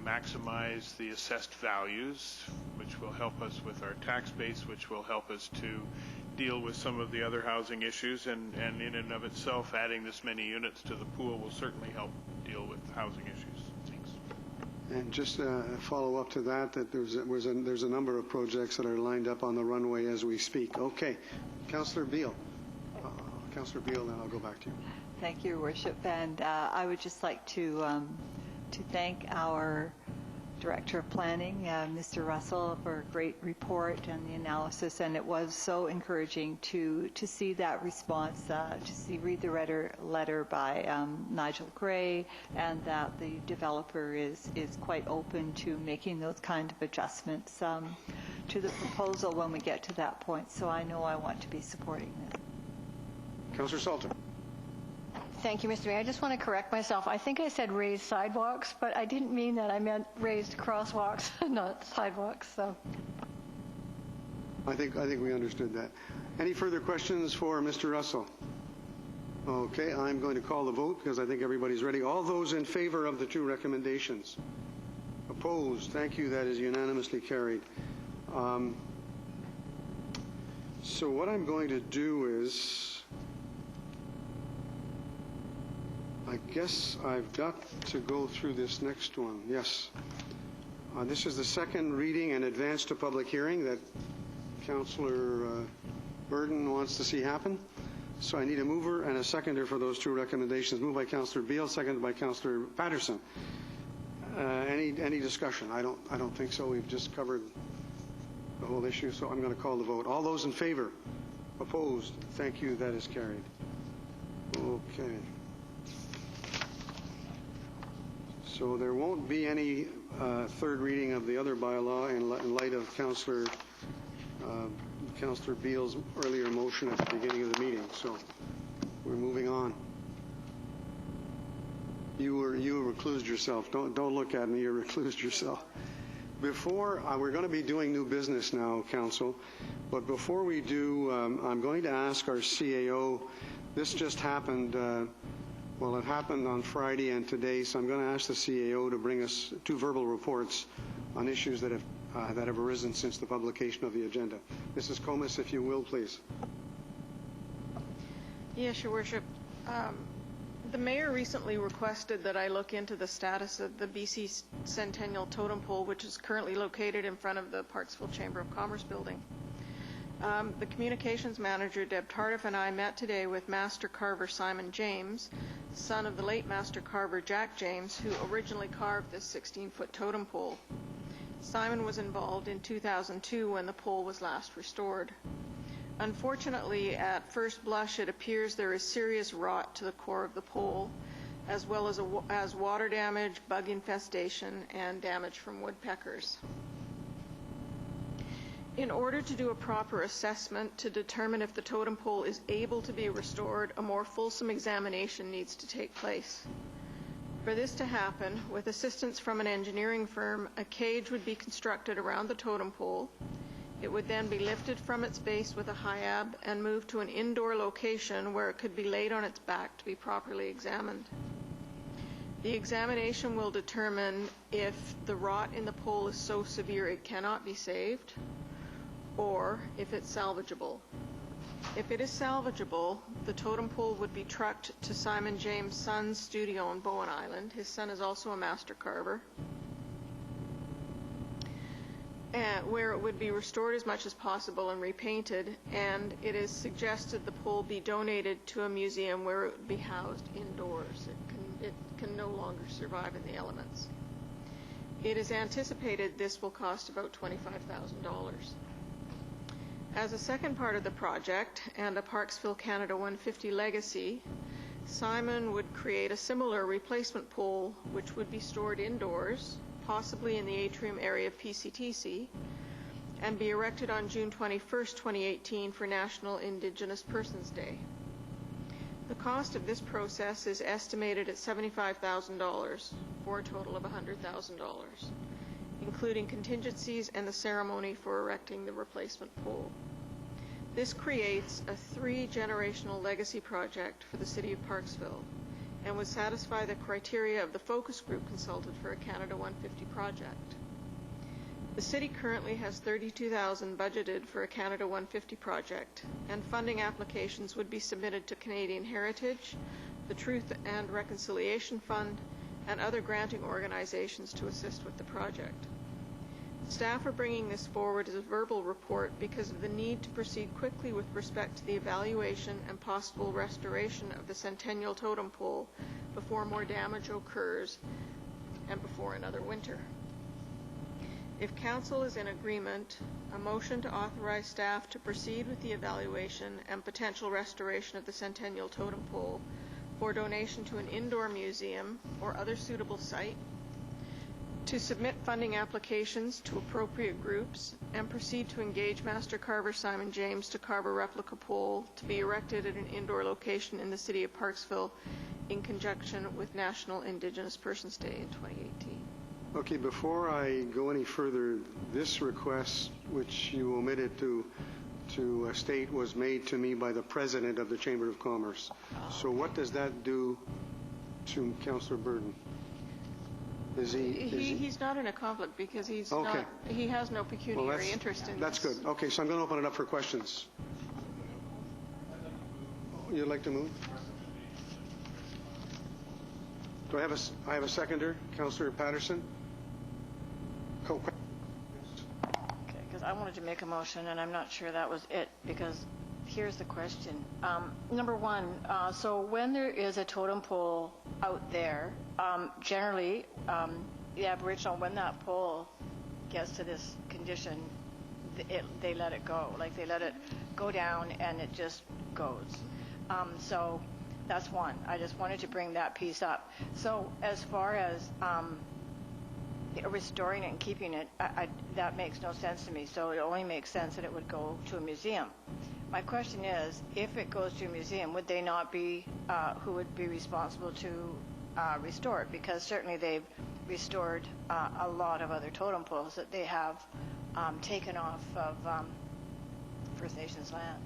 maximize the assessed values, which will help us with our tax base, which will help us to deal with some of the other housing issues, and in and of itself, adding this many units to the pool will certainly help deal with housing issues. Thanks. And just a follow-up to that, there's a number of projects that are lined up on the runway as we speak. Okay. Councillor Beale. Councillor Beale, then I'll go back to you. Thank you, Your Worship. And I would just like to thank our Director of Planning, Mr. Russell, for a great report and the analysis, and it was so encouraging to see that response, read the letter by Nigel Gray, and that the developer is quite open to making those kind of adjustments to the proposal when we get to that point. So I know I want to be supporting this. Councillor Salter. Thank you, Mr. Mayor. I just want to correct myself. I think I said raised sidewalks, but I didn't mean that. I meant raised crosswalks, not sidewalks. So, I think we understood that. Any further questions for Mr. Russell? Okay, I'm going to call the vote because I think everybody's ready. All those in favor of the two recommendations? Opposed? Thank you. That is unanimously carried. So what I'm going to do is, I guess I've got to go through this next one. Yes. This is the second reading and advance to public hearing that Councillor Burton wants to see happen. So I need a mover and a seconder for those two recommendations. Moved by Councillor Beale, seconded by Councillor Patterson. Any discussion? I don't think so. We've just covered the whole issue, so I'm going to call the vote. All those in favor? Opposed? Thank you. That is carried. Okay. So there won't be any third reading of the other bylaw in light of Councillor Beale's earlier motion at the beginning of the meeting. So we're moving on. You reclused yourself. Don't look at me. You reclused yourself. Before we're going to be doing new business now, Council. But before we do, I'm going to ask our CAO. This just happened. Well, it happened on Friday and today, so I'm going to ask the CAO to bring us two verbal reports on issues that have arisen since the publication of the agenda. Mrs. Comas, if you will, please. Yes, Your Worship. The Mayor recently requested that I look into the status of the BC Centennial Totem Pole, which is currently located in front of the Parksville Chamber of Commerce building. The communications manager, Deb Tardif, and I met today with Master Carver Simon James, son of the late Master Carver Jack James, who originally carved this 16-foot totem pole. Simon was involved in 2002 when the pole was last restored. Unfortunately, at first blush, it appears there is serious rot to the core of the pole, as well as water damage, bug infestation, and damage from woodpeckers. In order to do a proper assessment to determine if the totem pole is able to be restored, a more fulsome examination needs to take place. For this to happen, with assistance from an engineering firm, a cage would be constructed around the totem pole. It would then be lifted from its base with a HIAB and moved to an indoor location where it could be laid on its back to be properly examined. The examination will determine if the rot in the pole is so severe it cannot be saved, or if it's salvageable. If it is salvageable, the totem pole would be trucked to Simon James' son's studio on Bowen Island. His son is also a master carver, where it would be restored as much as possible and repainted, and it is suggested the pole be donated to a museum where it would be housed indoors. It can no longer survive in the elements. It is anticipated this will cost about $25,000. As a second part of the project and a Parksville Canada 150 legacy, Simon would create a similar replacement pole which would be stored indoors, possibly in the atrium area of PCTC, and be erected on June 21st, 2018 for National Indigenous Persons Day. The cost of this process is estimated at $75,000 for a total of $100,000, including contingencies and the ceremony for erecting the replacement pole. This creates a 3-generational legacy project for the City of Parksville and would satisfy the criteria of the focus group consulted for a Canada 150 project. The City currently has $32,000 budgeted for a Canada 150 project, and funding applications would be submitted to Canadian Heritage, the Truth and Reconciliation Fund, and other granting organizations to assist with the project. Staff are bringing this forward as a verbal report because of the need to proceed quickly with respect to the evaluation and possible restoration of the Centennial Totem Pole before more damage occurs and before another winter. If Council is in agreement, a motion to authorize staff to proceed with the evaluation and potential restoration of the Centennial Totem Pole for donation to an indoor museum or other suitable site, to submit funding applications to appropriate groups, and proceed to engage Master Carver Simon James to carve a replica pole to be erected at an indoor location in the City of Parksville in conjunction with National Indigenous Persons Day in 2018. Okay, before I go any further, this request, which you omitted to state, was made to me by the President of the Chamber of Commerce. So what does that do to Councillor Burton? He's not in a conflict because he's okay. not. He has no pecuniary interest in that's this. Good. Okay, so I'm going to open it up for questions. You'd like to move? Do I have a seconder, Councillor Patterson? Okay, because I wanted to make a motion, and I'm not sure that was it, because here's the question. Number one, so when there is a totem pole out there, generally, the Aboriginal, when that pole gets to this condition, they let it go. Like, they let it go down, and it just goes. So that's one. I just wanted to bring that piece up. So as far as restoring it and keeping it, that makes no sense to me. So it only makes sense that it would go to a museum. My question is, if it goes to a museum, would they not be, who would be responsible to restore it? Because certainly they've restored a lot of other totem poles that they have taken off of First Nations land.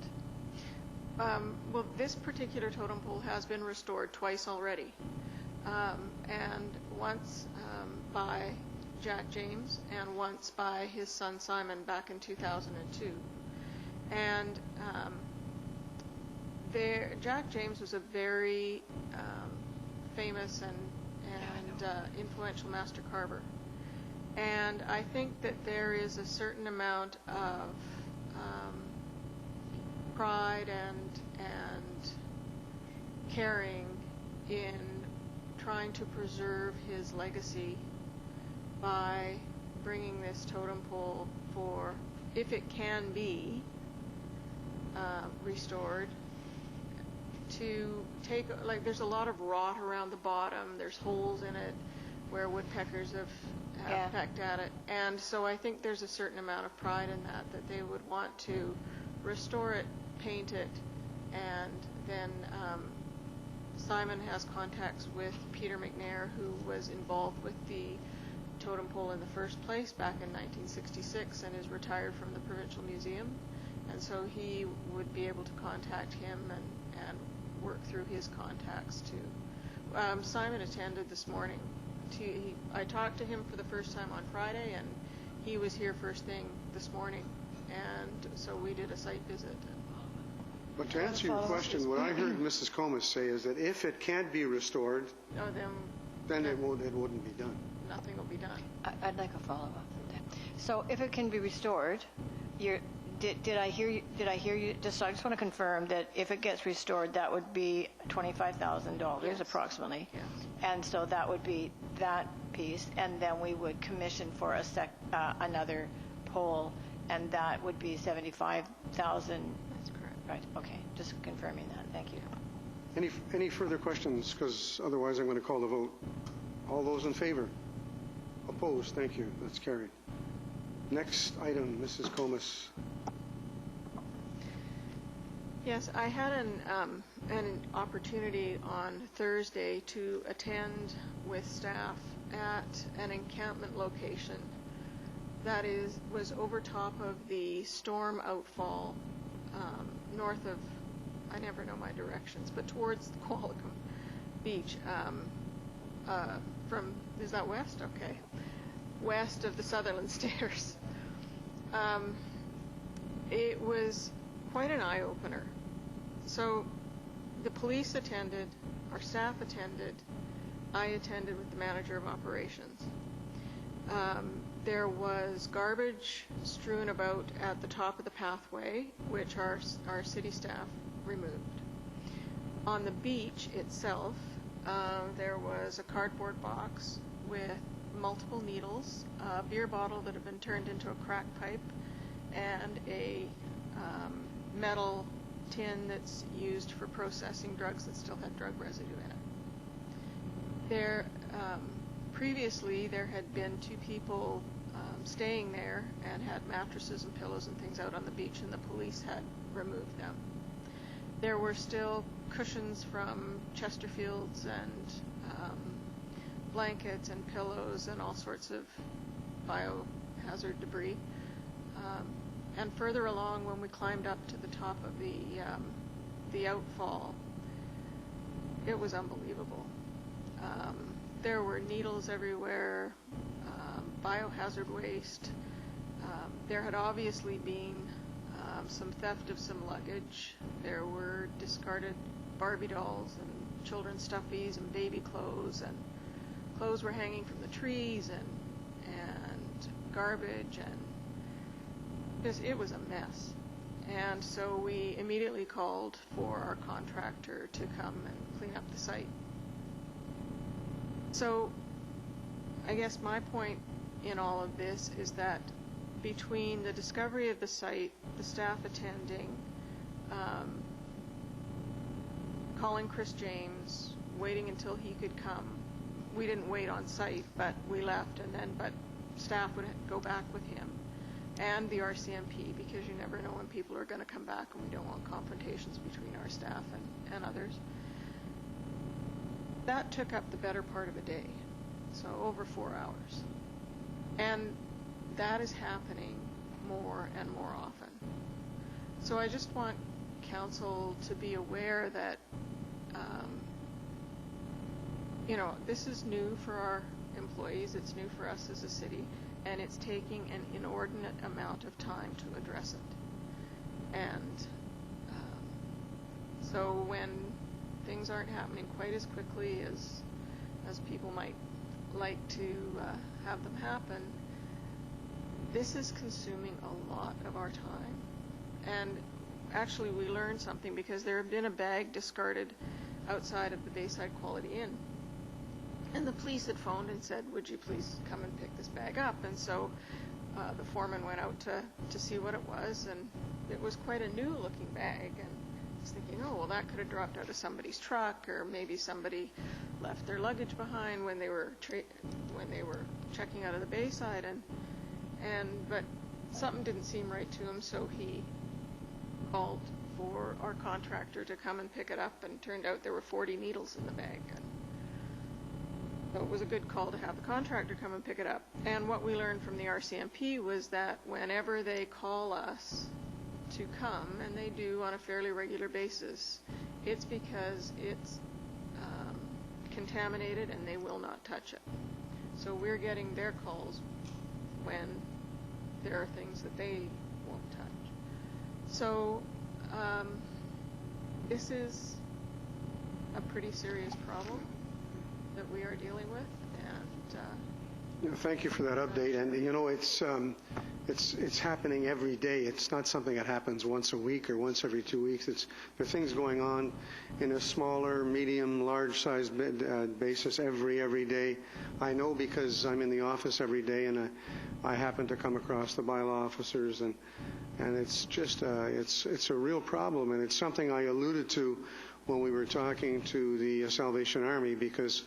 Well, this particular totem pole has been restored twice already, and once by Jack James and once by his son Simon back in 2002. And Jack James was a very famous and influential master carver. And I think that there is a certain amount of pride and caring in trying to preserve his legacy by bringing this totem pole for, if it can be restored, to take, like, there's a lot of rot around the bottom, there's holes in it where woodpeckers have pecked at it, and so I think there's a certain amount of pride in that they would want to restore it, paint it, and then Simon has contacts with Peter McNair, who was involved with the totem pole in the first place back in 1966 and is retired from the Provincial Museum, and so he would be able to contact him and work through his contacts to Simon attended this morning. I talked to him for the first time on Friday, and he was here first thing this morning, and so we did a site visit. But to answer your question, what I heard Mrs. Comas say is that if it can't be restored, then it wouldn't be done. Nothing will be done. I'd like a follow-up. So if it can be restored, did I hear you? Just I just want to confirm that if it gets restored, that would be $25,000 approximately. Yes. And so that would be that piece, and then we would commission for another pole, and that would be $75,000. That's correct. Right. Okay. Just confirming that. Thank you. Any further questions? Because otherwise I'm going to call the vote. All those in favor? Opposed? Thank you. That's carried. Next item, Mrs. Comas. Yes, I had an opportunity on Thursday to attend with staff at an encampment location that was over top of the storm outfall north of, I never know my directions, but towards the Qualicum Beach. Is that west? Okay. West of the Sutherland Stairs. It was quite an eye-opener. So the police attended, our staff attended, I attended with the manager of operations. There was garbage strewn about at the top of the pathway, which our city staff removed. On the beach itself, there was a cardboard box with multiple needles, a beer bottle that had been turned into a crack pipe, and a metal tin that's used for processing drugs that still had drug residue in it. Previously, there had been two people staying there and had mattresses and pillows and things out on the beach, and the police had removed them. There were still cushions from Chesterfields and blankets and pillows and all sorts of biohazard debris. And further along, when we climbed up to the top of the outfall, it was unbelievable. There were needles everywhere, biohazard waste. There had obviously been some theft of some luggage. There were discarded Barbie dolls and children's stuffies and baby clothes, and clothes were hanging from the trees, and garbage, and it was a mess. And so we immediately called for our contractor to come and clean up the site. So I guess my point in all of this is that between the discovery of the site, the staff attending, calling Chris James, waiting until he could come. We didn't wait on site, but we left, but staff would go back with him, and the RCMP, because you never know when people are going to come back, and we don't want confrontations between our staff and others. That took up the better part of a day, so over 4 hours. And that is happening more and more often. So I just want council to be aware that, this is new for our employees, it's new for us as a city, and it's taking an inordinate amount of time to address it. And so when things aren't happening quite as quickly as people might like to have them happen, this is consuming a lot of our time. And actually we learned something, because there had been a bag discarded outside of the Bayside Quality Inn. And the police had phoned and said, would you please come and pick this bag up? And so the foreman went out to see what it was, and it was quite a new looking bag. And I was thinking, oh, well, that could have dropped out of somebody's truck, or maybe somebody left their luggage behind when they were checking out of the Bayside. But something didn't seem right to him, so he called for our contractor to come and pick it up, and it turned out there were 40 needles in the bag. So it was a good call to have the contractor come and pick it up. And what we learned from the RCMP was that whenever they call us to come, and they do on a fairly regular basis, it's because it's contaminated and they will not touch it. So we're getting their calls when there are things that they won't touch. So this is a pretty serious problem that we are dealing with, and Thank you for that update. And it's happening every day. It's not something that happens once a week or once every 2 weeks. There are things going on in a smaller, medium, large-size basis every day. I know because I'm in the office every day, and I happen to come across the bylaw officers, and it's just it's a real problem, and it's something I alluded to when we were talking to the Salvation Army, because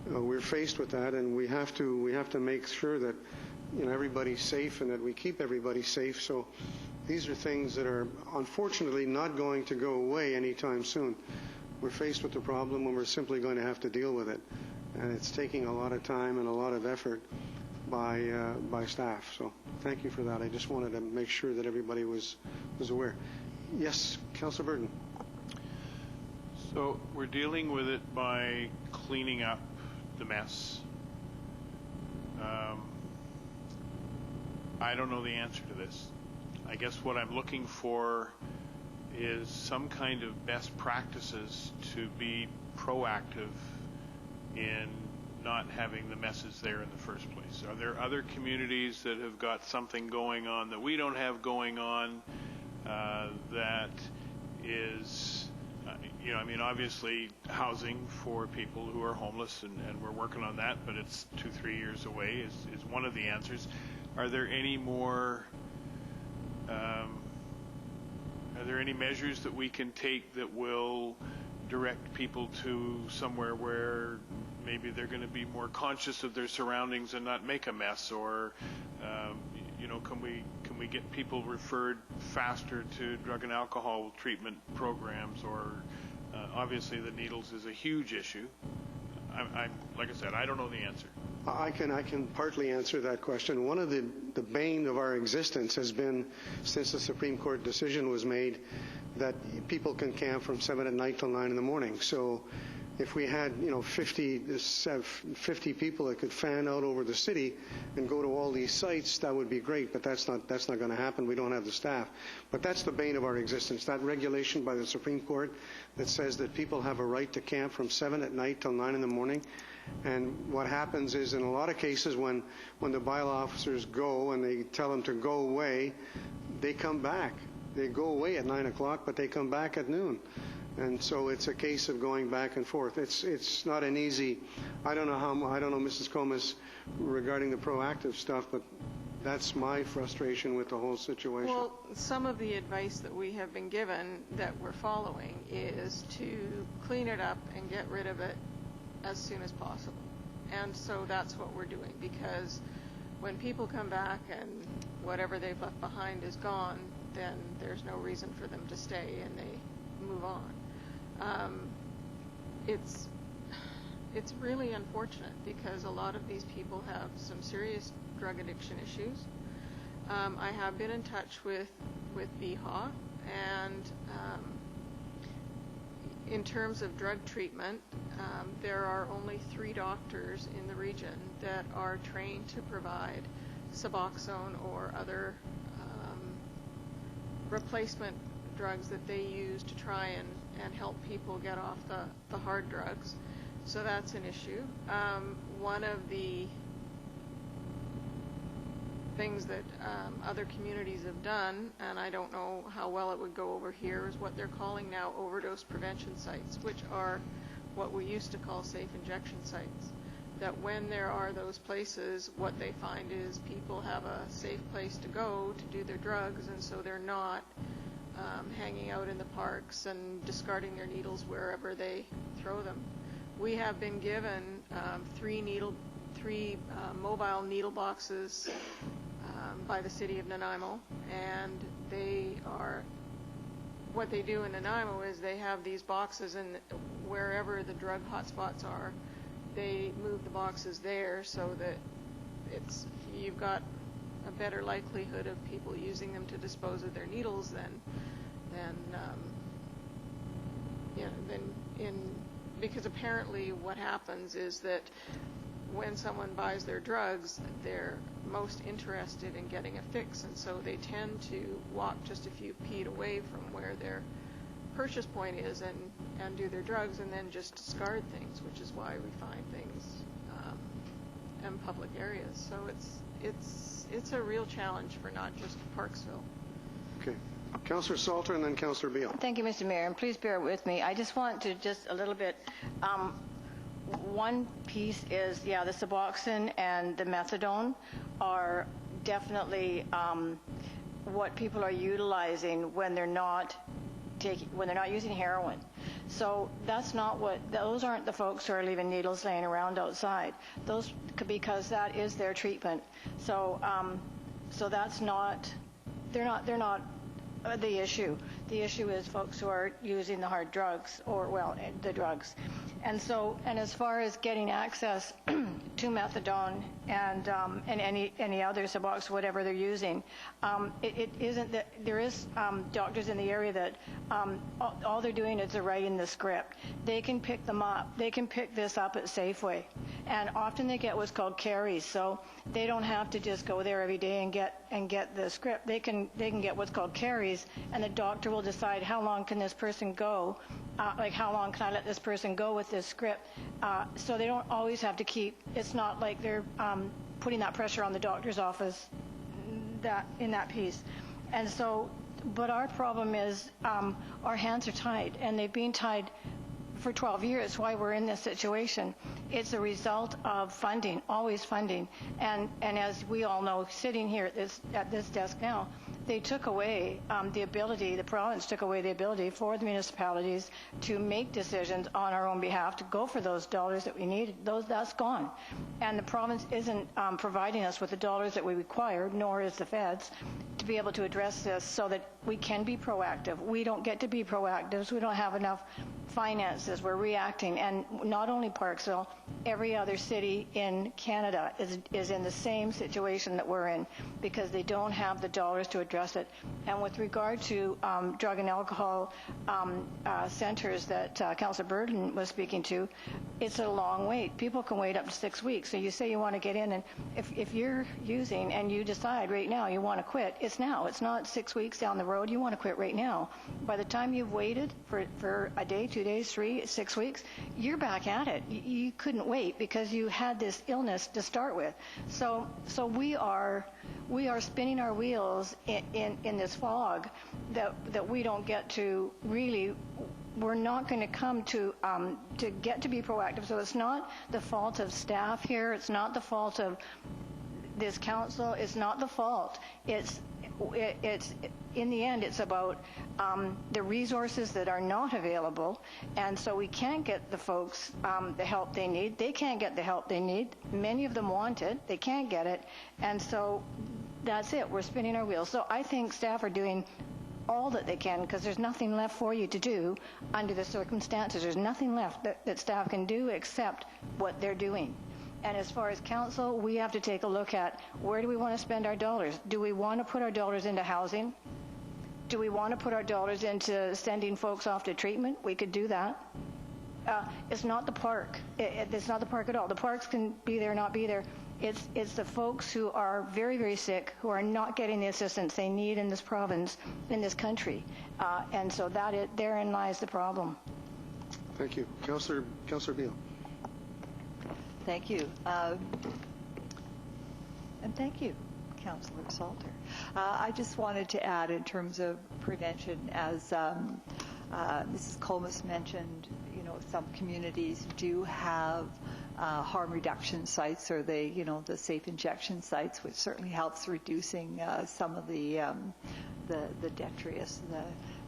we're faced with that, and we have to make sure that everybody's safe and that we keep everybody safe. So these are things that are unfortunately not going to go away anytime soon. We're faced with the problem and we're simply going to have to deal with it, and it's taking a lot of time and a lot of effort by staff. So thank you for that. I just wanted to make sure that everybody was aware. Yes, Councillor Burton. So we're dealing with it by cleaning up the mess. I don't know the answer to this. I guess what I'm looking for is some kind of best practices to be proactive in not having the messes there in the first place. Are there other communities that have got something going on that we don't have going on that is, obviously housing for people who are homeless, and we're working on that, but it's 2-3 years away is one of the answers. Are there any more, are there any measures that we can take that will direct people to somewhere where maybe they're going to be more conscious of their surroundings and not make a mess? Or, can we get people referred faster to drug and alcohol treatment programs? Or obviously the needles is a huge issue. I'm like I said, I don't know the answer. I can partly answer that question. One of the bane of our existence has been, since the Supreme Court decision was made, that people can camp from 7 at night till 9 in the morning. So if we had 50 people that could fan out over the city and go to all these sites, that would be great, but that's not going to happen. We don't have the staff. But that's the bane of our existence, that regulation by the Supreme Court that says that people have a right to camp from 7 at night till 9 in the morning. And what happens is, in a lot of cases, when the bylaw officers go and they tell them to go away, they come back. They go away at 9 o'clock, but they come back at noon. And so it's a case of going back and forth. It's not an easy. I don't know, Mrs. Comas, regarding the proactive stuff, but that's my frustration with the whole situation. well, some of the advice that we have been given that we're following is to clean it up and get rid of it as soon as possible. And so that's what we're doing, because when people come back and whatever they've left behind is gone, then there's no reason for them to stay, and they move on. It's really unfortunate, because a lot of these people have some serious drug addiction issues. I have been in touch with VHA, and in terms of drug treatment, there are only 3 doctors in the region that are trained to provide Suboxone or other replacement drugs that they use to try and help people get off the hard drugs. So that's an issue. One of the things that other communities have done, and I don't know how well it would go over here, is what they're calling now overdose prevention sites, which are what we used to call safe injection sites. That when there are those places, what they find is people have a safe place to go to do their drugs, and so they're not hanging out in the parks and discarding their needles wherever they throw them. We have been given 3 mobile needle boxes by the city of Nanaimo, and what they do in Nanaimo is they have these boxes, and wherever the drug hotspots are, they move the boxes there so that you've got a better likelihood of people using them to dispose of their needles than in because apparently what happens is that when someone buys their drugs, they're most interested in getting a fix, and so they tend to walk just a few feet away from where their purchase point is and do their drugs and then just discard things, which is why we find things in public areas. So it's a real challenge for not just Parksville. Okay. Councillor Salter and then Councillor Beale. Thank you, Mr. Mayor, and please bear with me. I just want to just a little bit, one piece is, the Suboxone and the methadone are definitely what people are utilizing when they're not using heroin. So that's not those aren't the folks who are leaving needles laying around outside. Those, because that is their treatment. So so that's not, they're not the issue. The issue is folks who are using the hard drugs, or, well, the drugs. And so, and as far as getting access to methadone and any other Suboxone, whatever they're using, it isn't that there is doctors in the area that all they're doing is they're writing the script. They can pick them up. They can pick this up at Safeway, and often they get what's called carries. So they don't have to just go there every day and get the script. They can get what's called carries, and the doctor will decide how long can this person go. Like, how long can I let this person go with this script? So they don't always have to keep, it's not like they're putting that pressure on the doctor's office in that piece. And so, but our problem is our hands are tied, and they've been tied for 12 years. Why we're in this situation. It's a result of funding, always funding. And as we all know, sitting here at this desk now, they took away the province took away the ability for the municipalities to make decisions on our own behalf, to go for those dollars that we needed. That's gone. And the province isn't providing us with the dollars that we require, nor is the feds, to be able to address this so that we can be proactive. We don't get to be proactive, so we don't have enough finances. We're reacting. And not only Parksville, every other city in Canada is in the same situation that we're in, because they don't have the dollars to address it. And with regard to drug and alcohol centers that Councillor Burton was speaking to, it's a long wait. People can wait up to 6 weeks. So you say you want to get in, and if you're using and you decide right now you want to quit, it's now. It's not 6 weeks down the road. You want to quit right now. By the time you've waited for a day, 2 days, 3, 6 weeks, you're back at it. You couldn't wait because you had this illness to start with. So we are spinning our wheels in this fog that we don't get to really. We're not going to come to get to be proactive. So it's not the fault of staff here. It's not the fault of this council. It's not the fault. It's in the end, it's about the resources that are not available, and so we can't get the folks the help they need. They can't get the help they need. Many of them want it. They can't get it, and so that's it. We're spinning our wheels. So I think staff are doing all that they can, because there's nothing left for you to do under the circumstances. There's nothing left that staff can do except what they're doing. And as far as council, we have to take a look at where do we want to spend our dollars. Do we want to put our dollars into housing? Do we want to put our dollars into sending folks off to treatment? We could do that. It's not the park. It's not the park at all. The parks can be there, not be there. It's the folks who are very, very sick, who are not getting the assistance they need in this province, in this country. And so therein lies the problem. Thank you. Councillor Beale. Thank you. And thank you, Councillor Salter. I just wanted to add, in terms of prevention, as Mrs. Colmas mentioned, some communities do have harm reduction sites, or the safe injection sites, which certainly helps reducing some of the detritus,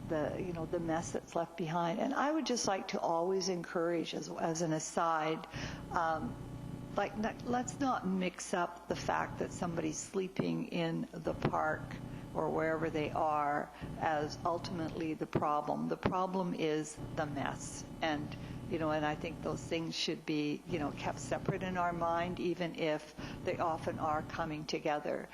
the mess that's left behind. And I would just like to always encourage, as an aside, let's not mix up the fact that somebody's sleeping in the park or wherever they are as ultimately the problem. The problem is the mess. And and I think those things should be, kept separate in our mind, even if they often are coming together.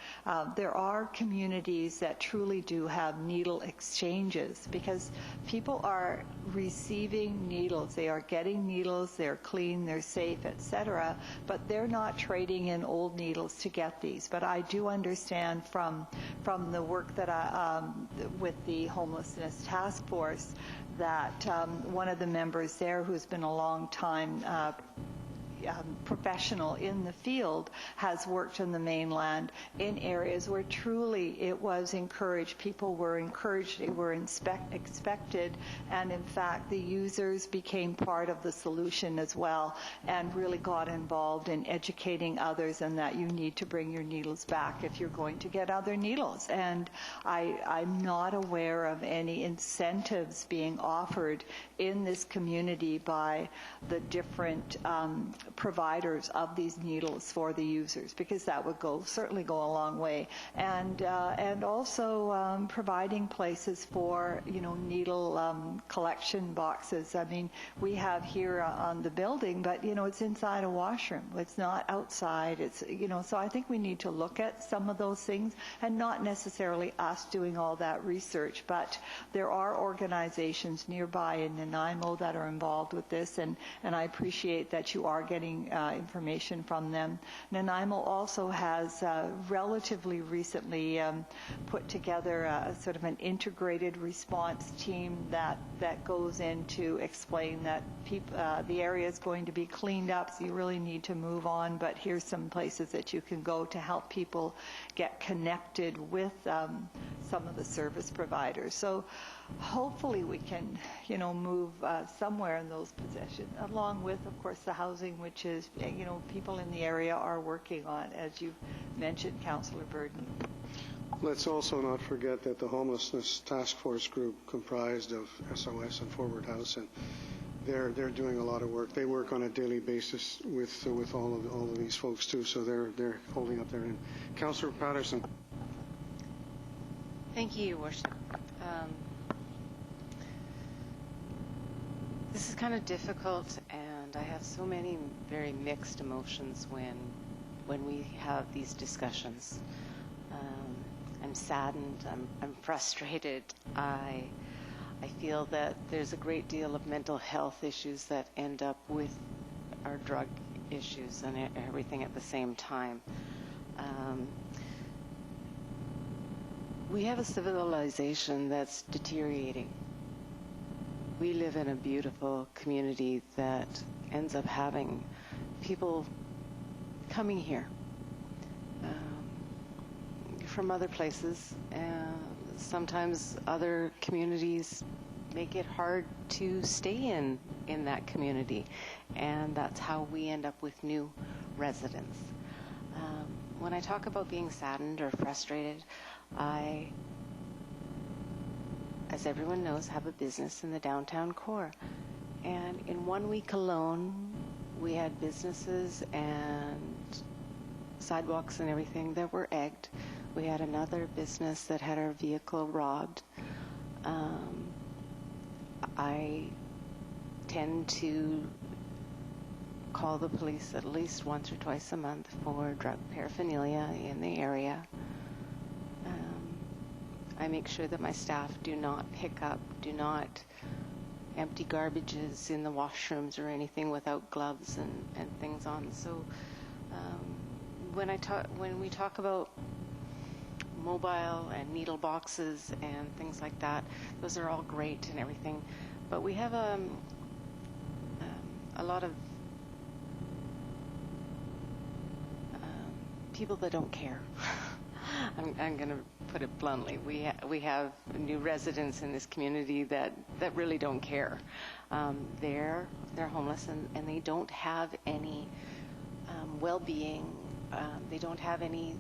There are communities that truly do have needle exchanges because people are receiving needles. They are getting needles, they're clean, they're safe, etc., but they're not trading in old needles to get these. But I do understand from the work that with the homelessness task force that one of the members there, who's been a long time professional in the field, has worked in the mainland in areas where truly it was encouraged. People were encouraged, they were expected, and in fact the users became part of the solution as well and really got involved in educating others and that you need to bring your needles back if you're going to get other needles. And I'm not aware of any incentives being offered in this community by the different providers of these needles for the users, because that would certainly go a long way. And also providing places for needle collection boxes. I mean, we have here on the building, but it's inside a washroom. It's not outside. It's so I think we need to look at some of those things, and not necessarily us doing all that research, but there are organizations nearby in Nanaimo that are involved with this, and I appreciate that you are getting information from them. Nanaimo also has relatively recently put together a sort of an integrated response team that goes in to explain that the area is going to be cleaned up, so you really need to move on, but here's some places that you can go to help people get connected with some of the service providers. So hopefully we can, move somewhere in those positions, along with, of course, the housing, which is, people in the area are working on, as you mentioned, Councillor Burden. Let's also not forget that the homelessness task force group comprised of SOS and Forward House, and they're doing a lot of work. They work on a daily basis with all of these folks too, so they're holding up their end. Councillor Patterson. Thank you, Your Worship. This is kind of difficult, and I have so many very mixed emotions when we have these discussions. I'm saddened. I'm frustrated. I feel that there's a great deal of mental health issues that end up with our drug issues and everything at the same time. We have a civilization that's deteriorating. We live in a beautiful community that ends up having people coming here from other places. Sometimes other communities make it hard to stay in that community, and that's how we end up with new residents. When I talk about being saddened or frustrated, I, as everyone knows, have a business in the downtown core. And in 1 week alone, we had businesses and sidewalks and everything that were egged. We had another business that had our vehicle robbed. I tend to call the police at least once or twice a month for drug paraphernalia in the area. I make sure that my staff do not empty garbages in the washrooms or anything without gloves and things on. So when we talk about mobile and needle boxes and things like that, those are all great and everything, but we have a lot of people that don't care. I'm going to put it bluntly. We have new residents in this community that really don't care. They're homeless and they don't have any well-being. They don't have any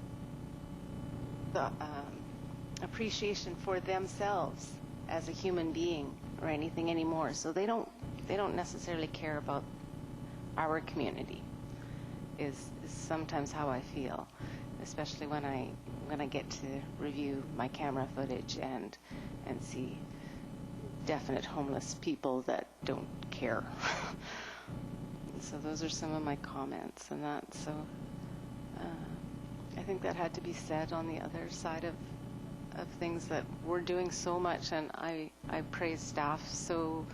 appreciation for themselves as a human being or anything anymore. So they don't necessarily care about our community. Is sometimes how I feel, especially when I get to review my camera footage and see definite homeless people that don't care. So those are some of my comments, and that. So I think that had to be said on the other side of things, that we're doing so much, and I praise staff so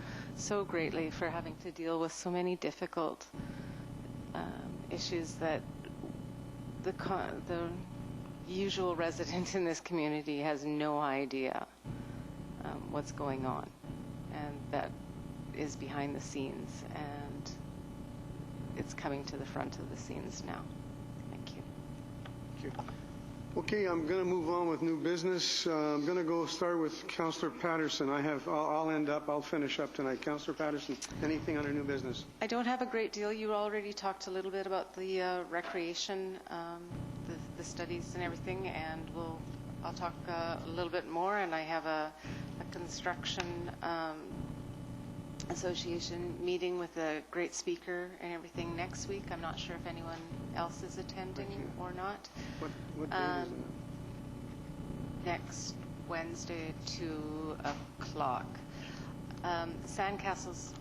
greatly for having to deal with so many difficult issues that the usual resident in this community has no idea what's going on, and that is behind the scenes, and it's coming to the front of the scenes now. Thank you. Thank you. Okay, I'm going to move on with new business. I'm going to go start with Councillor Patterson. I'll finish up tonight. Councillor Patterson, anything under new business? I don't have a great deal. You already talked a little bit about the recreation, the studies and everything, and I'll talk a little bit more. And I have a construction association meeting with a great speaker and everything next week. I'm not sure if anyone else is attending or not. What date is it? Next Wednesday at 2 o'clock. Sandcastles,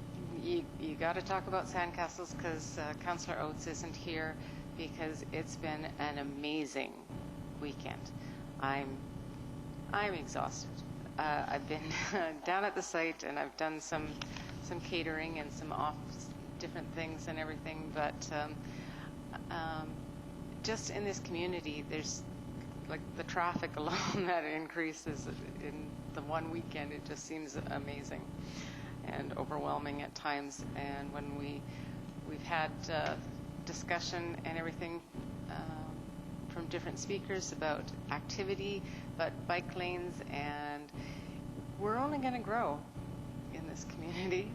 you got to talk about sandcastles, because Councillor Oates isn't here, because it's been an amazing weekend. I'm exhausted. I've been down at the site, and I've done some catering and some off different things and everything, but just in this community, there's like the traffic alone that increases in the one weekend. It just seems amazing and overwhelming at times. And when we've had discussion and everything from different speakers about activity, but bike lanes, and we're only going to grow in this community,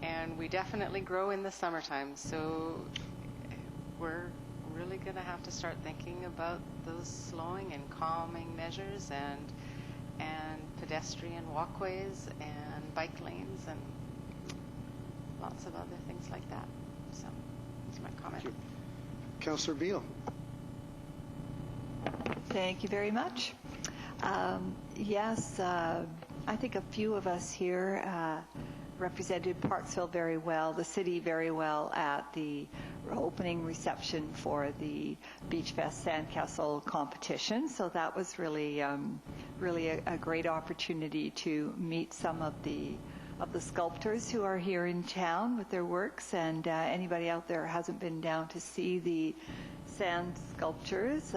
and we definitely grow in the summertime. So we're really going to have to start thinking about those slowing and calming measures, and pedestrian walkways and bike lanes and lots of other things like that. So that's my comment. Thank you. Councillor Beale. Thank you very much. Yes, I think a few of us here represented Parksville very well, the city very well, at the opening reception for the Beach Fest Sandcastle competition. So that was really a great opportunity to meet some of the sculptors who are here in town with their works, and anybody out there who hasn't been down to see the sand sculptures,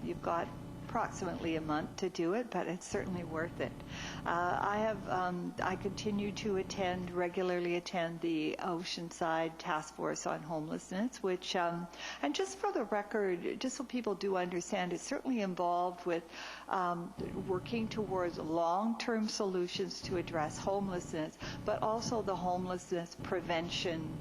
you've got approximately a month to do it, but it's certainly worth it. I continue to regularly attend the Oceanside Task Force on Homelessness, which, and just for the record, just so people do understand, it's certainly involved with working towards long-term solutions to address homelessness, but also the homelessness prevention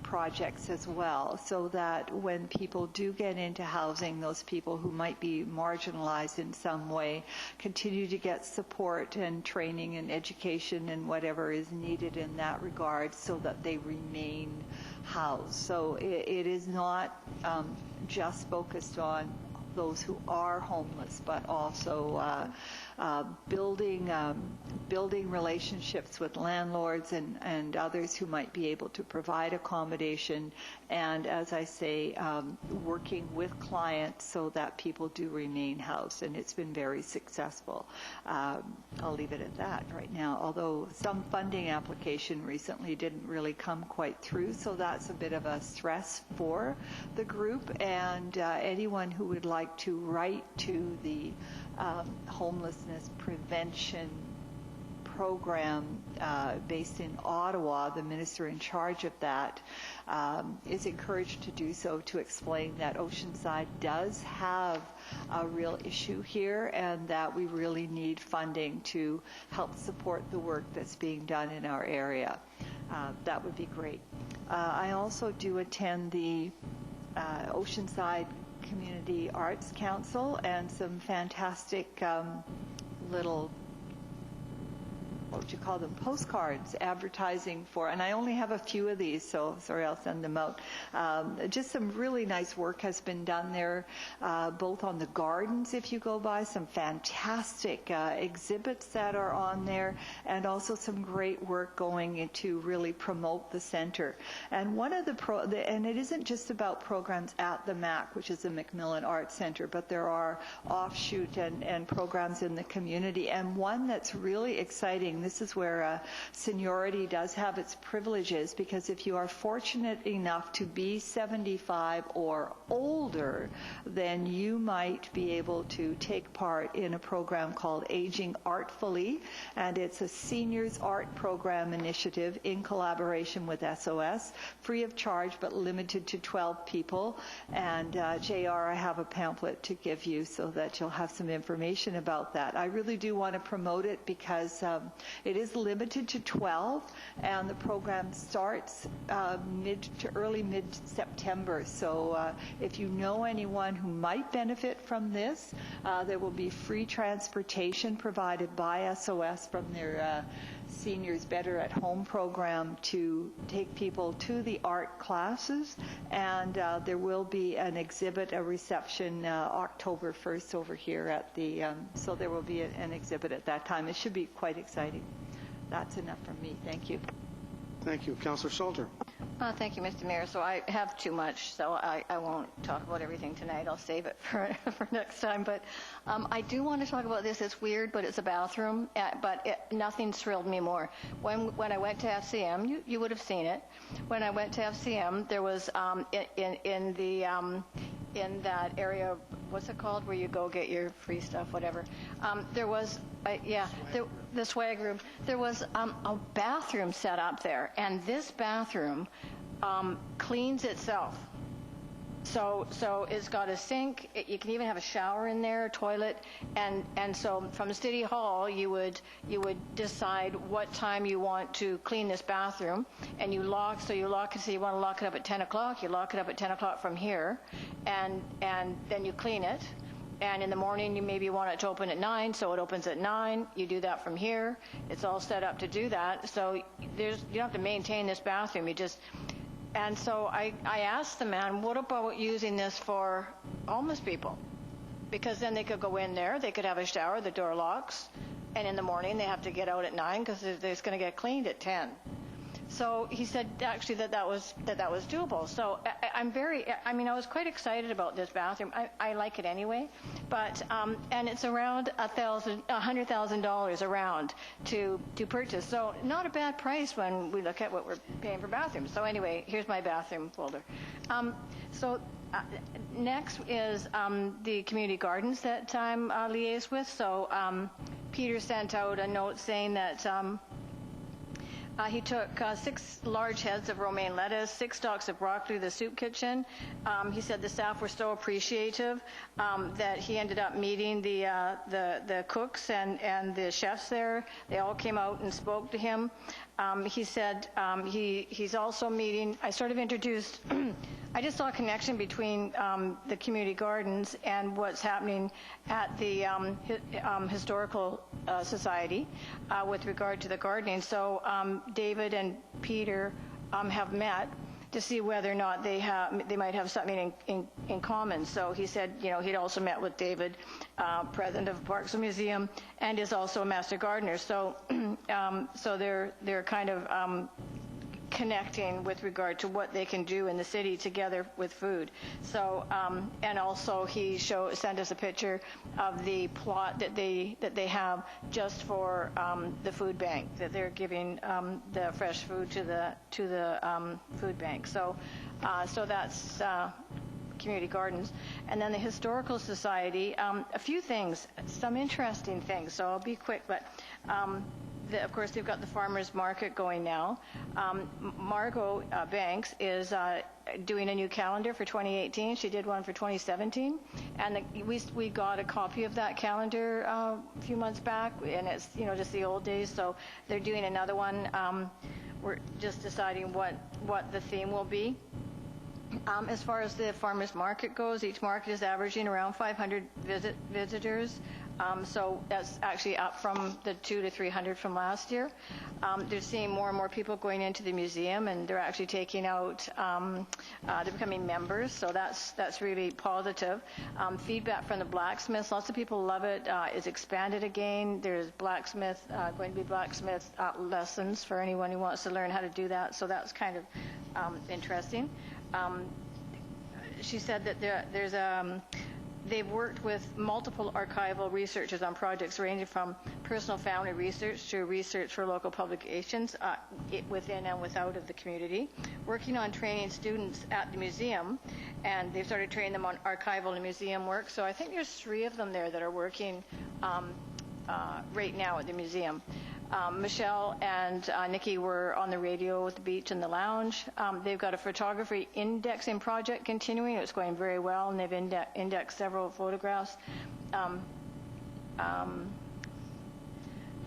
projects as well, so that when people do get into housing, those people who might be marginalized in some way continue to get support and training and education and whatever is needed in that regard, so that they remain housed. So it is not just focused on those who are homeless, but also building relationships with landlords and others who might be able to provide accommodation, and, as I say, working with clients so that people do remain housed, and it's been very successful. I'll leave it at that right now, although some funding application recently didn't really come quite through, so that's a bit of a stress for the group, and anyone who would like to write to the homelessness prevention program based in Ottawa, the minister in charge of that is encouraged to do so, to explain that Oceanside does have a real issue here, and that we really need funding to help support the work that's being done in our area. That would be great. I also do attend the Oceanside Community Arts Council, and some fantastic little what would you call them, postcards advertising for, and I only have a few of these, so sorry, I'll send them out. Just some really nice work has been done there, both on the gardens, if you go by, some fantastic exhibits that are on there, and also some great work going into really promote the center. And one of and it isn't just about programs at the MAC, which is the Macmillan Arts Center, but there are offshoot and programs in the community. And one that's really exciting, this is where seniority does have its privileges, because if you are fortunate enough to be 75 or older, then you might be able to take part in a program called Aging Artfully, and it's a seniors art program initiative in collaboration with SOS, free of charge but limited to 12 people. And JR, I have a pamphlet to give you so that you'll have some information about that. I really do want to promote it because it is limited to 12, and the program starts early mid-September. So if you know anyone who might benefit from this, there will be free transportation provided by SOS from their Seniors Better at Home program to take people to the art classes, and there will be an exhibit, a reception October 1st over here at the, so there will be an exhibit at that time. It should be quite exciting. That's enough from me. Thank you. Thank you. Councillor Salter. Thank you, Mr. Mayor. So I have too much, so I won't talk about everything tonight. I'll save it for next time. But I do want to talk about this. It's weird, but it's a bathroom. But nothing's thrilled me more. When I went to FCM, you would have seen it. When I went to FCM, there was in that area, what's it called, where you go get your free stuff, whatever. There was, the swag room. There was a bathroom set up there, and this bathroom cleans itself. So it's got a sink. You can even have a shower in there, a toilet, and so from City Hall you would decide what time you want to clean this bathroom, and you lock it. So you want to lock it up at 10 o'clock. You lock it up at 10 o'clock from here, and then you clean it. And in the morning, you maybe want it to open at 9, so it opens at 9. You do that from here. It's all set up to do that. So you don't have to maintain this bathroom. And so I asked the man, what about using this for homeless people? Because then they could go in there, they could have a shower, the door locks, and in the morning they have to get out at 9 because it's going to get cleaned at 10. So he said actually that was doable. So I was quite excited about this bathroom. I like it anyway, but and it's around $100,000 around to purchase. So not a bad price when we look at what we're paying for bathrooms. So anyway, here's my bathroom folder. Next is the community gardens that I'm liaised with. So Peter sent out a note saying that. He took 6 large heads of romaine lettuce, 6 stalks of broccoli to the soup kitchen. He said the staff were so appreciative that he ended up meeting the cooks and the chefs there. They all came out and spoke to him. He said he's also meeting, I sort of introduced, I just saw a connection between the community gardens and what's happening at the Historical Society with regard to the gardening. So David and Peter have met to see whether or not they might have something in common. So he said, he'd also met with David, president of Parks and Museum, and is also a master gardener. So so they're kind of connecting with regard to what they can do in the city together with food. So and also he sent us a picture of the plot that they have just for the food bank, that they're giving the fresh food to the food bank. So so that's community gardens. And then the Historical Society, a few things, some interesting things, so I'll be quick, but of course, they've got the farmers market going now. Margot Banks is doing a new calendar for 2018. She did one for 2017, and we got a copy of that calendar a few months back, and it's just the old days. So they're doing another one. We're just deciding what the theme will be. As far as the farmers market goes, each market is averaging around 500 visitors. So that's actually up from the 200 to 300 from last year. They're seeing more and more people going into the museum, and they're actually taking out, they're becoming members, so that's really positive. Feedback from the blacksmiths, lots of people love it. It's expanded again. There's going to be blacksmith lessons for anyone who wants to learn how to do that, so that's kind of interesting. She said that they've worked with multiple archival researchers on projects ranging from personal family research to research for local publications within and without of the community, working on training students at the museum, and they've started training them on archival and museum work. So I think there's 3 of them there that are working right now at the museum. Michelle and Nikki were on the radio with the beach and the lounge. They've got a photography indexing project continuing. It's going very well, and they've indexed several photographs.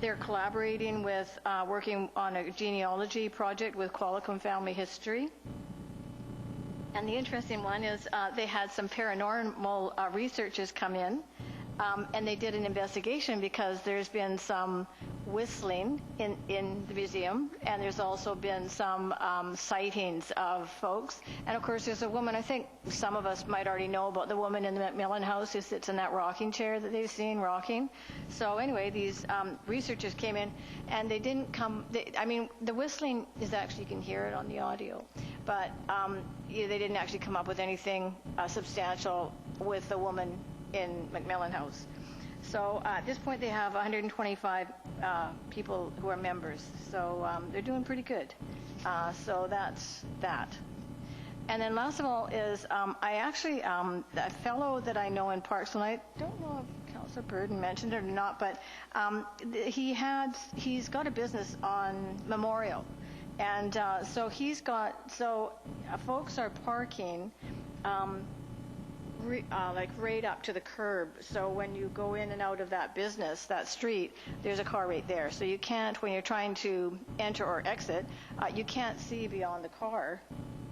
They're collaborating with, working on a genealogy project with Qualicum Family History. And the interesting one is they had some paranormal researchers come in, and they did an investigation because there's been some whistling in the museum, and there's also been some sightings of folks. And of course, there's a woman, I think some of us might already know about the woman in the Macmillan House who sits in that rocking chair that they've seen rocking. So anyway, these researchers came in, and they didn't come, I mean, the whistling is actually, you can hear it on the audio, but they didn't actually come up with anything substantial with the woman in Macmillan House. So at this point, they have 125 people who are members. So they're doing pretty good. So that's that. And then last of all is I actually, a fellow that I know in Parks, and I don't know if Councillor Burden mentioned it or not, but he's got a business on Memorial. And so folks are parking like right up to the curb. So when you go in and out of that business, that street, there's a car right there. So you can't, when you're trying to enter or exit, you can't see beyond the car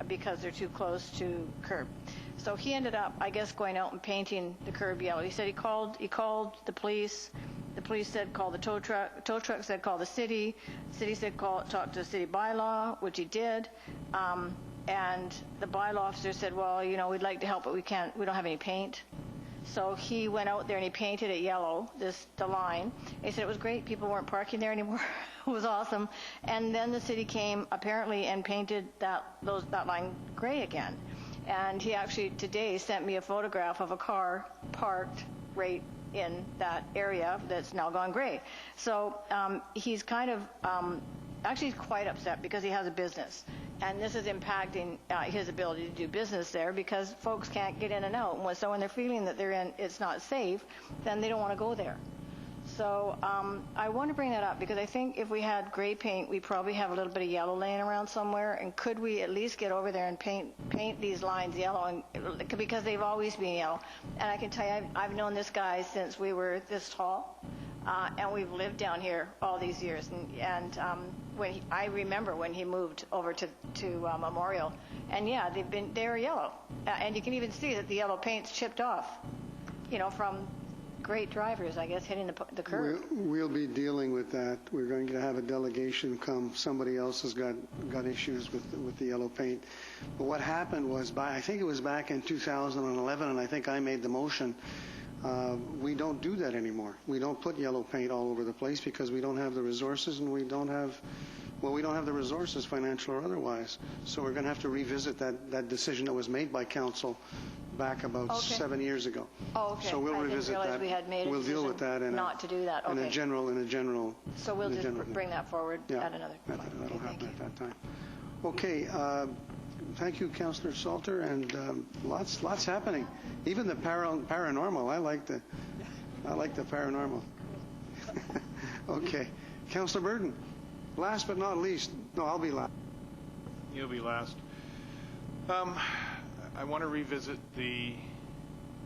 because they're too close to curb. So he ended up, I guess, going out and painting the curb yellow. He said he called the police. The police said call the tow truck. Tow truck said call the city. City said talk to the city bylaw, which he did. And the bylaw officer said, well, you know, we'd like to help, but we don't have any paint. So he went out there and he painted it yellow, the line. He said it was great. People weren't parking there anymore. It was awesome. And then the city came apparently and painted that line gray again. And he actually today sent me a photograph of a car parked right in that area that's now gone gray. So he's kind of actually quite upset because he has a business. And this is impacting his ability to do business there because folks can't get in and out. So when they're feeling that it's not safe, then they don't want to go there. So I want to bring that up because I think if we had gray paint, we probably have a little bit of yellow laying around somewhere. And could we at least get over there and paint these lines yellow? Because they've always been yellow. And I can tell you, I've known this guy since we were this tall. And we've lived down here all these years. And I remember when he moved over to Memorial. And yeah, they're yellow. And you can even see that the yellow paint's chipped off, you know, from great drivers, I guess, hitting the curb. We'll be dealing with that. We're going to have a delegation come. Somebody else has got issues with the yellow paint. But what happened was, I think it was back in 2011, and I think I made the motion, we don't do that anymore. We don't put yellow paint all over the place because we don't have the resources, and we don't have the resources, financial or otherwise. So we're going to have to revisit that decision that was made by council back about 7 years ago. Oh, okay. So we'll revisit that. We had made a we'll deal with that not to do that. Okay. in a general. So we'll just bring that forward at another point. That'll happen at that time. Okay. Thank you, Councillor Salter, and lots happening. Even the paranormal. I like the paranormal. Okay, Councillor Burden. Last but not least. No, I'll be last. You'll be last. I want to revisit the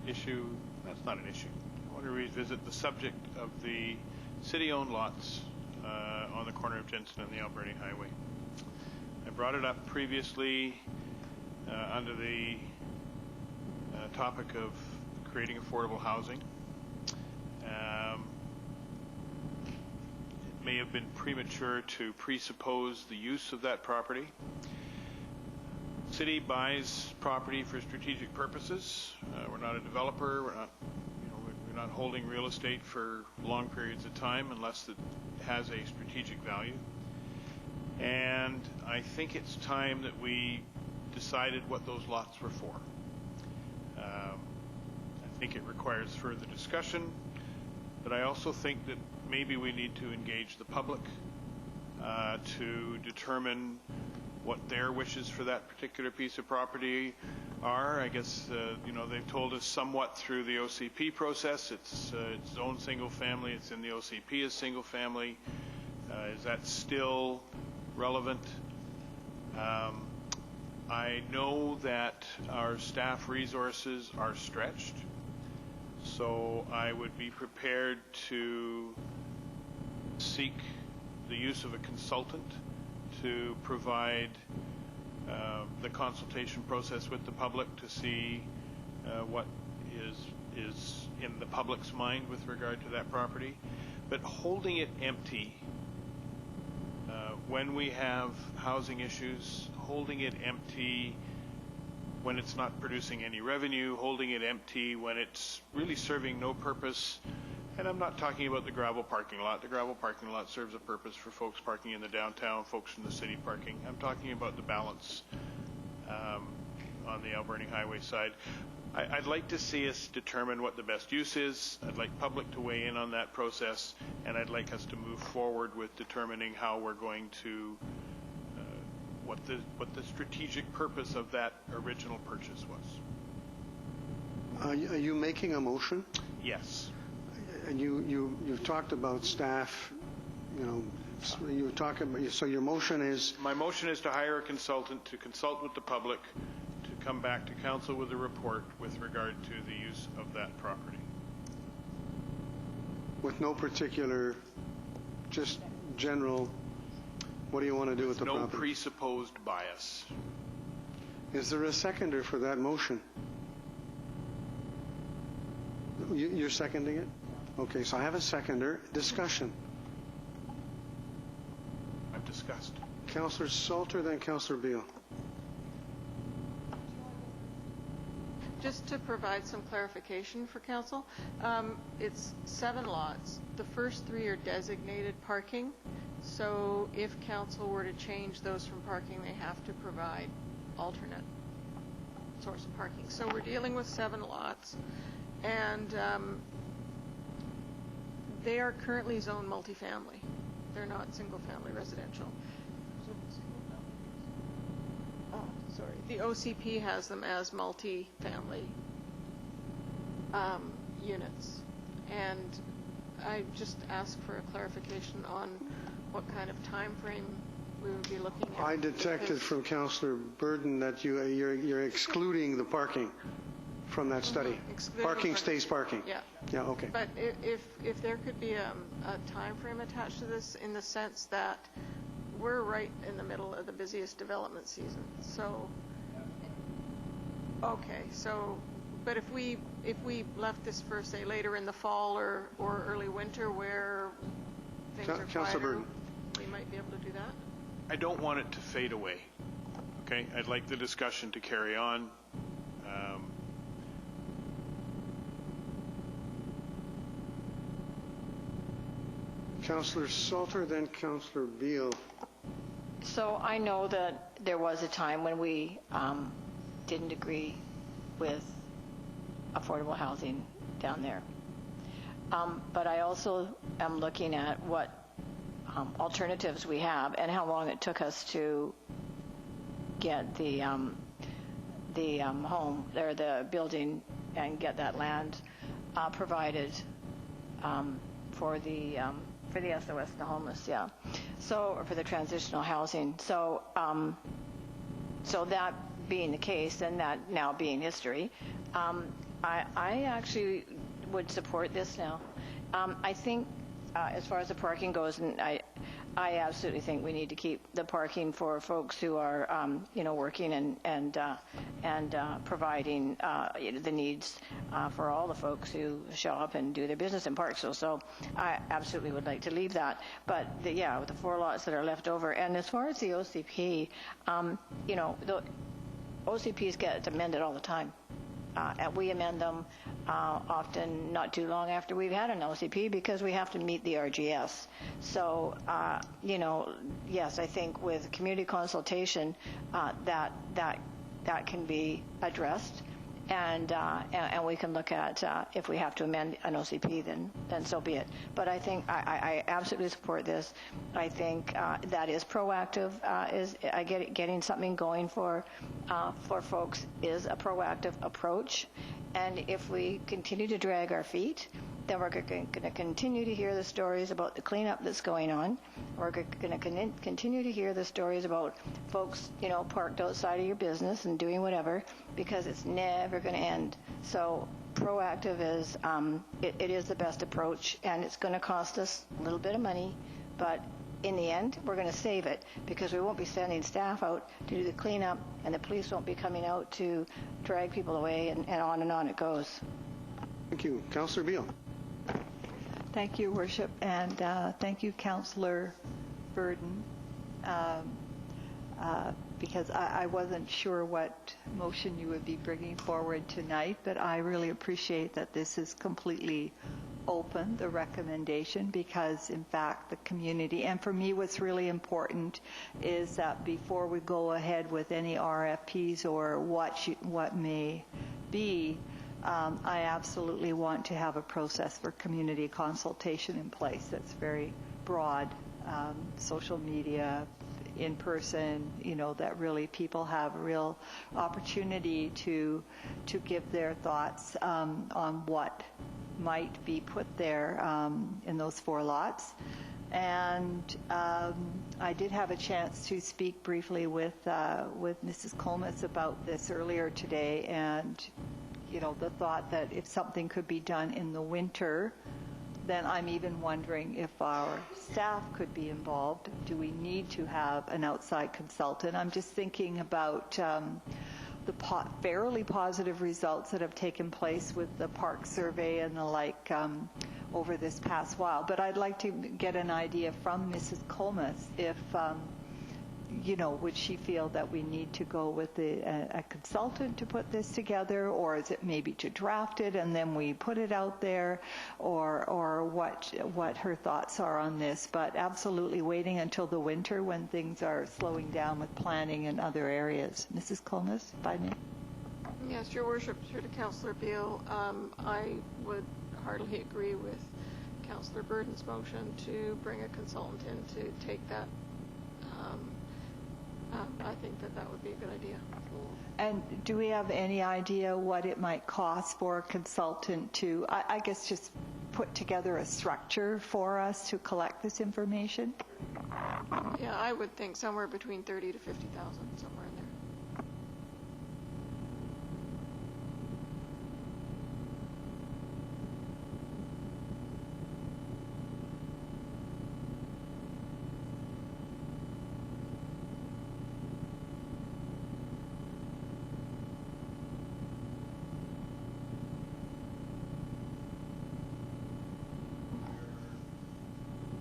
issue. That's not an issue. I want to revisit the subject of the city-owned lots on the corner of Jensen and the Alberni Highway. I brought it up previously under the topic of creating affordable housing. It may have been premature to presuppose the use of that property. City buys property for strategic purposes. We're not a developer. We're not holding real estate for long periods of time unless it has a strategic value. And I think it's time that we decided what those lots were for. I think it requires further discussion, but I also think that maybe we need to engage the public to determine what their wishes for that particular piece of property are. I guess, they've told us somewhat through the OCP process. It's zoned single family. It's in the OCP as single family. Is that still relevant? I know that our staff resources are stretched, so I would be prepared to seek the use of a consultant to provide the consultation process with the public to see what is in the public's mind with regard to that property. But holding it empty when we have housing issues, holding it empty when it's not producing any revenue, holding it empty when it's really serving no purpose. And I'm not talking about the gravel parking lot. The gravel parking lot serves a purpose for folks parking in the downtown, folks from the city parking. I'm talking about the balance on the Alberni Highway side. I'd like to see us determine what the best use is. I'd like public to weigh in on that process, and I'd like us to move forward with determining how we're going to, what the strategic purpose of that original purchase was. Are you making a motion? Yes. And you've talked about staff, you talk about, so your motion is? My motion is to hire a consultant to consult with the public to come back to council with a report with regard to the use of that property. With no particular, just general, what do you want to do with the property? No presupposed bias. Is there a seconder for that motion? You're seconding it? Okay, so I have a seconder. Discussion. I've discussed. Councillor Salter, then Councillor Beale. Just to provide some clarification for council, it's 7 lots. The first 3 are designated parking. So if council were to change those from parking, they have to provide alternate source of parking. So we're dealing with 7 lots, and they are currently zoned multifamily. They're not single-family residential. Oh, sorry. The OCP has them as multifamily units. And I just asked for a clarification on what kind of time frame we would be looking at. I detected from Councillor Burden that you're excluding the parking from that study. Parking stays parking. Yeah. Yeah, okay. But if there could be a time frame attached to this, in the sense that we're right in the middle of the busiest development season. So, okay, so, but if we left this for, say, later in the fall or early winter where things are quieter, we might be able to do that? I don't want it to fade away. Okay? I'd like the discussion to carry on. Councillor Salter, then Councillor Beale. So I know that there was a time when we didn't agree with affordable housing down there. But I also am looking at what alternatives we have and how long it took us to get the home or the building and get that land provided for the SOS, the homeless, yeah. So, or for the transitional housing. So, so that being the case, and that now being history, I actually would support this now. I think as far as the parking goes, and I absolutely think we need to keep the parking for folks who are, working and providing the needs for all the folks who shop and do their business in Parksville. So I absolutely would like to leave that. But with the 4 lots that are left over, and as far as the OCP, the OCPs get amended all the time. And we amend them often not too long after we've had an OCP because we have to meet the RGS. So, yes, I think with community consultation, that can be addressed, and we can look at if we have to amend an OCP, then so be it. But I think I absolutely support this. I think that is proactive. Getting something going for folks is a proactive approach, and if we continue to drag our feet, then we're going to continue to hear the stories about the cleanup that's going on. We're going to continue to hear the stories about folks, parked outside of your business and doing whatever, because it's never going to end. So proactive is, it is the best approach, and it's going to cost us a little bit of money, but in the end, we're going to save it because we won't be sending staff out to do the cleanup, and the police won't be coming out to drag people away, and on it goes. Thank you. Councillor Beale. Thank you, Worship, and thank you, Councillor Burden, because I wasn't sure what motion you would be bringing forward tonight, but I really appreciate that this is completely open, the recommendation, because in fact the community, and for me what's really important is that before we go ahead with any RFPs or what may be, I absolutely want to have a process for community consultation in place that's very broad, social media, in person, that really people have a real opportunity to give their thoughts on what might be put there in those 4 lots. And I did have a chance to speak briefly with Mrs. Comas about this earlier today, and the thought that if something could be done in the winter, then I'm even wondering if our staff could be involved. Do we need to have an outside consultant? I'm just thinking about the fairly positive results that have taken place with the park survey and the like over this past while. But I'd like to get an idea from Mrs. Comas if would she feel that we need to go with a consultant to put this together, or is it maybe to draft it and then we put it out there, or what her thoughts are on this? But absolutely waiting until the winter when things are slowing down with planning in other areas. Mrs. Comas, if I may. Yes, Your Worship, through to Councillor Beale, I would heartily agree with Councillor Burden's motion to bring a consultant in to take that. I think that would be a good idea. And do we have any idea what it might cost for a consultant to, I guess, just put together a structure for us to collect this information? Yeah, I would think somewhere between 30 to 50,000, somewhere in there.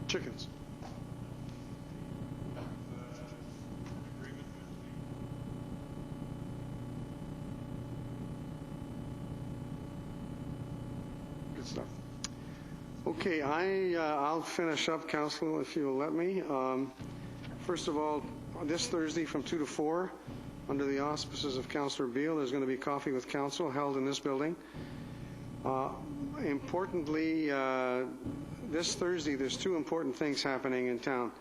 Chickens. Good stuff. Okay, I'll finish up, Council, if you'll let me. First of all, this Thursday from 2 to 4, under the auspices of Councillor Beale, there's going to be Coffee with Council held in this building. Importantly, this Thursday, there's 2 important things happening in town.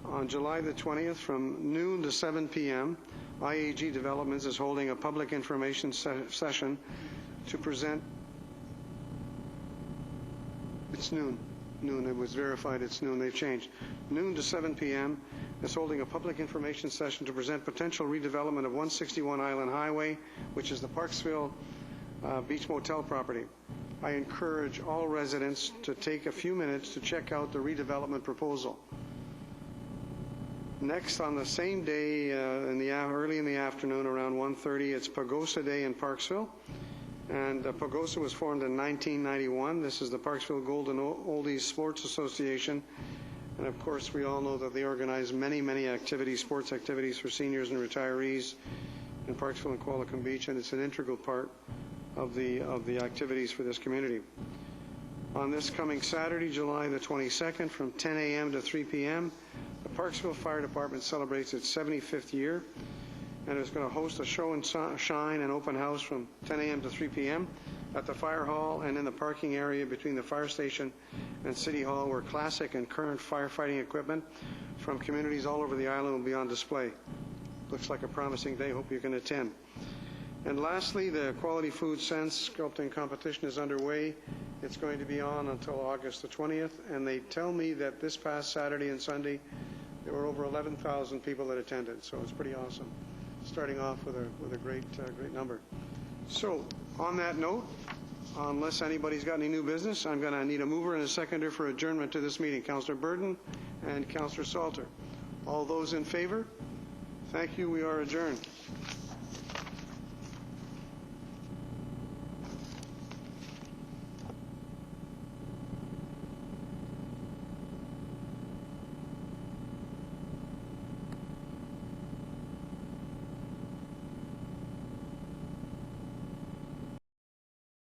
On July the 20th, from noon to 7 p.m., IAG Developments is holding a public information session to present. It's noon. Noon. It was verified it's noon. They've changed. Noon to 7 p.m. is holding a public information session to present potential redevelopment of 161 Island Highway, which is the Parksville Beach Motel property. I encourage all residents to take a few minutes to check out the redevelopment proposal. Next, on the same day, early in the afternoon, around 1:30, it's Pagosa Day in Parksville. And Pagosa was formed in 1991. This is the Parksville Golden Oldies Sports Association. And of course, we all know that they organize many, many activities, sports activities for seniors and retirees in Parksville and Qualicum Beach, and it's an integral part of the activities for this community. On this coming Saturday, July the 22nd, from 10 a.m. to 3 p.m., the Parksville Fire Department celebrates its 75th year, and is going to host a show and shine and open house from 10 a.m. to 3 p.m. at the fire hall and in the parking area between the fire station and City Hall, where classic and current firefighting equipment from communities all over the island will be on display. Looks like a promising day. Hope you can attend. And lastly, the Quality Food Sense sculpting competition is underway. It's going to be on until August the 20th, and they tell me that this past Saturday and Sunday there were over 11,000 people that attended, so it's pretty awesome. Starting off with a great number. So, on that note, unless anybody's got any new business, I'm going to need a mover and a seconder for adjournment to this meeting. Councillor Burton and Councillor Salter. All those in favor? Thank you. We are adjourned.